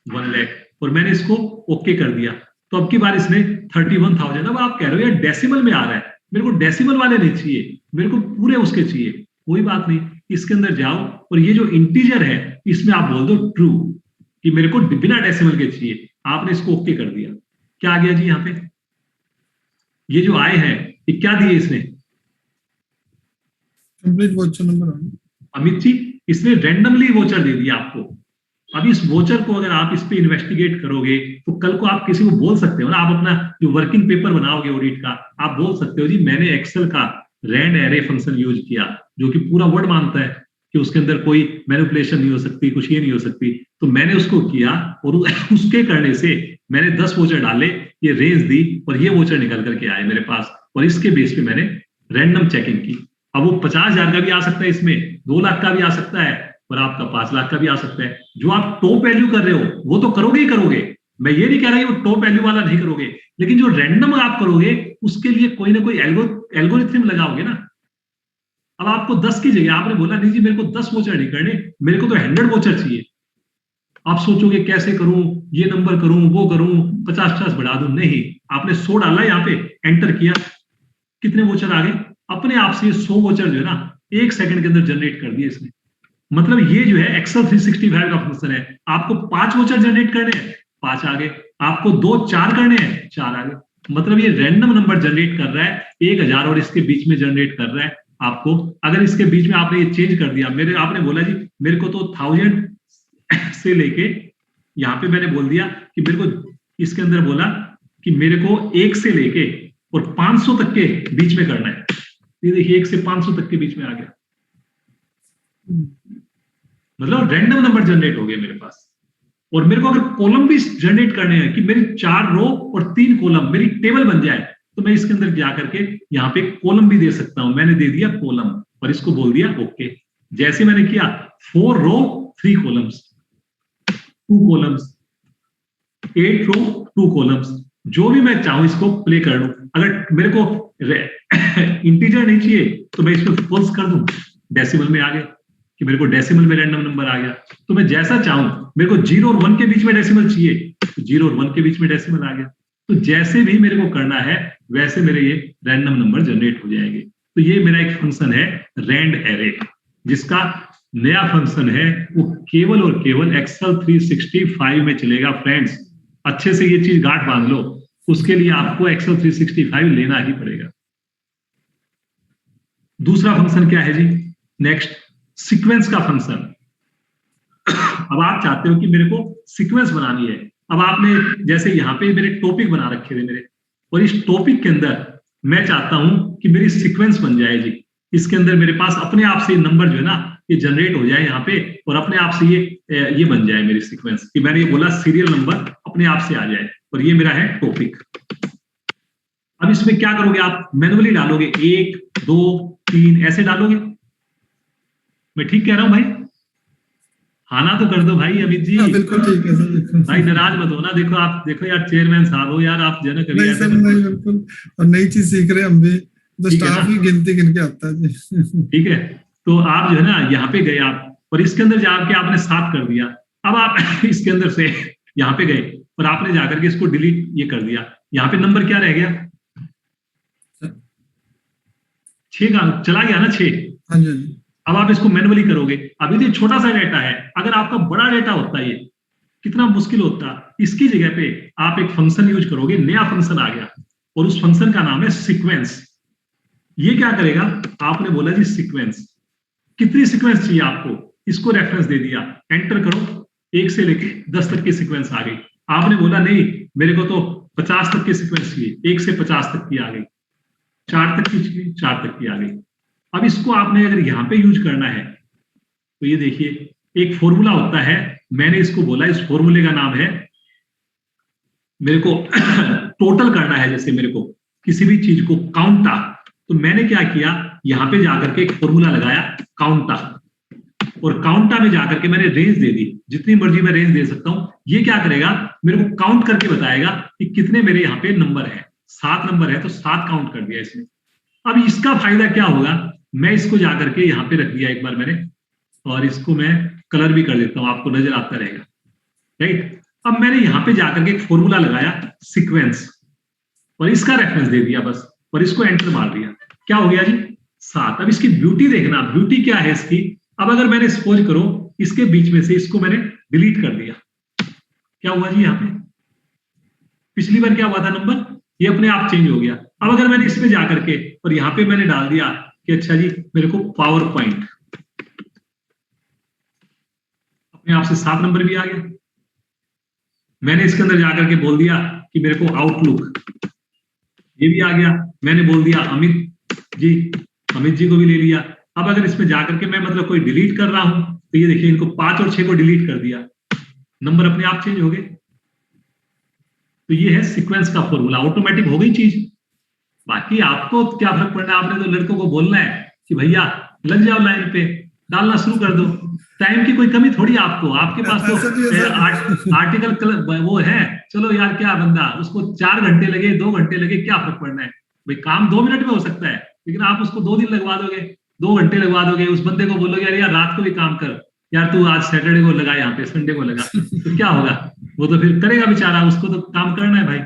1 लाख, और मैंने इसको ओके कर दिया। तो अब की बार इसने 31,000। अब आप कह रहे हो यार डेसिमल में आ रहा है, मेरे को डेसिमल वाले नहीं चाहिए, मेरे को पूरे उसके चाहिए। कोई बात नहीं, इसके अंदर जाओ और ये जो इंटीजर है इसमें आप बोल दो ट्रू, कि मेरे को बिना डेसिमल के चाहिए। आपने इसको ओके कर दिया, क्या आ गया जी यहाँ पे, ये जो आए हैं ये क्या दिए इसने, complete voucher number. Amit ji इसने रैंडमली वोचर दे दिया आपको। अब इस वोचर को अगर आप इस पे इन्वेस्टिगेट करोगे तो कल को आप किसी को बोल सकते हो ना, आप अपना जो वर्किंग पेपर बनाओगे ऑडिट का, आप बोल सकते हो जी मैंने एक्सेल का रैंड एरे फंक्शन यूज किया, जो कि पूरा वर्ड मानता है कि उसके अंदर कोई मैनिपुलेशन नहीं हो सकती, कुछ ये नहीं हो सकती। तो मैंने उसको किया और उसके करने से मैंने 10 वोचर डाले, ये रेंज दी और ये वोचर निकल करके आए मेरे पास, और इसके बेस पे मैंने रैंडम चेकिंग की। अब वो 50,000 का भी आ सकता है, इसमें 2 लाख का भी आ सकता है, और आपका 5 लाख का भी आ सकता है। जो आप टॉप वैल्यू कर रहे हो वो तो करोगे ही करोगे, मैं ये नहीं कह रहा कि वो टॉप वैल्यू वाला नहीं करोगे, लेकिन जो रैंडम आप करोगे उसके लिए कोई ना कोई एल्गोरिथम लगाओगे ना। अब आपको 10 की जगह आपने बोला नहीं जी मेरे को 10 वोचर नहीं करने, मेरे को तो 100 वोचर चाहिए। आप सोचोगे कैसे करूं, ये नंबर करूं, वो करूं, 50-50 बढ़ा दूं, नहीं, आपने 100 डाला, यहाँ पे एंटर किया, कितने वोचर आ गए, अपने आप से 100 वोचर जो है ना 1 सेकंड के अंदर जनरेट कर दिए इसने। मतलब ये जो है एक्सेल 365 का फंक्शन है। आपको 5 वोचर जनरेट करने हैं, 5 आ गए, आपको 2-4 करने हैं, 4 आ गए। मतलब ये रैंडम नंबर जनरेट कर रहा है, 1000 और इसके बीच में जनरेट कर रहा है आपको। अगर इसके बीच में आपने ये चेंज कर दिया, आपने बोला जी मेरे को तो 1000 से लेके यहाँ पे मैंने बोल दिया कि मेरे को इसके अंदर बोला कि मेरे को 1 से लेके और 500 तक के बीच में करना है। ये देखिए 1 से 500 तक के बीच में आ गया, मतलब रैंडम नंबर जनरेट हो गए मेरे पास। और मेरे को अगर कॉलम भी जनरेट करने हैं कि मेरी 4 रो और 3 कॉलम मेरी टेबल बन जाए, तो मैं इसके अंदर जा करके यहाँ पे कॉलम भी दे सकता हूं। मैंने दे दिया कॉलम और इसको बोल दिया ओके। जैसे मैंने किया 4 रो 3 कॉलम्स, 2 कॉलम्स, 8 रो 2 कॉलम्स, जो भी मैं चाहूं इसको प्ले कर लूं। अगर मेरे को इंटीजर नहीं चाहिए तो मैं इसको फॉल्स कर दूं, डेसिमल में आ गया कि मेरे को डेसिमल में रैंडम नंबर आ गया। तो मैं जैसा चाहूं, मेरे को 0 और 1 के बीच में डेसिमल चाहिए तो 0 और 1 के बीच में डेसिमल आ गया। तो जैसे भी मेरे को करना है वैसे मेरे ये रैंडम नंबर जनरेट हो जाएंगे। तो ये मेरा एक फंक्शन है रैंड एरे, जिसका नया फंक्शन है वो केवल और केवल एक्सेल 365 में चलेगा। फ्रेंड्स अच्छे से ये चीज गांठ बांध लो, उसके लिए आपको एक्सेल 365 लेना ही पड़ेगा। दूसरा फंक्शन क्या है जी, नेक्स्ट सीक्वेंस का फंक्शन। अब आप चाहते हो कि मेरे को सीक्वेंस बनानी है। अब आपने जैसे यहाँ पे मेरे टॉपिक बना रखे थे मेरे, और इस टॉपिक के अंदर मैं चाहता हूं कि मेरी सीक्वेंस बन जाए जी। इसके अंदर मेरे पास अपने आप से नंबर जो है ना ये जनरेट हो जाए यहाँ पे, और अपने आप से ये बन जाए मेरी सीक्वेंस कि मैंने ये बोला सीरियल नंबर अपने आप से आ जाए, और ये मेरा है टॉपिक। अब इसमें क्या करोगे आप, मैनुअली डालोगे 1 2 3 ऐसे डालोगे। मैं ठीक कह रहा हूं भाई? खाना तो कर दो भाई अमित जी। हाँ बिल्कुल ठीक है सर, बिल्कुल। भाई नाराज मत हो ना, देखो आप देखो यार चेयरमैन साहब हो यार, आप जो है ना कभी नहीं ऐसे सर मत नहीं, करो। बिल्कुल। और नई चीज सीख रहे हैं हम भी, तो ठीक है ना, स्टाफ ही गिनती गिन के आता है जी। ठीक है। तो आप जो है ना यहाँ पे गए आप, और इसके अंदर जाके आपने 7 कर दिया। अब आप इसके अंदर से यहाँ पे गए और आपने जाकर के इसको डिलीट ये कर दिया। यहाँ पे नंबर क्या रह गया? 6 का चला गया ना, 6। हाँ जी, हाँ जी। अब आप इसको मैनुअली करोगे। अभी तो ये छोटा सा डेटा है, अगर आपका बड़ा डेटा होता ये कितना मुश्किल होता। इसकी जगह पे आप एक फंक्शन यूज करोगे, नया फंक्शन आ गया, और उस फंक्शन का नाम है सीक्वेंस। ये क्या करेगा? आपने बोला जी सीक्वेंस, कितनी सीक्वेंस चाहिए आपको, इसको रेफरेंस दे दिया, एंटर करो, 1 से लेके 10 तक की सीक्वेंस आ गई। आपने बोला नहीं मेरे को तो 50 तक की सीक्वेंस चाहिए, 1 से 50 तक की आ गई, 4 तक की चाहिए, 4 तक की आ गई। अब इसको आपने अगर यहाँ पे यूज करना है तो ये देखिए एक फॉर्मूला होता है, मैंने इसको बोला इस फॉर्मूले का नाम है, मेरे को टोटल करना है, जैसे मेरे को किसी भी चीज को काउंटा, तो मैंने क्या किया, यहाँ पे जाकर के एक फॉर्मूला लगाया काउंटा, और काउंटा में जाकर के मैंने रेंज दे दी, जितनी मर्जी मैं रेंज दे सकता हूं। ये क्या करेगा, मेरे को काउंट करके बताएगा कि कितने मेरे यहाँ पे नंबर है। 7 नंबर है तो 7 काउंट कर दिया इसने। अब इसका फायदा क्या होगा, मैं इसको जाकर के यहाँ पे रख दिया एक बार मैंने, और इसको मैं कलर भी कर देता हूं, आपको नजर आता रहेगा, राइट। अब मैंने यहाँ पे जाकर के एक फॉर्मूला लगाया सीक्वेंस, और इसका रेफरेंस दे दिया बस, और इसको एंटर मार दिया, क्या हो गया जी 7। अब इसकी ब्यूटी देखना, ब्यूटी क्या है इसकी। अब अगर मैंने सपोज करो इसके बीच में से इसको मैंने डिलीट कर दिया, क्या हुआ जी यहाँ पे, पिछली बार क्या हुआ था नंबर, ये अपने आप चेंज हो गया। अब अगर मैंने इसमें जाकर के और यहाँ पे मैंने डाल दिया कि अच्छा जी मेरे को पावर पॉइंट, अपने आप से 7 नंबर भी आ गया। मैंने इसके अंदर जाकर के बोल दिया कि मेरे को आउटलुक, ये भी आ गया। मैंने बोल दिया अमित जी, अमित जी को भी ले लिया। अब अगर इसमें जाकर के मैं मतलब कोई डिलीट कर रहा हूं तो ये देखिए इनको 5 और 6 को डिलीट कर दिया, नंबर अपने आप चेंज हो गए। तो ये है सीक्वेंस का फॉर्मूला, ऑटोमेटिक हो गई चीज। बाकी आपको क्या फर्क पड़ना है, आपने तो लड़कों को बोलना है कि भैया लग जाओ लाइन पे, डालना शुरू कर दो। टाइम की कोई कमी थोड़ी आपको, आपके पास तो आर्टिकल वो है, चलो यार क्या बंदा उसको 4 घंटे लगे 2 घंटे लगे, क्या फर्क पड़ना है भाई, काम 2 मिनट में हो सकता है। लेकिन आप उसको 2 दिन लगवा दोगे, 2 घंटे लगवा दोगे, उस बंदे को बोलोगे यार यार रात को भी काम कर, यार तू आज सैटरडे को लगा, यहाँ पे संडे को लगा, तो क्या होगा, वो तो फिर करेगा बेचारा, उसको तो काम करना है भाई।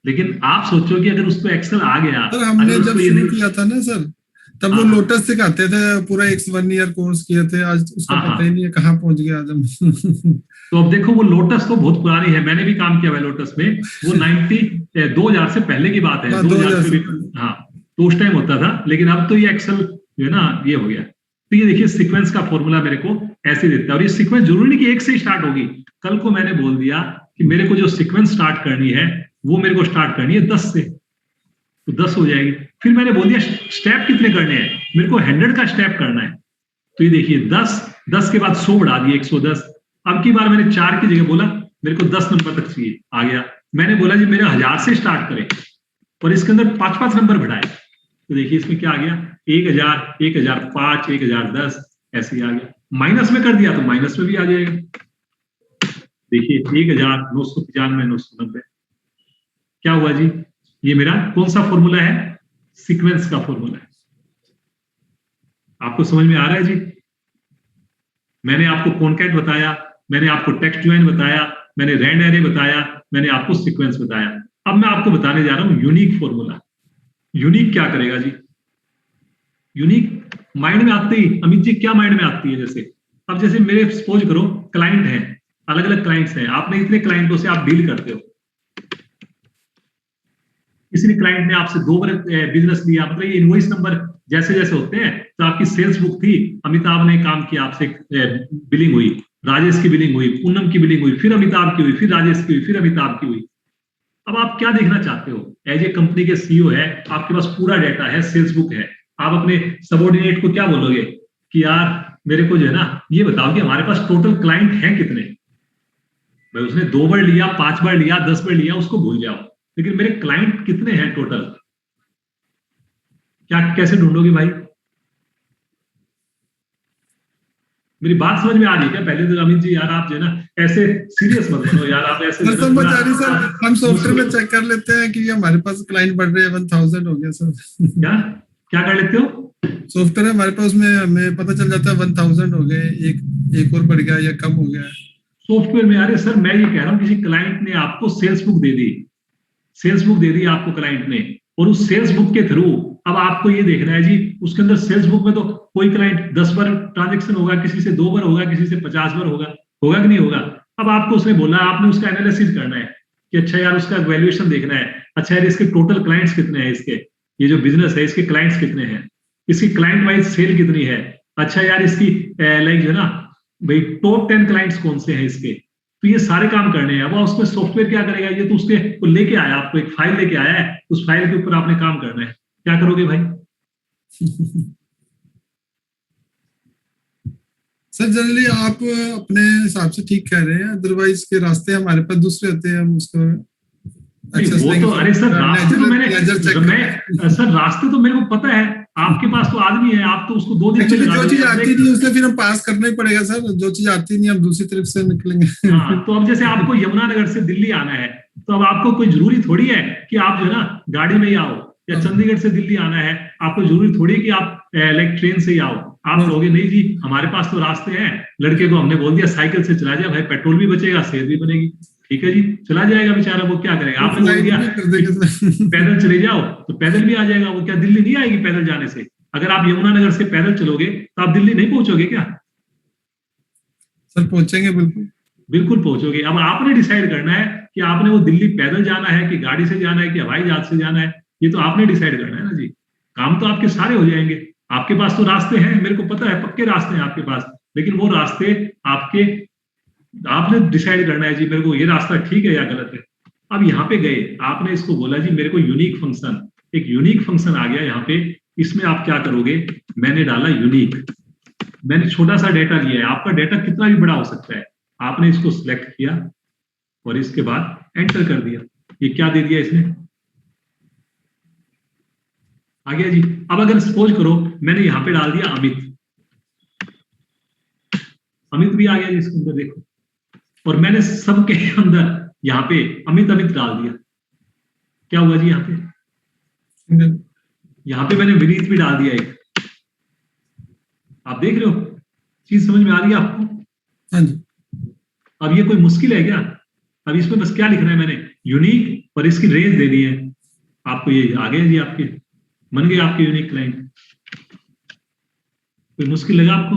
लेकिन आप सोचो कि अगर उसको एक्सेल आ गया, सर हमने अगर जब उसको ये शुरू नहीं, किया था ना सर, तब वो हाँ लोटस सिखाते थे, पूरा 1 ईयर कोर्स किए थे, आज उसका हाँ पता ही नहीं है कहाँ पहुंच गया आज हम। तो अब देखो वो लोटस तो बहुत पुरानी है, मैंने भी काम किया है लोटस में, वो 2000 से पहले की बात है, हाँ, 2000 2000 से से भी, पहले। हाँ तो उस टाइम होता था। लेकिन अब तो ये एक्सेल जो है ना ये हो गया। तो ये देखिए सीक्वेंस का फॉर्मूला मेरे को ऐसे देता है, और ये सीक्वेंस जरूरी नहीं कि 1 से स्टार्ट होगी। कल को मैंने बोल दिया कि मेरे को जो सीक्वेंस स्टार्ट करनी है वो मेरे को स्टार्ट करनी है 10 से, तो 10 हो जाएगी। फिर मैंने बोल दिया स्टेप कितने करने हैं, मेरे को 100 का स्टेप करना है, तो ये देखिए 10 के बाद 100 बढ़ा दिए 110। अब की बार मैंने 4 की जगह बोला मेरे को 10 नंबर तक चाहिए, आ गया। मैंने बोला जी मेरे 1000 से स्टार्ट करें, और इसके अंदर 5-5 नंबर बढ़ाए, तो देखिए इसमें क्या आ गया 1000, 1005, 1010 ऐसे ही आ गया। माइनस में कर दिया तो माइनस में भी आ जाएगा, देखिए 1995, 990 क्या हुआ जी, ये मेरा कौन सा फॉर्मूला है, सीक्वेंस का फॉर्मूला है। आपको समझ में आ रहा है जी। मैंने आपको कॉनकैट बताया, मैंने आपको टेक्स्ट ज्वाइन बताया, मैंने रैंड एरे बताया, मैंने आपको सीक्वेंस बताया। अब मैं आपको बताने जा रहा हूं यूनिक फॉर्मूला। यूनिक क्या करेगा जी, यूनिक माइंड में आते ही अमित जी क्या माइंड में आती है, जैसे अब जैसे मेरे सपोज करो क्लाइंट है, अलग अलग क्लाइंट्स हैं, आपने इतने क्लाइंटों से आप डील करते हो, किसी क्लाइंट ने आपसे 2 बार बिजनेस लिया, मतलब ये इनवॉइस नंबर जैसे जैसे होते हैं, तो आपकी सेल्स बुक थी, अमिताभ ने काम किया आपसे, बिलिंग हुई, राजेश की बिलिंग हुई, पूनम की बिलिंग हुई, फिर अमिताभ की हुई, फिर राजेश की हुई, फिर अमिताभ की हुई। अब आप क्या देखना चाहते हो, एज ए कंपनी के सीईओ है, आपके पास पूरा डाटा है, सेल्स बुक है, आप अपने सबऑर्डिनेट को क्या बोलोगे कि यार मेरे को जो है ना ये बताओ कि हमारे पास टोटल क्लाइंट हैं कितने। भाई उसने 2 बार लिया, 5 बार लिया, 10 बार लिया, उसको भूल जाओ, लेकिन मेरे क्लाइंट कितने हैं टोटल, क्या कैसे ढूंढोगे भाई। मेरी बात समझ में आ रही है क्या? पहले तो अमित जी यार आप जो है ना ऐसे सीरियस मत बनो यार, आप ऐसे सर समझ आ रही सर, हम सॉफ्टवेयर में चेक कर लेते हैं कि हमारे पास क्लाइंट बढ़ रहे हैं, 1000 हो गया सर। क्या क्या कर लेते हो? सॉफ्टवेयर है हमारे पास, में हमें पता चल जाता है 1000 हो गए, एक और बढ़ गया या कम हो गया। सॉफ्टवेयर में? अरे सर मैं ये कह रहा हूँ किसी क्लाइंट ने आपको सेल्स बुक दे दी, सेल्स बुक दे दी आपको क्लाइंट ने, और उस सेल्स बुक के थ्रू अब आपको ये देखना है जी, उसके अंदर सेल्स बुक में तो कोई क्लाइंट 10 बार ट्रांजेक्शन होगा, किसी से 2 बार होगा, किसी से 50 बार होगा, होगा कि नहीं होगा? अब आपको उसने बोला, आपने उसका एनालिसिस करना है कि अच्छा यार उसका वैल्यूएशन देखना है, अच्छा यार इसके टोटल क्लाइंट्स कितने हैं, इसके ये जो बिजनेस है इसके क्लाइंट्स कितने हैं, इसकी क्लाइंट वाइज सेल कितनी है, अच्छा यार इसकी लाइक जो है ना भाई टॉप 10 क्लाइंट्स कौन से हैं इसके, तो ये सारे काम करने हैं। अब उसमें सॉफ्टवेयर क्या करेगा, ये तो उसके वो लेके आया, आपको एक फाइल लेके आया है, उस फाइल के ऊपर आपने काम करना है। क्या करोगे भाई? सर जनरली आप अपने हिसाब से ठीक कह रहे हैं, अदरवाइज के रास्ते हमारे पास दूसरे होते हैं, हम उसको नहीं, वो तो अरे सर रास्ते तो सर रास्ते तो मेरे को पता है, आपके पास तो आदमी है, आप तो उसको 2 दिन एक्चुअली जो चीज आती नहीं उसने फिर हम पास करना ही पड़ेगा सर, जो चीज आती नहीं हम दूसरी तरफ से निकलेंगे। हाँ, तो अब जैसे आपको यमुनानगर से दिल्ली आना है, तो अब आपको कोई जरूरी थोड़ी है कि आप जो है ना गाड़ी में ही आओ, या चंडीगढ़ से दिल्ली आना है, आपको जरूरी थोड़ी है कि आप लाइक ट्रेन से ही आओ। आप कहोगे नहीं जी हमारे पास तो रास्ते हैं, लड़के को हमने बोल दिया साइकिल से चला जाए भाई, पेट्रोल भी बचेगा, सेहत भी बनेगी, ठीक है जी चला जाएगा बेचारा, वो क्या करेगा? आपने बोल दिया पैदल चले जाओ, तो पैदल भी आ जाएगा, वो क्या दिल्ली नहीं आएगी पैदल जाने से? अगर आप यमुनानगर से पैदल चलोगे तो आप दिल्ली नहीं पहुंचोगे क्या? सर पहुंचेंगे, बिल्कुल बिल्कुल पहुंचोगे। अब आपने डिसाइड करना है कि आपने वो दिल्ली पैदल जाना है कि गाड़ी से जाना है कि हवाई जहाज से जाना है, ये तो आपने डिसाइड करना है ना जी। काम तो आपके सारे हो जाएंगे, आपके पास तो रास्ते हैं, मेरे को पता है पक्के रास्ते हैं आपके पास, लेकिन वो रास्ते आपके, आपने डिसाइड करना है जी मेरे को ये रास्ता ठीक है या गलत है। अब यहाँ पे गए, आपने इसको बोला जी मेरे को यूनिक फंक्शन, एक यूनिक फंक्शन आ गया यहाँ पे, इसमें आप क्या करोगे? मैंने डाला यूनिक, मैंने छोटा सा डेटा लिया है, आपका डेटा कितना भी बड़ा हो सकता है, आपने इसको सिलेक्ट किया और इसके बाद एंटर कर दिया। ये क्या दे दिया इसने? आ गया जी। अब अगर सपोज करो मैंने यहां पे डाल दिया अमित, अमित भी आ गया जी इसके अंदर, देखो, और मैंने सबके अंदर यहाँ पे अमित अमित डाल दिया, क्या हुआ जी? यहाँ पे मैंने विनीत भी डाल दिया एक, आप देख रहे हो चीज समझ में आ रही है आपको? हाँ जी। अब ये कोई मुश्किल है क्या? अब इसमें बस क्या लिखना है मैंने? यूनिक, और इसकी रेंज देनी है आपको, ये आ गया जी, आपके बन गए आपके यूनिक क्लाइंट। कोई मुश्किल लगा आपको?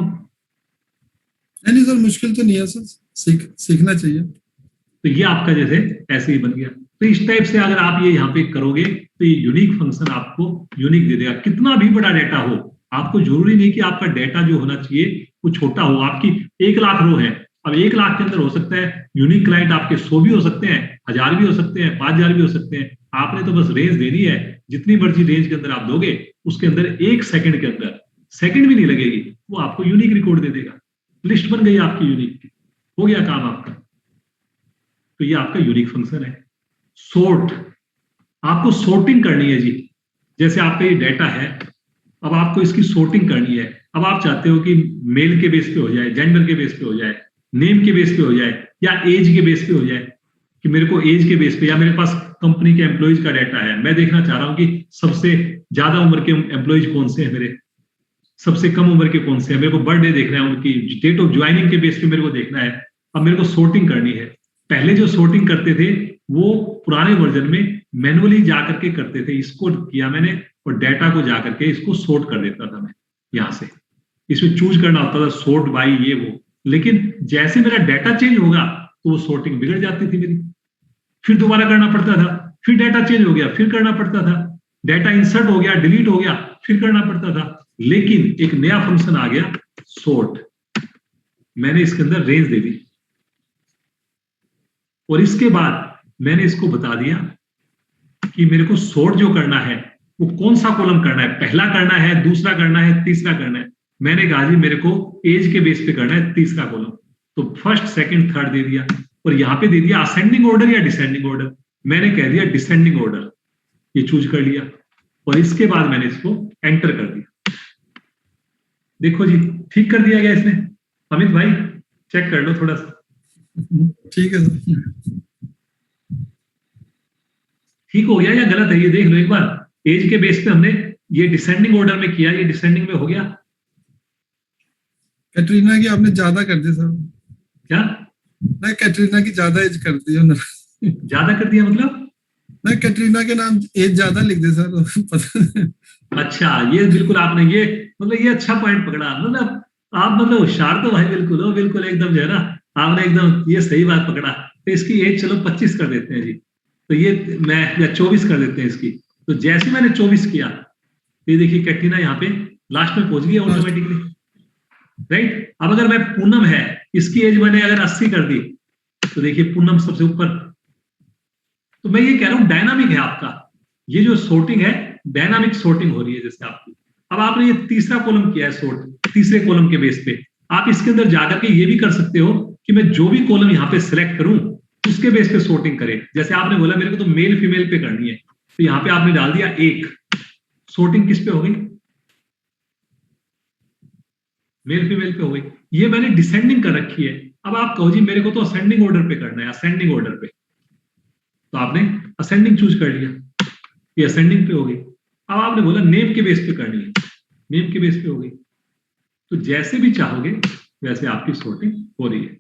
नहीं सर मुश्किल तो नहीं है सर, सीखना चाहिए। तो ये आपका जैसे ऐसे ही बन गया। तो इस टाइप से अगर आप ये यहाँ पे करोगे तो ये यूनिक फंक्शन आपको यूनिक दे देगा। कितना भी बड़ा डेटा हो, आपको जरूरी नहीं कि आपका डेटा जो होना चाहिए वो छोटा हो। आपकी 1 लाख रो है, अब 1 लाख के अंदर हो सकता है यूनिक क्लाइंट आपके 100 भी हो सकते हैं, 1000 भी हो सकते हैं, 5000 भी हो सकते हैं। आपने तो बस रेंज देनी है, जितनी मर्जी रेंज के अंदर आप दोगे, उसके अंदर 1 सेकंड के अंदर, सेकंड भी नहीं लगेगी, वो आपको यूनिक रिकॉर्ड दे देगा। लिस्ट बन गई आपकी यूनिक की, हो गया काम आपका। तो ये आपका यूनिक फंक्शन है। सोर्ट, आपको सोर्टिंग करनी है जी। जैसे आपका ये डेटा है, अब आपको इसकी सोर्टिंग करनी है। अब आप चाहते हो कि मेल के बेस पे हो जाए, जेंडर के बेस पे हो जाए, नेम के बेस पे हो जाए, या एज के बेस पे हो जाए, कि मेरे को एज के बेस पे, या मेरे पास कंपनी के एम्प्लॉइज का डेटा है, मैं देखना चाह रहा हूं कि सबसे ज्यादा उम्र के एम्प्लॉइज कौन से हैं मेरे, सबसे कम उम्र के कौन से हैं, मेरे को बर्थडे देखना है, उनकी डेट ऑफ ज्वाइनिंग के बेस पे मेरे को देखना है। अब मेरे को सोर्टिंग करनी है। पहले जो सोर्टिंग करते थे वो पुराने वर्जन में मैनुअली जाकर के करते थे, इसको किया मैंने और डेटा को जाकर के इसको सोर्ट कर देता था मैं यहां से, इसमें चूज करना होता था सोर्ट बाई ये वो। लेकिन जैसे मेरा डेटा चेंज होगा तो वो सोर्टिंग बिगड़ जाती थी मेरी, फिर दोबारा करना पड़ता था, फिर डेटा चेंज हो गया फिर करना पड़ता था, डेटा इंसर्ट हो गया डिलीट हो गया फिर करना पड़ता था। लेकिन एक नया फंक्शन आ गया सोर्ट, मैंने इसके अंदर रेंज दे दी और इसके बाद मैंने इसको बता दिया कि मेरे को सोर्ट जो करना है वो कौन सा कॉलम करना है, पहला करना है, दूसरा करना है, तीसरा करना है। मैंने कहा जी मेरे को एज के बेस पे करना है तीसरा कॉलम, तो फर्स्ट सेकंड थर्ड दे दिया और यहां पे दे दिया असेंडिंग ऑर्डर या डिसेंडिंग ऑर्डर। मैंने कह दिया डिसेंडिंग ऑर्डर, ये चूज कर लिया और इसके बाद मैंने इसको एंटर कर दिया। देखो जी ठीक कर दिया गया इसने। अमित भाई चेक कर लो थोड़ा सा। ठीक है सर। ठीक हो गया या गलत है ये देख लो एक बार। एज के बेस पे हमने ये डिसेंडिंग ऑर्डर में किया, ये डिसेंडिंग में हो गया कैटरीना की आपने ज्यादा कर दी सर। क्या? ना कैटरीना की ज्यादा एज कर दी उन्होंने। ज्यादा कर दिया मतलब? ना कैटरीना के नाम एज ज्यादा लिख दे सर। अच्छा, ये बिल्कुल आपने ये मतलब ये अच्छा पॉइंट पकड़ा। मतलब आप मतलब होशियार तो भाई बिल्कुल हो, बिल्कुल एकदम जो है ना, आपने एकदम ये सही बात पकड़ा। तो इसकी एज चलो 25 कर देते हैं जी, तो ये मैं या 24 कर देते हैं इसकी। तो जैसे मैंने 24 किया, ये देखिए कैटरीना यहाँ पे लास्ट में पहुंच गई ऑटोमेटिकली, राइट। अब अगर मैं पूनम है, इसकी एज मैंने अगर 80 कर दी, तो देखिए पूनम सबसे ऊपर। तो मैं ये कह रहा हूं डायनामिक है आपका, ये जो सोर्टिंग है डायनामिक सोर्टिंग हो रही है जैसे आपकी। अब आपने ये तीसरा कॉलम किया है सोर्ट, तीसरे कॉलम के बेस पे आप इसके अंदर जाकर के ये भी कर सकते हो कि मैं जो भी कॉलम यहाँ पे सिलेक्ट करूं उसके बेस पे सोर्टिंग करें। जैसे आपने बोला मेरे को तो मेल फीमेल पे करनी है, तो यहाँ पे आपने डाल दिया एक, सोर्टिंग किस पे हो गई? मेल फीमेल पे हो गई। ये मैंने डिसेंडिंग कर रखी है। अब आप कहो जी मेरे को तो असेंडिंग ऑर्डर पे करना है, असेंडिंग ऑर्डर पे, तो आपने असेंडिंग चूज कर लिया, ये असेंडिंग पे हो गई। अब आपने बोला नेम के बेस पे करनी है, नेम के बेस पे हो गई। तो जैसे भी चाहोगे वैसे आपकी सोर्टिंग हो रही है।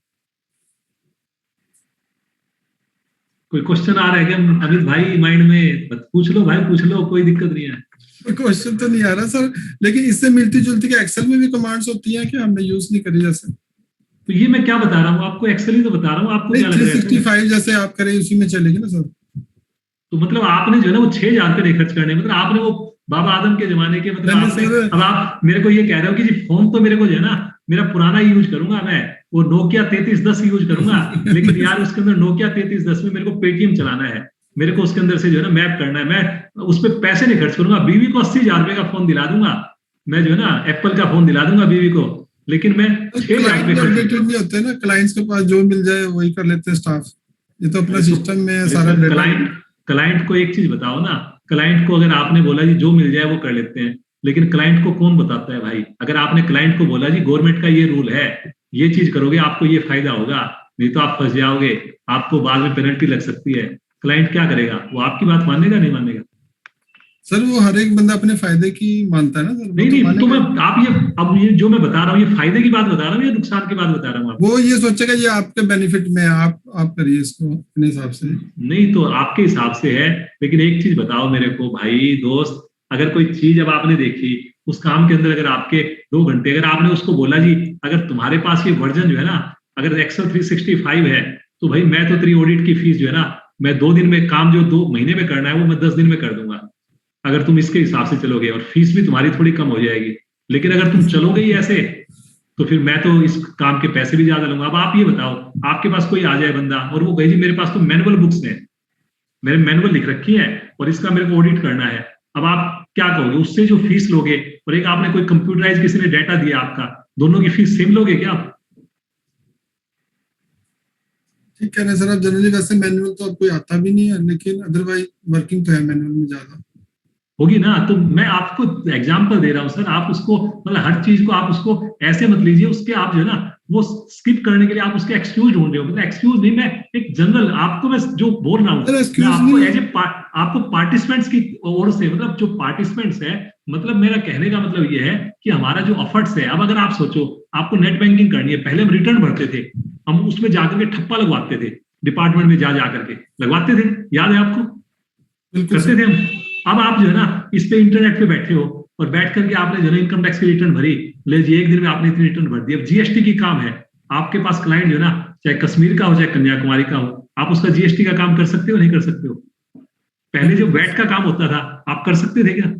कोई क्वेश्चन आ रहा है क्या अमित भाई माइंड में? पूछ लो भाई, पूछ लो, कोई दिक्कत नहीं है। क्वेश्चन तो नहीं आ रहा सर, लेकिन इससे मिलती जुलती के एक्सेल में भी कमांड्स होती हैं कि हमने यूज नहीं करी जैसे। तो ये मैं क्या बता रहा हूँ आपको, एक्सेल ही तो बता रहा हूँ आपको। क्या लग रहा है 365 जैसे आप करें उसी में चलेगी ना सर। तो मतलब आपने जो है ना वो 6,000 रुपये खर्च करने, मतलब आपने वो बाबा आदम के जमाने के मतलब आपने, अब आप मेरे को ये कह रहे हो कि जी फोन तो मेरे को जो है ना मेरा पुराना ही यूज करूंगा, मैं वो नोकिया 3310 यूज करूंगा, लेकिन यार उसके अंदर नोकिया 3310 में मेरे को पेटीएम चलाना है, मेरे को उसके अंदर से जो है ना मैप करना है, मैं उस पर पैसे नहीं खर्च करूंगा। बीवी को 80,000 रुपये का फोन दिला दूंगा, मैं जो है ना एप्पल का फोन दिला दूंगा बीवी को, लेकिन मैं 6,000 रुपये अपडेटेड नहीं होते ना, क्लाइंट्स के पास जो मिल जाए वही कर लेते हैं स्टाफ। ये तो अपना सिस्टम में है सारा डेटा। क्लाइंट को एक चीज बताओ ना, क्लाइंट को अगर आपने बोला जी जो मिल जाए वो कर लेते हैं, लेकिन क्लाइंट को कौन बताता है भाई? अगर आपने क्लाइंट को बोला जी गवर्नमेंट का ये रूल है, ये चीज करोगे आपको ये फायदा होगा, नहीं तो आप फंस जाओगे, आपको बाद में पेनल्टी लग सकती है, क्लाइंट क्या करेगा? वो आपकी बात मानेगा नहीं मानेगा? सर वो हर एक बंदा अपने फायदे की मानता है ना सर। नहीं तो मैं आप ये अब ये जो मैं बता रहा हूँ ये फायदे की बात बता रहा हूँ या नुकसान की बात बता रहा हूँ? वो ये सोचेगा ये आपके बेनिफिट में, आप करिए इसको अपने हिसाब से। नहीं तो आपके हिसाब से है, लेकिन एक चीज बताओ मेरे को भाई दोस्त, अगर कोई चीज अब आपने देखी उस काम के अंदर, अगर आपके 2 घंटे, अगर आपने उसको बोला जी अगर तुम्हारे पास ये वर्जन जो है ना अगर एक्सेल 365 है, तो भाई मैं तो तेरी ऑडिट की फीस जो है ना मैं 2 दिन में काम जो 2 महीने में करना है वो मैं 10 दिन में कर दूंगा, अगर तुम इसके हिसाब से चलोगे, और फीस भी तुम्हारी थोड़ी कम हो जाएगी। लेकिन अगर तुम चलोगे ही ऐसे तो फिर मैं तो इस काम के पैसे भी ज्यादा लूंगा। अब आप ये बताओ, आपके पास कोई आ जाए बंदा और वो कहे जी मेरे पास तो मैनुअल बुक्स हैं, मेरे मैनुअल लिख रखी है और इसका मेरे को ऑडिट करना है, अब आप क्या कहोगे? उससे जो फीस लोगे और एक आपने कोई कंप्यूटराइज किसी ने डाटा दिया आपका, दोनों की फीस सेम लोगे क्या आप? ठीक है ना सर। अब जनरली वैसे मैनुअल तो अब कोई आता भी नहीं है, लेकिन अदरवाइज वर्किंग तो है मैनुअल में ज्यादा होगी ना। तो मैं आपको एग्जांपल दे रहा हूं सर, आप उसको मतलब हर चीज को आप उसको ऐसे मत लीजिए, उसके आप जो है ना वो स्किप करने के लिए आप उसके एक्सक्यूज ढूंढ रहे हो। मतलब एक्सक्यूज नहीं, मैं एक जनरल आपको मैं जो बोल रहा हूँ आपको एज ए आपको पार्टिसिपेंट्स की ओर से, मतलब जो पार्टिसिपेंट्स है, मतलब मेरा कहने का मतलब ये है कि हमारा जो एफर्ट्स है, अब अगर आप सोचो आपको नेट बैंकिंग करनी है, पहले हम रिटर्न भरते थे, हम उसमें जाकर के ठप्पा लगवाते थे, डिपार्टमेंट में जा करके लगवाते थे, याद है आपको? करते थे हम। अब आप जो है ना इस पे इंटरनेट पे बैठे हो और बैठ करके आपने जो है इनकम टैक्स की रिटर्न भरी, ले जी एक दिन में आपने इतनी रिटर्न भर दी। अब जीएसटी की काम है, आपके पास क्लाइंट जो है ना चाहे कश्मीर का हो चाहे कन्याकुमारी का हो, आप उसका जीएसटी का काम कर सकते हो नहीं कर सकते हो? पहले जो वैट का काम होता था आप कर सकते थे क्या?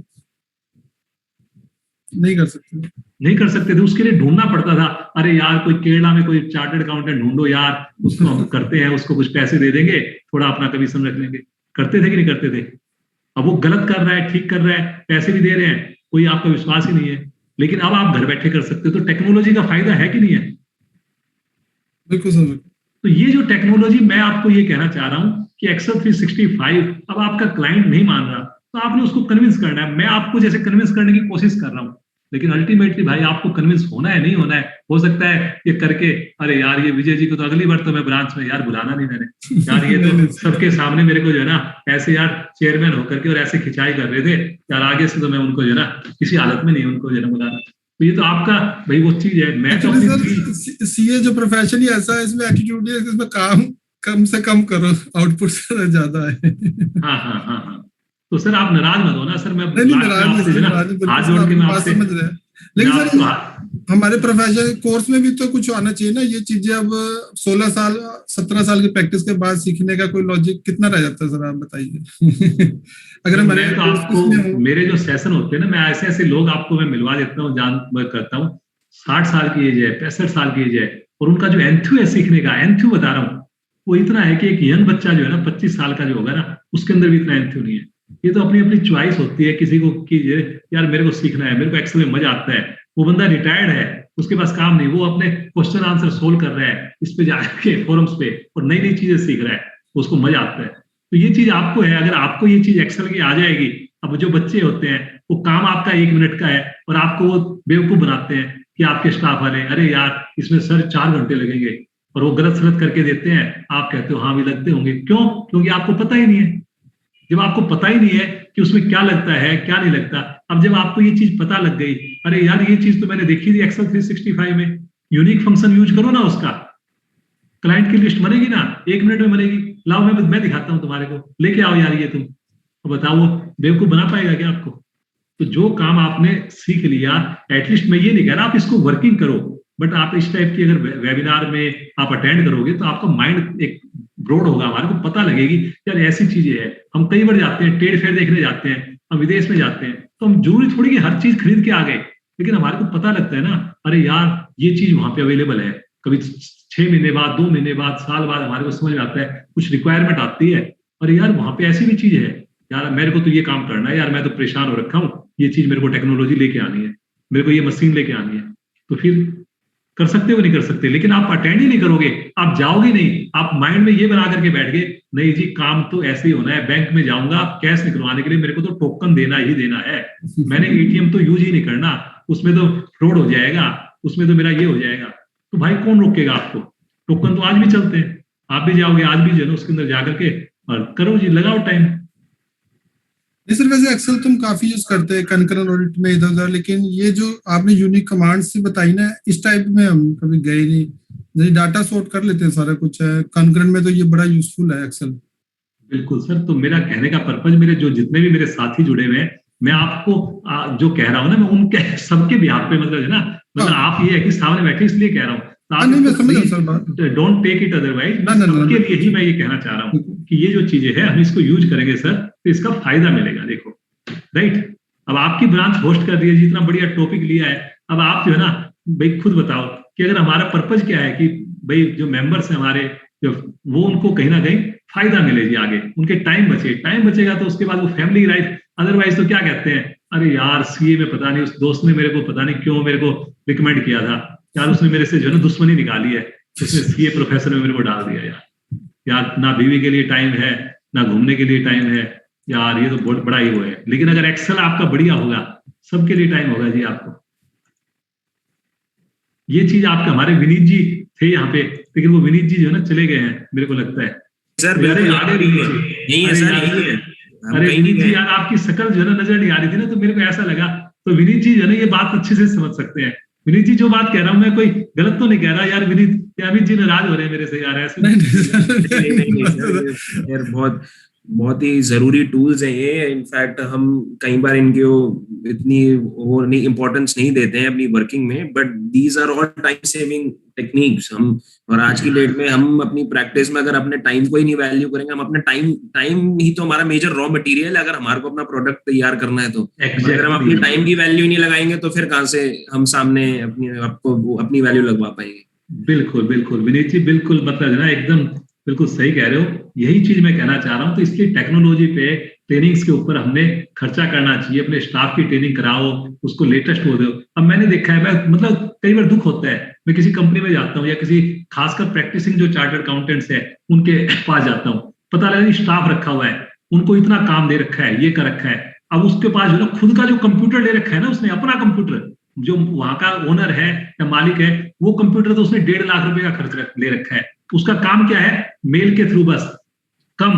नहीं कर सकते, नहीं कर सकते थे, उसके लिए ढूंढना पड़ता था, अरे यार कोई केरला में कोई चार्टर्ड अकाउंटेंट ढूंढो यार, उसको हम करते हैं, उसको कुछ पैसे दे देंगे, थोड़ा अपना कमीशन रख लेंगे। करते थे कि नहीं करते थे? अब वो गलत कर रहा है, ठीक कर रहा है, पैसे भी दे रहे हैं, कोई आपका विश्वास ही नहीं है, लेकिन अब आप घर बैठे कर सकते हो। तो टेक्नोलॉजी का फायदा है कि नहीं है? बिल्कुल सर। तो ये जो टेक्नोलॉजी, मैं आपको ये कहना चाह रहा हूं कि एक्सेल 365 अब आपका क्लाइंट नहीं मान रहा, तो आपने उसको कन्विंस करना है। मैं आपको जैसे कन्विंस करने की कोशिश कर रहा हूं, लेकिन अल्टीमेटली भाई आपको कन्विंस होना है, नहीं होना है। हो सकता है ये करके, अरे यार ये विजय जी को तो अगली बार तो मैं ब्रांच में यार बुलाना नहीं मैंने, यार ये तो सबके सामने मेरे को जो है ना ऐसे यार चेयरमैन होकर के और ऐसे खिंचाई कर रहे थे यार, आगे से तो मैं उनको जो है ना किसी हालत में नहीं उनको जो है ना बुलाना। तो ये तो आपका भाई वो चीज है। मैं तो सीए जो प्रोफेशन ही ऐसा है, इसमें एटीट्यूड है, इसमें काम कम से कम करो, आउटपुट से ज्यादा है। हाँ हाँ हाँ हाँ। तो सर आप नाराज मत हो ना सर, मैं हाथ जोड़ के मैं आपसे समझ रहे हैं। लेकिन सर हमारे प्रोफेशनल कोर्स में भी तो कुछ आना चाहिए ना, ये चीजें अब 16 साल 17 साल की प्रैक्टिस के बाद सीखने का कोई लॉजिक कितना रह जाता है सर, आप बताइए। अगर हमारे तो आपको मेरे जो सेशन होते हैं ना, मैं ऐसे ऐसे लोग आपको मैं मिलवा देता हूँ, जान करता हूँ, 60 साल की एज है, 65 साल की एज है, और उनका जो एंथ्यू है सीखने का, एंथ्यू बता रहा हूँ, वो इतना है कि एक यंग बच्चा जो है ना 25 साल का जो होगा ना, उसके अंदर भी इतना एंथ्यू नहीं है। ये तो अपनी अपनी चॉइस होती है किसी को कि यार मेरे को सीखना है, मेरे को एक्सेल में मजा आता है। वो बंदा रिटायर्ड है, उसके पास काम नहीं, वो अपने क्वेश्चन आंसर सोल्व कर रहा है इस पे जाके फोरम्स पे, और नई नई चीजें सीख रहा है, उसको मजा आता है। तो ये चीज आपको है, अगर आपको ये चीज एक्सेल की आ जाएगी। अब जो बच्चे होते हैं वो काम आपका 1 मिनट का है और आपको वो बेवकूफ बनाते हैं कि आपके स्टाफ वाले, अरे यार इसमें सर 4 घंटे लगेंगे, और वो गलत सलत करके देते हैं। आप कहते हो हाँ भी लगते होंगे, क्यों? क्योंकि आपको पता ही नहीं है। जब आपको पता ही नहीं है कि उसमें क्या लगता है क्या नहीं लगता, अब जब आपको ये चीज पता लग गई, अरे यार ये चीज तो मैंने देखी थी एक्सेल 365 में, यूनिक फंक्शन यूज करो ना, उसका क्लाइंट की लिस्ट बनेगी ना, 1 मिनट में बनेगी। लाओ मैं दिखाता हूं तुम्हारे को, लेके आओ यार ये तुम, तो बताओ वो बेवकूफ बना पाएगा क्या आपको? तो जो काम आपने सीख लिया, एटलीस्ट मैं ये नहीं कह रहा आप इसको वर्किंग करो, बट आप इस टाइप की अगर वेबिनार में आप अटेंड करोगे तो आपका माइंड एक ब्रॉड होगा, हमारे को पता लगेगी यार ऐसी चीजें हैं। हम कई बार जाते हैं ट्रेड फेयर देखने जाते हैं, हम विदेश में जाते हैं, तो हम जरूरी थोड़ी कि हर चीज खरीद के आ गए, लेकिन हमारे को पता लगता है ना, अरे यार ये चीज वहां पे अवेलेबल है। कभी 6 महीने बाद, 2 महीने बाद, साल बाद हमारे को समझ में आता है, कुछ रिक्वायरमेंट आती है, अरे यार वहां पे ऐसी भी चीज है, यार मेरे को तो ये काम करना है, यार मैं तो परेशान हो रखा हूँ, ये चीज मेरे को टेक्नोलॉजी लेके आनी है, मेरे को ये मशीन लेके आनी है। तो फिर कर सकते हो नहीं कर सकते, लेकिन आप अटेंड ही नहीं करोगे, आप जाओगे नहीं, आप माइंड में ये बना करके बैठ गए, नहीं जी काम तो ऐसे ही होना है, बैंक में जाऊंगा कैश निकलवाने के लिए मेरे को तो टोकन देना ही देना है, मैंने एटीएम तो यूज ही नहीं करना, उसमें तो फ्रॉड हो जाएगा, उसमें तो मेरा ये हो जाएगा। तो भाई कौन रोकेगा आपको? टोकन तो आज भी चलते हैं, आप भी जाओगे आज भी जो है उसके अंदर जाकर के और करो जी, लगाओ टाइम। नहीं सर, वैसे एक्सेल तुम काफी यूज करते हैं कनकरेंट ऑडिट में इधर उधर, लेकिन ये जो आपने यूनिक कमांड्स से बताई ना, इस टाइप में हम कभी गए नहीं। जैसे डाटा सॉर्ट कर लेते हैं सारा कुछ है कनकरेंट में, तो ये बड़ा यूजफुल है एक्सेल। बिल्कुल सर, तो मेरा कहने का पर्पज, मेरे जो जितने भी मेरे साथी जुड़े हुए हैं, मैं आपको जो कह रहा हूँ ना, मैं उनके सबके भी आप पे मतलब है ना, मतलब आप ये है कि सामने बैठे इसलिए कह रहा हूँ, डोंट टेक इट अदरवाइज, सबके लिए ही मैं ये कहना चाह रहा हूँ कि ये जो चीजें है हम इसको यूज करेंगे सर, तो इसका फायदा मिलेगा। देखो राइट, अब आपकी ब्रांच होस्ट कर रही है, जितना बढ़िया टॉपिक लिया है, अब आप जो है ना भाई खुद बताओ कि अगर हमारा पर्पज क्या है कि भाई जो मेंबर्स हैं हमारे, जो वो उनको कहीं ना कहीं फायदा मिले जी, आगे उनके टाइम बचेगा तो उसके बाद वो फैमिली लाइफ, अदरवाइज तो क्या कहते हैं, अरे यार सीए में पता नहीं उस दोस्त ने मेरे को पता नहीं क्यों मेरे को रिकमेंड किया था यार, उसने मेरे से जो है ना दुश्मनी निकाली है, उसने सीए प्रोफेसर में मेरे को डाल दिया यार, ना बीवी के लिए टाइम है ना घूमने के लिए टाइम है यार, ये तो बहुत बड़ा ही वो है। लेकिन अगर एक्सेल आपका बढ़िया होगा, सबके लिए टाइम होगा जी आपको। ये चीज आपके हमारे विनीत जी थे यहाँ पे, लेकिन वो विनीत जी जो है ना चले गए हैं मेरे को लगता है सर, यही है सर, यही है। अरे विनीत जी यार आपकी शक्ल जो है ना नजर नहीं आ रही थी ना, तो मेरे को ऐसा लगा, तो विनीत जी जो है ना ये बात अच्छे से समझ सकते हैं। विनीत जी जो बात कह रहा हूँ मैं कोई गलत तो नहीं कह रहा यार, विनीत अमित जी नाराज हो रहे हैं मेरे से यार, ऐसे नहीं यार, बहुत ही जरूरी टूल्स हैं ये। इनफैक्ट हम कई बार इनके इतनी वो नहीं इंपॉर्टेंस नहीं देते हैं अपनी वर्किंग में, but these are all time saving techniques. हम और आज की डेट में हम अपनी प्रैक्टिस में अगर अपने टाइम को ही नहीं वैल्यू करेंगे, हम अपने टाइम ही तो हमारा मेजर रॉ मटेरियल है अगर हमारे को अपना प्रोडक्ट तैयार करना है, तो अगर हम अपनी टाइम की वैल्यू नहीं लगाएंगे तो फिर कहाँ से हम सामने अपनी वैल्यू लगवा पाएंगे। बिल्कुल बिल्कुल विनीत जी, बिल्कुल मतलब ना एकदम बिल्कुल सही कह रहे हो, यही चीज मैं कहना चाह रहा हूँ। तो इसलिए टेक्नोलॉजी पे ट्रेनिंग्स के ऊपर हमने खर्चा करना चाहिए, अपने स्टाफ की ट्रेनिंग कराओ, उसको लेटेस्ट हो दो। अब मैंने देखा है, मैं मतलब कई बार दुख होता है, मैं किसी कंपनी में जाता हूँ या किसी खासकर प्रैक्टिसिंग जो चार्टर्ड अकाउंटेंट्स है उनके पास जाता हूँ, पता लगा स्टाफ रखा हुआ है, उनको इतना काम दे रखा है, ये कर रखा है, अब उसके पास जो ना खुद का जो कंप्यूटर ले रखा है ना, उसने अपना कंप्यूटर, जो वहां का ओनर है या मालिक है, वो कंप्यूटर तो उसने 1.5 लाख रुपए का खर्च ले रखा है। उसका काम क्या है, मेल के थ्रू बस कम,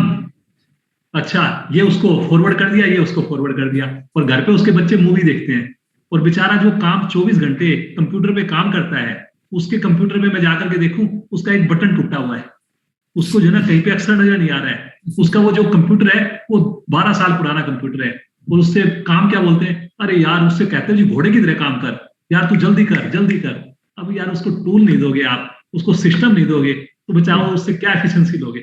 अच्छा ये उसको फॉरवर्ड कर दिया, ये उसको फॉरवर्ड कर दिया, और घर पे उसके बच्चे मूवी देखते हैं। और बेचारा जो काम 24 घंटे कंप्यूटर पे काम करता है, उसके कंप्यूटर पे मैं जाकर के देखूं, उसका एक बटन टूटा हुआ है, उसको जो है ना कहीं पे अक्षर नजर नहीं आ रहा है। उसका वो जो कंप्यूटर है वो 12 साल पुराना कंप्यूटर है, और उससे काम क्या बोलते हैं, अरे यार उससे कहते हैं जी घोड़े की तरह काम कर, यार तू जल्दी कर जल्दी कर। अब यार उसको टूल नहीं दोगे आप, उसको सिस्टम नहीं दोगे, तो बचाओ उससे क्या एफिशिएंसी लोगे।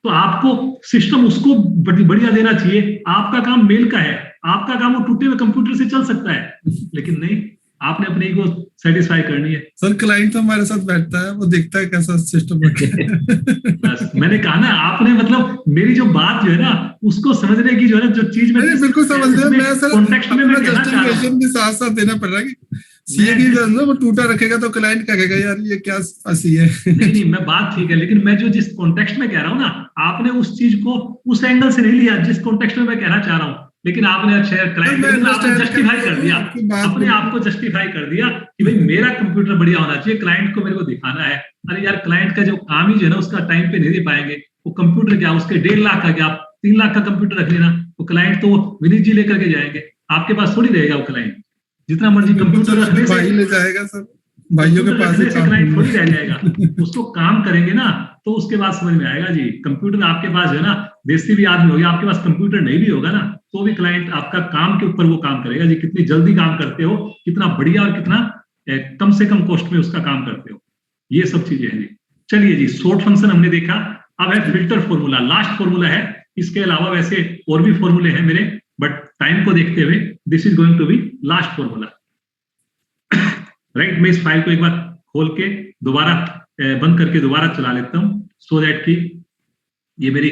तो आपको सिस्टम उसको बढ़िया देना चाहिए। आपका काम मेल का है, आपका काम वो टूटे हुए कंप्यूटर से चल सकता है, लेकिन नहीं, आपने अपने ईगो सेटिस्फाई करनी है। सर क्लाइंट तो हमारे साथ बैठता है, वो देखता है कैसा सिस्टम बस मैंने कहा ना, आपने मतलब मेरी जो बात जो है ना उसको समझने की जो है ना, जो चीज में बिल्कुल समझ रहे हैं। मैं सर कॉन्टेक्स्ट में मैं कहना चाह रहा हूं, जस्टिफिकेशन भी साथ साथ देना पड़ रहा है कि सीए की ना वो टूटा रखेगा तो क्लाइंट कहेगा यार ये क्या सी है। नहीं मैं बात ठीक है, लेकिन मैं जो जिस कॉन्टेक्स्ट में कह रहा हूँ ना, आपने उस चीज को उस एंगल से नहीं लिया जिस कॉन्टेक्स्ट में मैं कहना चाह रहा हूँ, लेकिन आपने अच्छा क्लाइंट आपने जस्टिफाई कर दिया, अपने आप को जस्टिफाई कर दिया कि भाई मेरा कंप्यूटर बढ़िया होना चाहिए, क्लाइंट को मेरे को दिखाना है। अरे यार क्लाइंट का जो काम ही जो है ना उसका टाइम पे नहीं दे पाएंगे, वो कंप्यूटर क्या उसके 1.5 लाख का, क्या आप 3 लाख का कंप्यूटर रख लेना, वो क्लाइंट तो विनीत जी लेकर के जाएंगे, आपके पास थोड़ी रहेगा वो क्लाइंट। जितना मर्जी कंप्यूटर रखने से भाई ले जाएगा सर, भाइयों के पास ही क्लाइंट थोड़ी रह जाएगा। उसको काम करेंगे ना तो उसके बाद समझ में आएगा जी। कंप्यूटर आपके पास जो है ना, देसी भी आदमी होगा, आपके पास कंप्यूटर नहीं भी होगा ना, तो भी क्लाइंट आपका काम के ऊपर वो काम करेगा जी, कितनी जल्दी काम करते हो, कितना बढ़िया और कितना कम से कम कॉस्ट में उसका काम करते हो, ये सब चीजें हैं जी। चलिए जी, सॉर्ट फंक्शन हमने देखा, अब है फिल्टर फॉर्मूला, लास्ट फॉर्मूला है। इसके अलावा वैसे और भी फॉर्मूले हैं मेरे, बट टाइम को देखते हुए this is going to be last formula. Right, मैं इस फाइल को एक बार खोल के दोबारा बंद करके दोबारा चला लेता हूं, सो दैट कि ये मेरी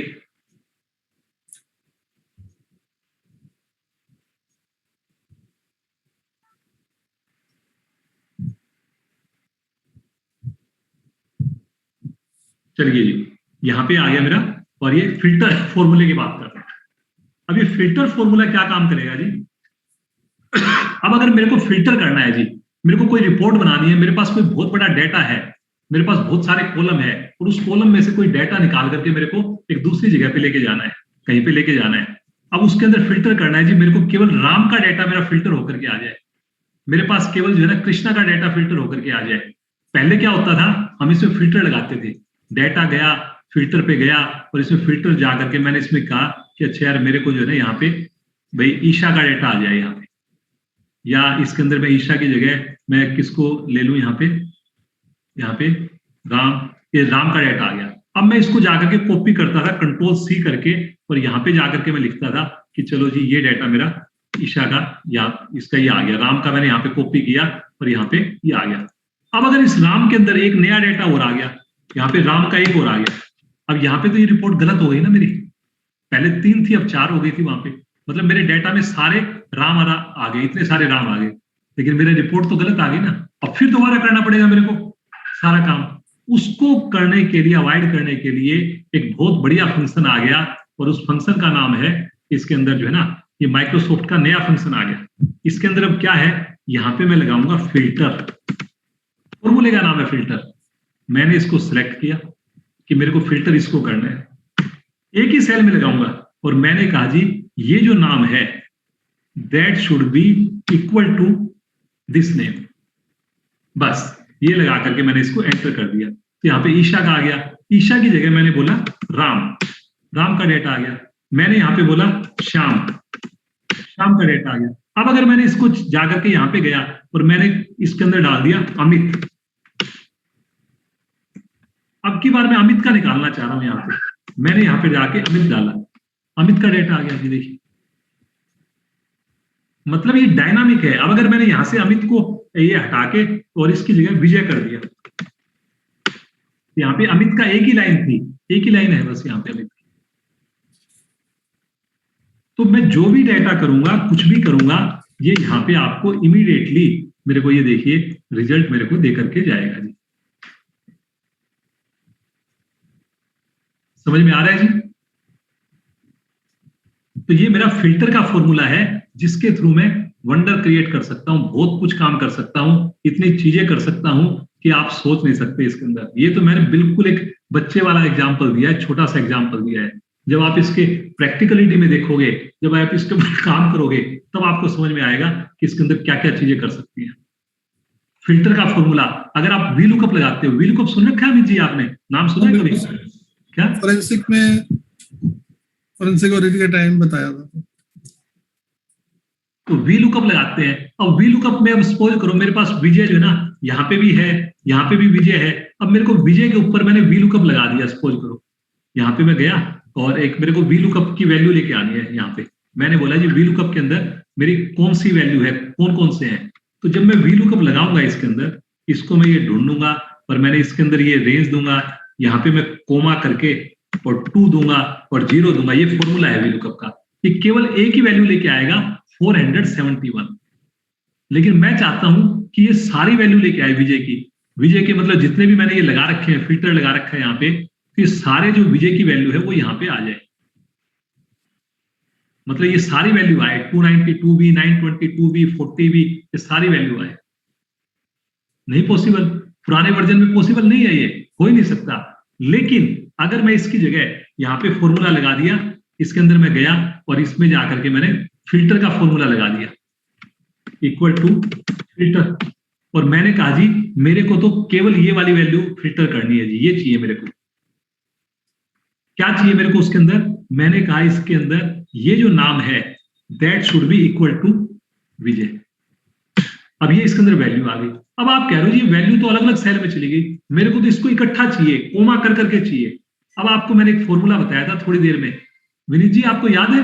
चलिए जी, यहां पे आ गया मेरा, और ये फिल्टर फॉर्मूले की बात कर रहे हैं। अब ये फिल्टर फॉर्मूला क्या काम करेगा जी। अब अगर मेरे को फिल्टर करना है जी, मेरे को कोई रिपोर्ट बनानी है, मेरे पास कोई बहुत बड़ा डेटा है, मेरे पास बहुत सारे कॉलम है, और उस कॉलम में से कोई डेटा निकाल करके मेरे को एक दूसरी जगह पे लेके जाना है, कहीं पे लेके जाना है। अब उसके अंदर फिल्टर करना है जी, मेरे को केवल राम का डेटा मेरा फिल्टर होकर के आ जाए, मेरे पास केवल जो है ना कृष्णा का डेटा फिल्टर होकर के आ जाए। पहले क्या होता था, हम इसमें फिल्टर लगाते थे, डेटा गया फिल्टर पे गया, और इसमें फिल्टर जा करके मैंने इसमें कहा कि अच्छा यार मेरे को जो है ना यहाँ पे भाई ईशा का डेटा आ जाए यहाँ पे, या इसके अंदर मैं ईशा की जगह मैं किसको ले लूं, यहाँ पे राम, ये राम का डेटा आ गया। अब मैं इसको जाकर के कॉपी करता था कंट्रोल सी करके, और यहाँ पे जाकर के मैं लिखता था कि चलो जी ये डेटा मेरा ईशा का या इसका ये आ गया, राम का मैंने यहाँ पे कॉपी किया और यहाँ पे ये आ गया। अब अगर इस राम के अंदर एक नया डेटा और आ गया, यहाँ पे राम का एक और आ गया, अब यहाँ पे तो ये रिपोर्ट गलत हो गई ना मेरी, पहले 3 थी अब 4 हो गई थी वहां पे, मतलब मेरे डेटा में सारे राम आ गए, इतने सारे राम आ गए, लेकिन मेरे रिपोर्ट तो गलत आ गई ना। अब फिर दोबारा करना पड़ेगा मेरे को सारा काम। उसको करने के लिए, अवॉइड करने के लिए एक बहुत बढ़िया फंक्शन आ गया, और उस फंक्शन का नाम है, इसके अंदर जो है ना ये माइक्रोसॉफ्ट का नया फंक्शन आ गया। इसके अंदर अब क्या है, यहाँ पे मैं लगाऊंगा फिल्टर, फॉर्मूले का नाम है फिल्टर। मैंने इसको सिलेक्ट किया कि मेरे को फिल्टर इसको करना है, एक ही सेल में लगाऊंगा, और मैंने कहा जी ये जो नाम है that should be equal to this name, बस ये लगा करके मैंने इसको एंटर कर दिया। तो यहाँ पे ईशा का आ गया, ईशा की जगह मैंने बोला राम का डेटा आ गया, मैंने यहाँ पे बोला श्याम का डेटा आ गया। अब अगर मैंने इसको जाकर के यहाँ पे गया और मैंने इसके अंदर डाल दिया अमित, अब की बार मैं अमित का निकालना चाह रहा हूं, यहाँ पे मैंने यहाँ पे जाके अमित डाला, अमित का डेटा आ गया जी, देखिए मतलब ये डायनामिक है। अब अगर मैंने यहां से अमित को ये हटा के और इसकी जगह विजय कर दिया, यहाँ पे अमित का एक ही लाइन थी, एक ही लाइन है बस यहाँ पे अमित, तो मैं जो भी डेटा करूंगा, कुछ भी करूंगा, ये यहाँ पे आपको इमीडिएटली मेरे को ये देखिए रिजल्ट मेरे को दे करके जाएगा जी। समझ में आ रहा है जी। तो ये मेरा फिल्टर का फॉर्मूला है जिसके थ्रू मैं वंडर क्रिएट कर सकता हूँ, बहुत कुछ काम कर सकता हूँ, इतनी चीजें कर सकता हूँ कि आप सोच नहीं सकते इसके अंदर। ये तो मैंने बिल्कुल एक बच्चे वाला एग्जाम्पल दिया है, छोटा सा एग्जाम्पल दिया है। जब आप इसके प्रैक्टिकलिटी में देखोगे, जब आप इसके ऊपर काम करोगे, तब आपको समझ में आएगा कि इसके अंदर क्या क्या चीजें कर सकती हैं। फिल्टर का फॉर्मूला, अगर आप वीलुकअप लगाते हो, वीलुकअप सुन रखा है अमित जी आपने, नाम सुना है कभी? क्या फोरेंसिक ऑडिट के टाइम बताया था। तो वीलुकअप लगाते हैं। अब वीलुकअप में अब सपोज करो मेरे पास विजय जो है ना, यहाँ पे भी है, यहाँ पे भी विजय है। अब मेरे को विजय के ऊपर मैंने वीलुकअप लगा दिया, सपोज करो यहाँ पे मैं गया और एक मेरे को वीलुकअप की वैल्यू लेके आनी है। यहाँ पे मैंने बोला जी वीलुकअप के अंदर मेरी कौन सी वैल्यू है, कौन कौन से हैं। तो जब मैं वीलुकअप लगाऊंगा इसके अंदर, इसको मैं ये ढूंढूंगा और मैंने इसके अंदर ये रेंज दूंगा, यहाँ पे मैं कोमा करके और 2 दूंगा और 0 दूंगा। ये फॉर्मूला है वीलुकअप का। ये केवल एक ही वैल्यू लेके आएगा 471। लेकिन मैं चाहता हूं कि ये सारी वैल्यू लेके आए विजय की। विजय के मतलब जितने भी मैंने ये लगा रखे हैं, फिल्टर लगा रखा है यहाँ पे, तो ये सारे जो विजय की वैल्यू है वो यहाँ पे आ जाए। मतलब ये सारी वैल्यू आए, 292B, 922B, 40B, ये सारी वैल्यू आए। नहीं पॉसिबल, पुराने वर्जन में पॉसिबल नहीं है, ये हो ही नहीं सकता। लेकिन अगर मैं इसकी जगह यहाँ पे फॉर्मूला लगा दिया, इसके अंदर मैं गया और इसमें जाकर के मैंने फिल्टर का फॉर्मूला लगा दिया, इक्वल टू फिल्टर, और मैंने कहा जी मेरे को तो केवल ये वाली वैल्यू फिल्टर करनी है जी, ये चाहिए मेरे को। क्या चाहिए मेरे को उसके अंदर? मैंने कहा इसके अंदर ये जो नाम है that should be equal to Vijay. अब ये इसके अंदर वैल्यू आ गई। अब आप कह रहे हो जी वैल्यू तो अलग अलग सेल में चली गई, मेरे को तो इसको इकट्ठा चाहिए, कोमा कर करके चाहिए। अब आपको मैंने एक फॉर्मूला बताया था थोड़ी देर में, विनीत जी आपको याद है?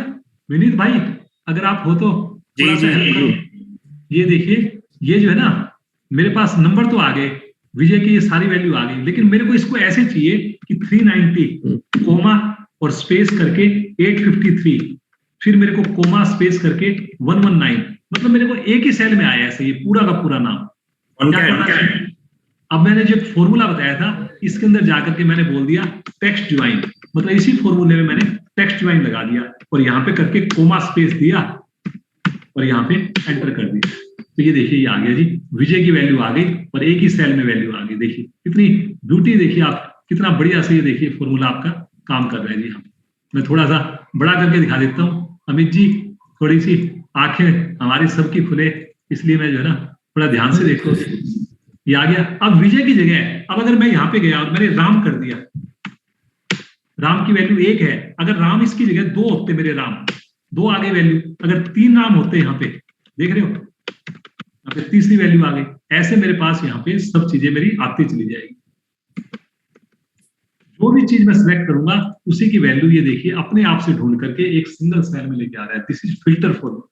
विनीत भाई अगर आप हो तो थोड़ा सा हेल्प करो। ये देखिए, ये जो है ना मेरे पास नंबर तो आ गए, विजय की ये सारी वैल्यू आ गई, लेकिन मेरे को इसको ऐसे चाहिए कि 390 कोमा और स्पेस करके 853, फिर मेरे को कोमा स्पेस करके 119, मतलब मेरे को एक ही सेल में आया ऐसे ये पूरा का पूरा नाम। अब मैंने जो फॉर्मूला बताया था इसके अंदर जाकर के मैंने बोल दिया टेक्स्ट ज्वाइन, मतलब इसी फॉर्मूले में मैंने टेक्स्ट ज्वाइन लगा दिया और यहाँ पे करके कोमा स्पेस दिया और यहाँ पे एंटर कर दिया। तो ये देखिए ये आ गया जी, विजय की वैल्यू आ गई और एक ही सेल में वैल्यू आ गई। देखिए कितनी ब्यूटी, देखिए आप कितना बढ़िया से ये देखिए फॉर्मूला आपका काम कर रहा है जी। हम मैं थोड़ा सा बड़ा करके दिखा देता हूँ, अमित जी थोड़ी सी आंखें हमारी सबकी खुले, इसलिए मैं जो है ना थोड़ा ध्यान से देखो। ये आ गया। अब विजय की जगह अब अगर मैं यहाँ पे गया और मैंने राम कर दिया, राम की वैल्यू 1 है, अगर राम इसकी जगह 2 होते, मेरे राम 2 आ गए वैल्यू, अगर 3 राम होते यहाँ पे, देख रहे हो यहाँ पे तीसरी वैल्यू आ गई। ऐसे मेरे पास यहाँ पे सब चीजें मेरी आती चली जाएगी। जो भी चीज मैं सिलेक्ट करूंगा उसी की वैल्यू ये देखिए अपने आप से ढूंढ करके एक सिंगल सेल में लेके आ रहा है। This is filter formula.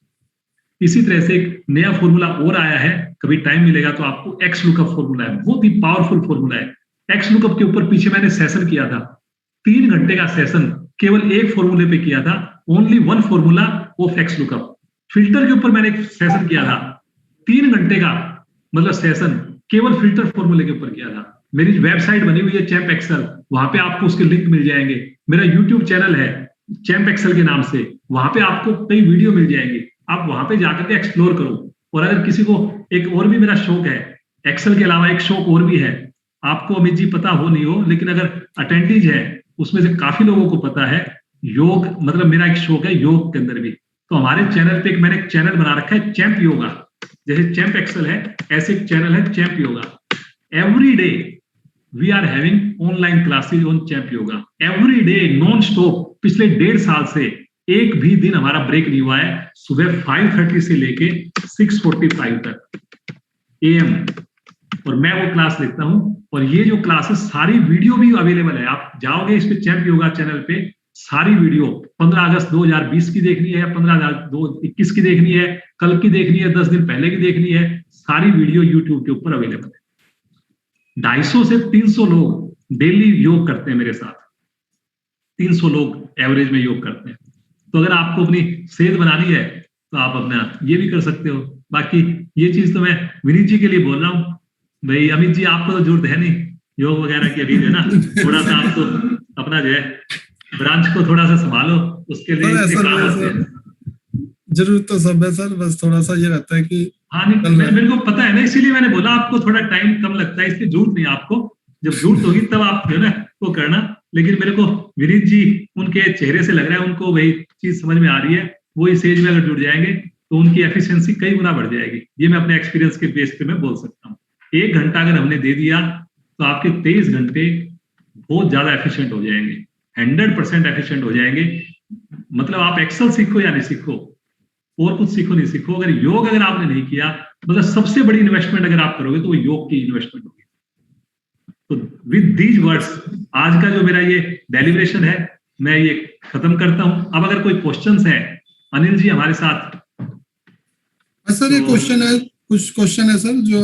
इसी तरह से एक नया फॉर्मूला और आया है, कभी टाइम मिलेगा तो आपको एक्स लुकअप फॉर्मूला है, बहुत ही पावरफुल फॉर्मूला है। एक्स लुकअप के ऊपर पीछे मैंने सेशन किया था, 3 घंटे का सेशन केवल एक फॉर्मूले पे किया था, only 1 formula of x lookup. Filter के ऊपर मैंने एक सेशन किया था 3 घंटे का, मतलब सेशन केवल फिल्टर फॉर्मूले के ऊपर किया था। मेरी वेबसाइट बनी हुई है चैंप एक्सेल, वहां पे आपको उसके लिंक मिल जाएंगे। मेरा यूट्यूब चैनल है चैंप एक्सेल के नाम से, वहां पे आपको कई वीडियो मिल जाएंगे, आप वहां पे जाकर के एक्सप्लोर करो। और अगर किसी को एक और भी मेरा शौक है, एक्सेल के अलावा एक शौक और भी है, आपको अमित जी पता हो नहीं हो, लेकिन अगर अटेंडीज है उसमें से काफी लोगों को पता है, योग मतलब मेरा एक शौक है योग के अंदर भी। तो हमारे चैनल पे मैंने एक चैनल बना रखा है चैंप योगा, जैसे चैंप एक्सेल है ऐसे एक चैनल है champ yoga. Every day we are having online classes on champ yoga, every day non stop. पिछले 1.5 साल से एक भी दिन हमारा ब्रेक नहीं हुआ है। सुबह 5:30 से लेके 6:45 तक AM, और मैं वो क्लास लेता हूं। और ये जो क्लासेस सारी वीडियो भी अवेलेबल है, आप जाओगे इस पे चैंप योगा चैनल पे, सारी वीडियो 15 अगस्त 2020 की देखनी है या 15/2021 की देखनी है, कल की देखनी है, 10 दिन पहले की देखनी है, सारी वीडियो यूट्यूब के ऊपर अवेलेबल है। 250 से 300 लोग डेली योग करते हैं मेरे साथ, 300 लोग एवरेज में योग करते हैं। तो अगर आपको अपनी सेहत बनानी है तो आप अपना ये भी कर सकते हो। बाकी ये चीज तो मैं विनीत जी के लिए बोल रहा हूँ भाई, अमित जी आपको तो जरूरत है नहीं योग वगैरह की अभी, है ना, थोड़ा सा आप तो अपना जो है ब्रांच को थोड़ा सा संभालो, उसके लिए जरूरत तो सब है सर, बस थोड़ा सा ये रहता है कि हाँ नहीं, मेरे को पता है ना, इसीलिए मैंने बोला आपको थोड़ा टाइम कम लगता है, इसलिए जरूरत नहीं आपको, जब जरूरत होगी तब आप जो है ना वो करना। लेकिन मेरे को विनीत जी उनके चेहरे से लग रहा है उनको वही चीज समझ में आ रही है, वो इस एज में अगर जुड़ जाएंगे तो उनकी एफिशिएंसी कई गुना बढ़ जाएगी। ये मैं अपने एक्सपीरियंस के बेस पे मैं बोल सकता हूँ। 1 घंटा अगर हमने दे दिया तो आपके 23 घंटे बहुत ज्यादा एफिशिएंट हो जाएंगे, 100% एफिशिएंट हो जाएंगे। मतलब आप एक्सेल सीखो या नहीं सीखो, और कुछ सीखो नहीं सीखो, अगर योग अगर आपने नहीं किया, मतलब सबसे बड़ी इन्वेस्टमेंट अगर आप करोगे तो वो योग की इन्वेस्टमेंट होगी। तो विद दीज वर्ड्स आज का जो मेरा ये डेलिब्रेशन है मैं ये खत्म करता हूं। अब अगर कोई क्वेश्चंस है, अनिल जी हमारे साथ। सर ये क्वेश्चन है, कुछ क्वेश्चन है सर जो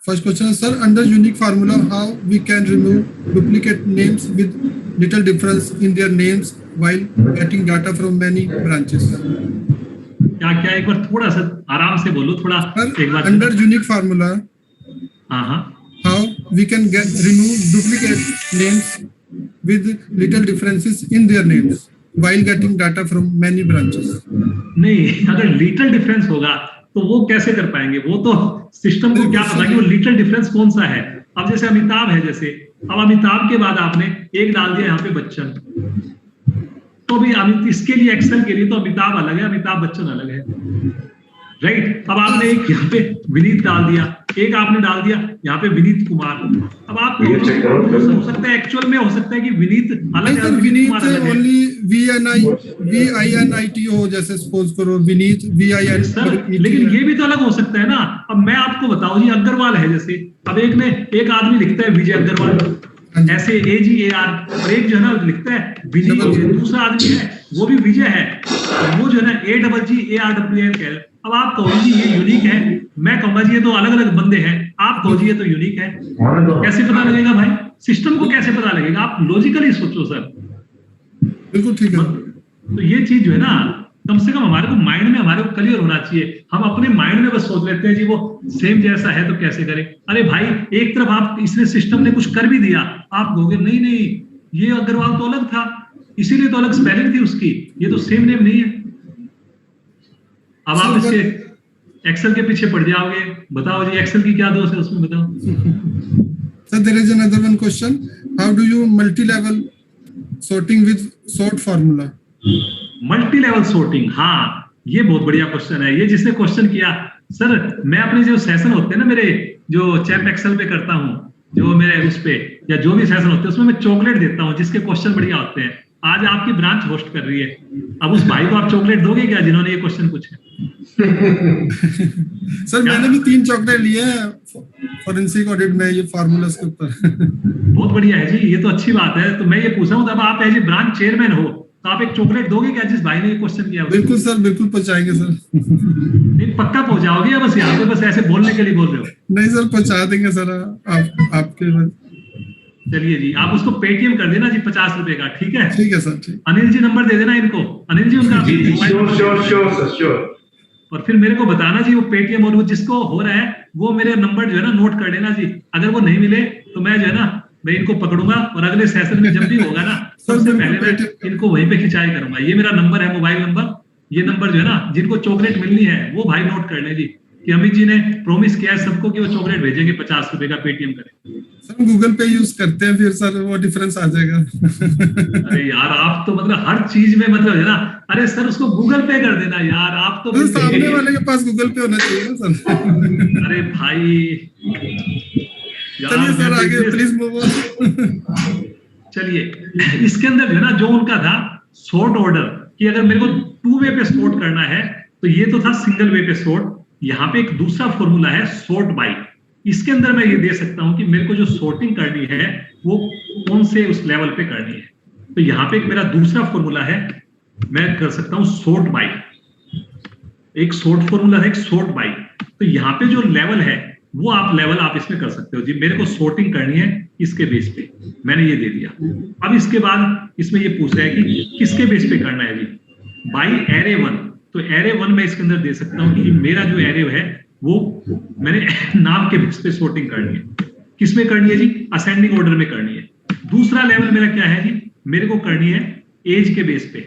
फर्स्ट क्वेश्चन है sir, under unique formula how we can remove duplicate names with little difference in their names while getting data from many branches. क्या एक बार थोड़ा सा आराम से बोलो, थोड़ा एक बार। अंडर यूनिक फार्मूला हाँ how we can remove duplicate names with little differences in their names while getting data from many branches। नहीं, अगर लिटिल डिफरेंस होगा तो वो कैसे कर पाएंगे, वो तो सिस्टम को क्या पता कि वो लिटिल डिफरेंस कौन सा है। अब जैसे अमिताभ है, जैसे अब अमिताभ के बाद आपने एक डाल दिया यहाँ पे बच्चन, तो भी इसके लिए एक्सेल के लिए तो अमिताभ अलग है, अमिताभ बच्चन अलग है, राइट। अब आपने एक यहाँ पे विनीत डाल दिया, एक आपने डाल दिया यहाँ पे विनीत कुमार। अब आप हो सकता है एक्चुअल में हो सकता है कि विनीत अलग है, विनीत ओनली VINIT हो, जैसे सपोज करो विनीत VINIT सर, लेकिन ये भी तो अलग हो सकता है ना। अब मैं आपको बताऊं जी, अग्रवाल है जैसे, अब एक आदमी लिखता है विजय अग्रवाल ऐसे AGAR, और एक जो है ना लिखता है विजय, दूसरा आदमी है वो भी विजय है, वो जो है ना AGGARWL कह रहे। अब आप कहो जी ये यूनिक है, मैं कहूंगा जी ये तो अलग अलग बंदे हैं, आप कहो जी ये तो यूनिक है। कैसे पता लगेगा भाई, सिस्टम को कैसे पता लगेगा? आप लॉजिकली सोचो सर। बिल्कुल ठीक है। तो ये चीज जो है ना, कम से कम हमारे को माइंड में हमारे को क्लियर होना चाहिए। हम अपने माइंड में बस सोच लेते हैं जी वो सेम जैसा है तो कैसे करें। अरे भाई एक तरफ आप इसने सिस्टम ने कुछ कर भी दिया, आप कहोगे नहीं ये अग्रवाल तो अलग था, इसीलिए तो अलग स्पेलिंग थी उसकी, ये तो सेम नेम नहीं है। अब आप इसके एक्सेल के पीछे पड़ जाओगे, बताओ जी एक्सेल की क्या दोष है उसमें, बताओ। So there is another one question, how do you multi-level sorting with sort formula? Multi level sorting, हाँ ये बहुत बढ़िया क्वेश्चन है। ये जिसने क्वेश्चन किया, सर मैं अपने जो सेशन होते हैं ना मेरे, जो चैप एक्सेल पे करता हूँ, जो मेरे उस पे या जो भी सेशन होते हैं उसमें मैं चॉकलेट देता हूँ जिसके क्वेश्चन बढ़िया होते हैं। आज आपकी ब्रांच होस्ट कर रही है, अब उस भाई को आप चॉकलेट दोगे क्या जिन्होंने ये क्वेश्चन पूछे? सर मैंने भी 3 चॉकलेट लिए हैं फॉरेंसिक ऑडिट में ये फार्मूलास के ऊपर। बहुत बढ़िया है जी, ये तो अच्छी बात है। तो मैं ये पूछ रहा हूँ, तब आप एज ए ब्रांच चेयरमैन हो तो आप एक चॉकलेट दोगे क्या जिस भाई ने ये क्वेश्चन किया? बिल्कुल सर, बिल्कुल पहुंचाएंगे सर। नहीं पक्का पहुंचाओगे या बस यहाँ पे बस ऐसे बोलने के लिए बोल रहे हो? नहीं सर, पहुंचा देंगे सर आपके। चलिए जी, आप उसको पेटीएम कर देना जी 50 रुपए का, ठीक है? ठीक है सर, ठीक। अनिल जी नंबर दे देना इनको, अनिल जी उनका श्योर। और फिर मेरे को बताना जी वो पेटीएम, और वो जिसको हो रहा है वो मेरे नंबर जो है ना नोट कर लेना जी। अगर वो नहीं मिले तो मैं जो है ना मैं इनको पकड़ूंगा और अगले सेशन में जब भी होगा ना सबसे पहले मैं इनको वहीं पे खिंचाई करूंगा। ये मेरा नंबर है, मोबाइल नंबर। ये नंबर जो है ना जिनको चॉकलेट मिलनी है वो भाई नोट कर ले जी, कि अमित जी ने प्रॉमिस किया है सबको कि वो चॉकलेट भेजेंगे 50 रुपए का, पेटीएम करें। सर गूगल पे यूज करते हैं, फिर सर वो डिफरेंस आ जाएगा। अरे यार आप तो मतलब हर चीज में मतलब है ना, अरे सर उसको गूगल पे कर देना यार, आप तो सामने वाले के पास गूगल पे होना चाहिए ना सर। अरे भाई चलिए सर आगे प्लीज मूव ऑन। चलिए इसके अंदर जो है ना जो उनका था सॉर्ट ऑर्डर, कि अगर मेरे को 2 वे पे सॉर्ट करना है तो ये तो था सिंगल वे पे सॉर्ट। यहाँ पे एक दूसरा फॉर्मूला है सॉर्ट बाय। इसके अंदर मैं ये दे सकता हूं कि मेरे को जो सॉर्टिंग करनी है वो कौन से उस लेवल पे करनी है। तो यहाँ पे एक मेरा दूसरा फॉर्मूला है, मैं कर सकता हूं सॉर्ट बाय। एक सॉर्ट फॉर्मूला है, एक सॉर्ट बाय। तो यहाँ पे जो लेवल है वो आप लेवल आप इसमें कर सकते हो जी। मेरे को सॉर्टिंग करनी है इसके बेस पे, मैंने ये दे दिया। अब इसके बाद इसमें ये पूछ रहा है कि किसके बेस पे करना है जी, बाय एरे 1। तो एरे 1 में इसके अंदर दे सकता हूं कि मेरा जो एरे है वो मैंने नाम के बेस पे सॉर्टिंग करनी है। किसमें करनी है जी? असेंडिंग ऑर्डर में करनी है। दूसरा लेवल मेरा क्या है जी, मेरे को करनी है एज के बेस पे।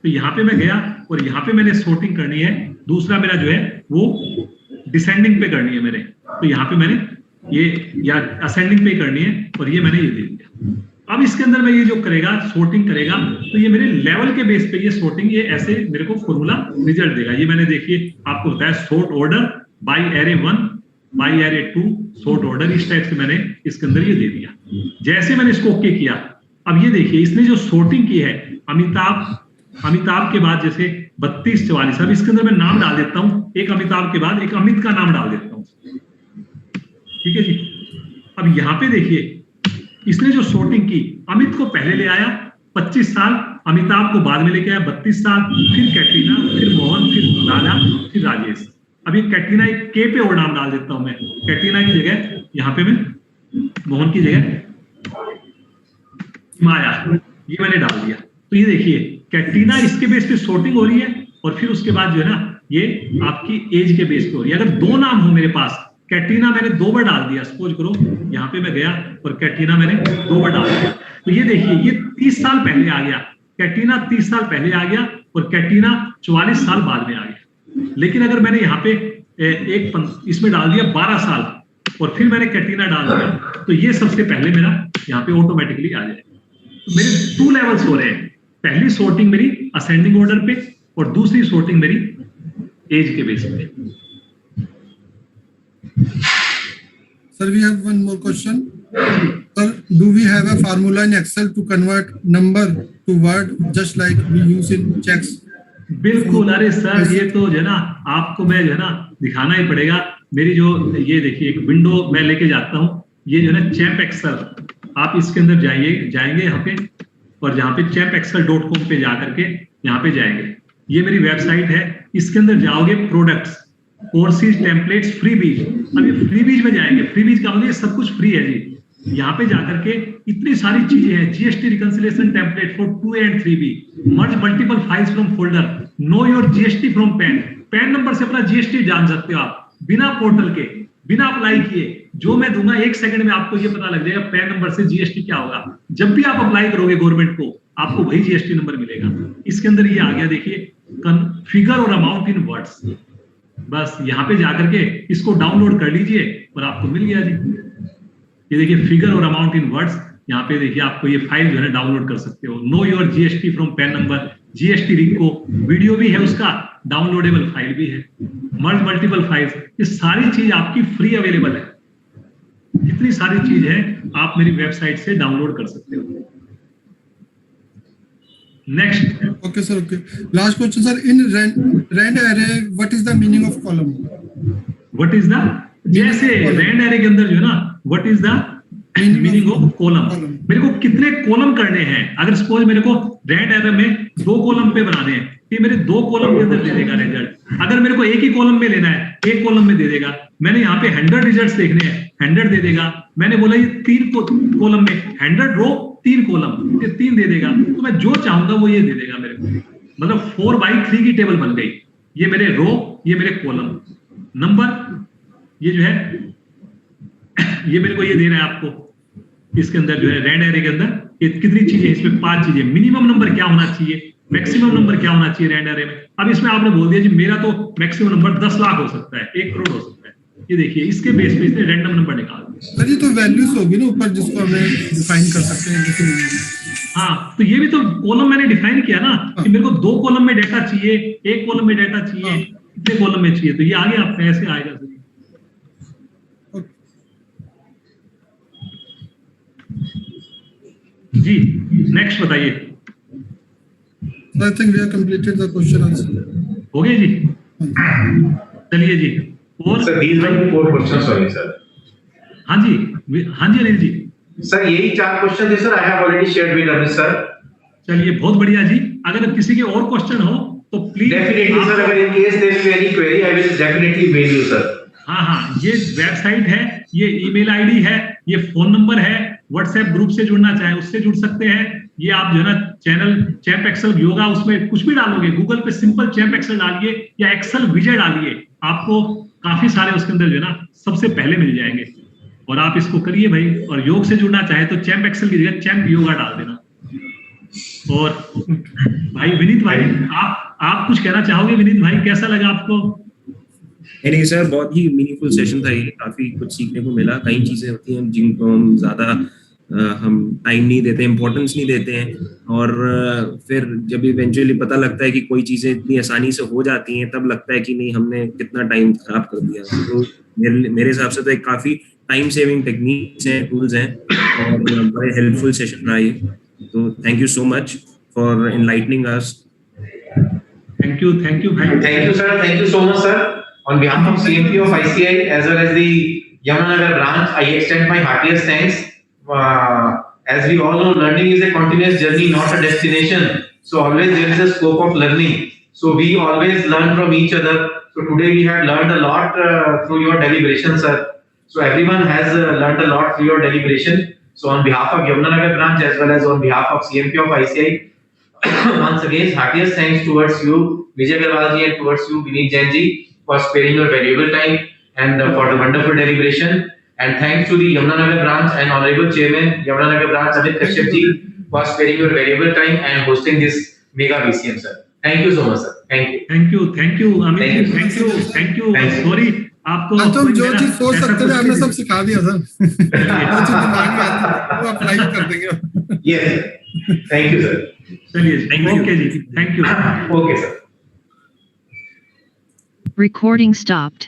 तो यहाँ पे मैं गया और यहाँ पे मैंने sorting करनी है, दूसरा मेरा जो है वो डिसेंडिंग पे करनी है मेरे, तो यहाँ पे मैंने ये या असेंडिंग पे करनी है और ये मैंने ये दे दिया। अब इसके अंदर मैं ये जो करेगा sorting करेगा तो ये मेरे लेवल के बेस पे ये sorting ये ऐसे मेरे को फॉर्मूला रिजल्ट देगा। ये मैंने देखिए आपको बताया sort order by array 1 by array 2 sort order, इस टाइप से मैंने इसके अंदर ये दे दिया। जैसे मैंने इसको ओके किया, अब ये देखिए इसने जो sorting की है अमिताभ के बाद जैसे 32 44, अब इसके अंदर मैं नाम डाल देता हूं, एक अमिताभ के बाद एक अमित का नाम डाल देता हूं, ठीक है जी। अब यहाँ पे देखिए इसने जो sorting की, अमित को पहले ले आया 25 साल, अमिताभ को बाद में लेके आया 32 साल, फिर कैटरीना, फिर मोहन, फिर राजा, फिर राजेश। अब ये कैटरीना एक के पे और नाम डाल देता हूं मैं, कैटरीना की जगह यहाँ पे मैं मोहन की जगह माया, ये मैंने डाल दिया। तो ये देखिए कैटरीना इसके बेस पे sorting हो रही है और फिर उसके बाद जो है ना ये आपकी एज के बेस पे हो रही है। अगर दो नाम हो मेरे पास, कैटरीना मैंने 2 बार डाल दिया, सपोज करो यहाँ पे मैं गया और कैटरीना मैंने 2 बार डाल दिया, तो ये देखिए ये 30 साल पहले आ गया, कैटरीना 30 साल पहले आ गया और कैटरीना 44 साल बाद में आ गया। लेकिन अगर मैंने यहाँ पे इसमें डाल दिया 12 साल और फिर मैंने कैटरीना डाल दिया, तो ये सबसे पहले मेरा यहाँ पे ऑटोमेटिकली आ जाएगा। तो मेरे 2 लेवल्स हो रहे हैं, पहली sorting मेरी असेंडिंग ऑर्डर पे और दूसरी sorting मेरी एज के बेस पे। Sir, we have one more question. Sir, do we have a formula in Excel to convert number to word just like we use in checks? बिल्कुल, अरे sir ये तो जो है ना आपको मैं जो है ना दिखाना ही पड़ेगा। मेरी जो ये देखिए एक विंडो मैं लेके जाता हूँ, ये जो है ना चैम्प एक्सेल, आप इसके अंदर जाएंगे यहाँ पे और जहाँ पे champexcel.com पे जा करके यहाँ पे जाएंगे, ये मेरी वेबसाइट है, इसके अंदर जाओगे प्रोडक्ट्स, कोर्सेज, टेम्पलेट्स, फ्रीबीज। अब ये फ्रीबीज में जाएंगे, फ्रीबीज का मतलब सब कुछ फ्री है जी। यहाँ पे जाकर के इतनी सारी चीजें हैं, GST reconciliation template for 2A and 3B, merge multiple files from folder, no your GST from PAN number से अपना जीएसटी जान सकते हो आप बिना पोर्टल के, बिना अप्लाई किए। जो मैं दूंगा 1 सेकंड में आपको ये पता लग जाएगा पैन नंबर से जीएसटी क्या होगा। जब भी आप अप्लाई करोगे गवर्नमेंट को, आपको वही जीएसटी नंबर मिलेगा। इसके अंदर ये आ गया देखिए फिगर और अमाउंट इन वर्ड्स, बस यहाँ पे जाकर के इसको डाउनलोड कर लीजिए और आपको मिल गया जी। ये देखिए फिगर और अमाउंट इन वर्ड्स, यहाँ पे देखिए आपको ये फाइल जो है डाउनलोड कर सकते हो। Know your GST from PAN number, GST रिको, वीडियो भी है उसका, डाउनलोडेबल फाइल भी है, मर्ज मल्टीपल फाइल्स, ये सारी चीज आपकी फ्री अवेलेबल है। इतनी सारी चीज है, आप मेरी वेबसाइट से डाउनलोड कर सकते हो। Next. Okay, sir. Okay. Last question, sir. In rand array, what is the meaning of column? What is the, जैसे रैंड एरे के अंदर जो है ना, what is the meaning of column, मेरे को कितने कॉलम करने हैं। अगर सपोज मेरे को रैंड एरे में 2 कॉलम पे बनाने हैं, ये मेरे 2 कॉलम के अंदर दे देगा रिजल्ट। अगर मेरे को एक ही कॉलम में लेना है, 1 कॉलम में दे देगा। मैंने यहाँ पे 100 रिजल्ट्स देखने हैं, 100 दे देगा। मैंने बोला ये 3 कॉलम में 100 रो 3 कॉलम, ये 3 दे देगा। तो मैं जो चाहूंगा वो ये दे देगा मेरे को। मतलब 4/3 की टेबल बन गई। ये मेरे रो, ये मेरे कॉलम, नंबर ये जो है ये मेरे को ये दे रहा है आपको। इसके अंदर जो है रैंड एरे के अंदर ये कितनी चीजें, इसमें 5 चीजें। मिनिमम नंबर क्या होना चाहिए, मैक्सिमम नंबर क्या होना चाहिए रैंड एरे में। अब इसमें आपने बोल दिया जी मेरा तो मैक्सिमम नंबर 10 लाख हो सकता है, 1 करोड़ हो सकता है। ये देखिए इसके बेस पे इसने रैंडम नंबर निकाल दिया। सर ये तो वैल्यूज होगी ना ऊपर, जिसको हमें डिफाइन कर सकते हैं किसी भी। हाँ, तो ये भी तो कॉलम मैंने डिफाइन किया ना कि मेरे को 2 कॉलम में डेटा चाहिए, 1 कॉलम में डेटा चाहिए, कितने कॉलम में चाहिए, तो ये आगे आप ऐसे आएगा। जी नेक्स्ट बताइए। I think we have completed the question answer. हो गए जी, चलिए जी। और sir these are 4 questions only sir. हाँ जी, हाँ जी अनिल जी। सर यही 4 क्वेश्चन थे sir, I have already shared with Amit sir. चलिए बहुत बढ़िया जी। अगर किसी के और क्वेश्चन हो तो प्लीज डेफिनेटली सर, अगर in case there is any query I will definitely mail you sir. हाँ, ये वेबसाइट है, ये ईमेल आईडी है, ये फोन नंबर है। व्हाट्सएप ग्रुप से जुड़ना चाहे उससे जुड़ सकते हैं। ये आप जो है ना चैनल चैम्प एक्सेल योगा, उसमें कुछ भी डालोगे, गूगल पे सिंपल चैम्प एक्सेल डालिए या एक्सेल विजय डालिए, आपको काफी सारे उसके अंदर जो है ना सबसे पहले मिल जाएंगे। और आप इसको करिए भाई। और योग से जुड़ना चाहे तो चैम्प एक्सेल की जगह चैम्प योगा डाल देना। और भाई विनीत भाई, आप कुछ कहना चाहोगे? विनीत भाई, कैसा लगा आपको? नहीं सर, बहुत ही मीनिंगफुल सेशन था ये, काफी कुछ सीखने को मिला। कई चीजें होती हैं जिनको हम ज्यादा हम टाइम नहीं देते, इम्पोर्टेंस नहीं देते हैं, और फिर जब इवेंचुअली पता लगता है कि कोई चीजें इतनी आसानी से हो जाती हैं, तब लगता है कि नहीं, हमने कितना टाइम खराब कर दिया। तो मेरे हिसाब से तो एक काफी टाइम सेविंग टेक्निक्स हैं, टूल्स हैं, और बड़े हेल्पफुल सेशन रहा ये। तो thank you so much for enlightening us. Thank you भाई। Thank you, sir. Thank you so much, sir. On behalf of CMP of ICI as well as the Yamunanagar branch, I extend my heartiest thanks. As we all know, learning is a continuous journey, not a destination. So always there is a scope of learning. So we always learn from each other. So today we have learned a lot through your deliberation, sir. So everyone has learned a lot through your deliberation. So on behalf of Yamunanagar branch as well as on behalf of CMP of ICI, once again, heartiest thanks towards you, Vijay Agarwal ji, and towards you, Vineet Jain ji, for sparing your valuable time and for the wonderful deliberation. And thanks to the Yamunanagar branch and Honorable Chairman, Yamunanagar branch, Amit Kashyap ji, for sparing your valuable time and hosting this mega VCM, sir. Thank you so much, sir. Thank you. Thank you Amit ji, thank you. Sorry आपको हम जो चीज सोच सकते थे हमने सब सिखा दिया सर। जो चीज दिमाग में आती है वो अप्लाई कर देंगे। Yes. Thank you, sir. चलिए, okay ji, thank you. Okay, sir. Recording stopped.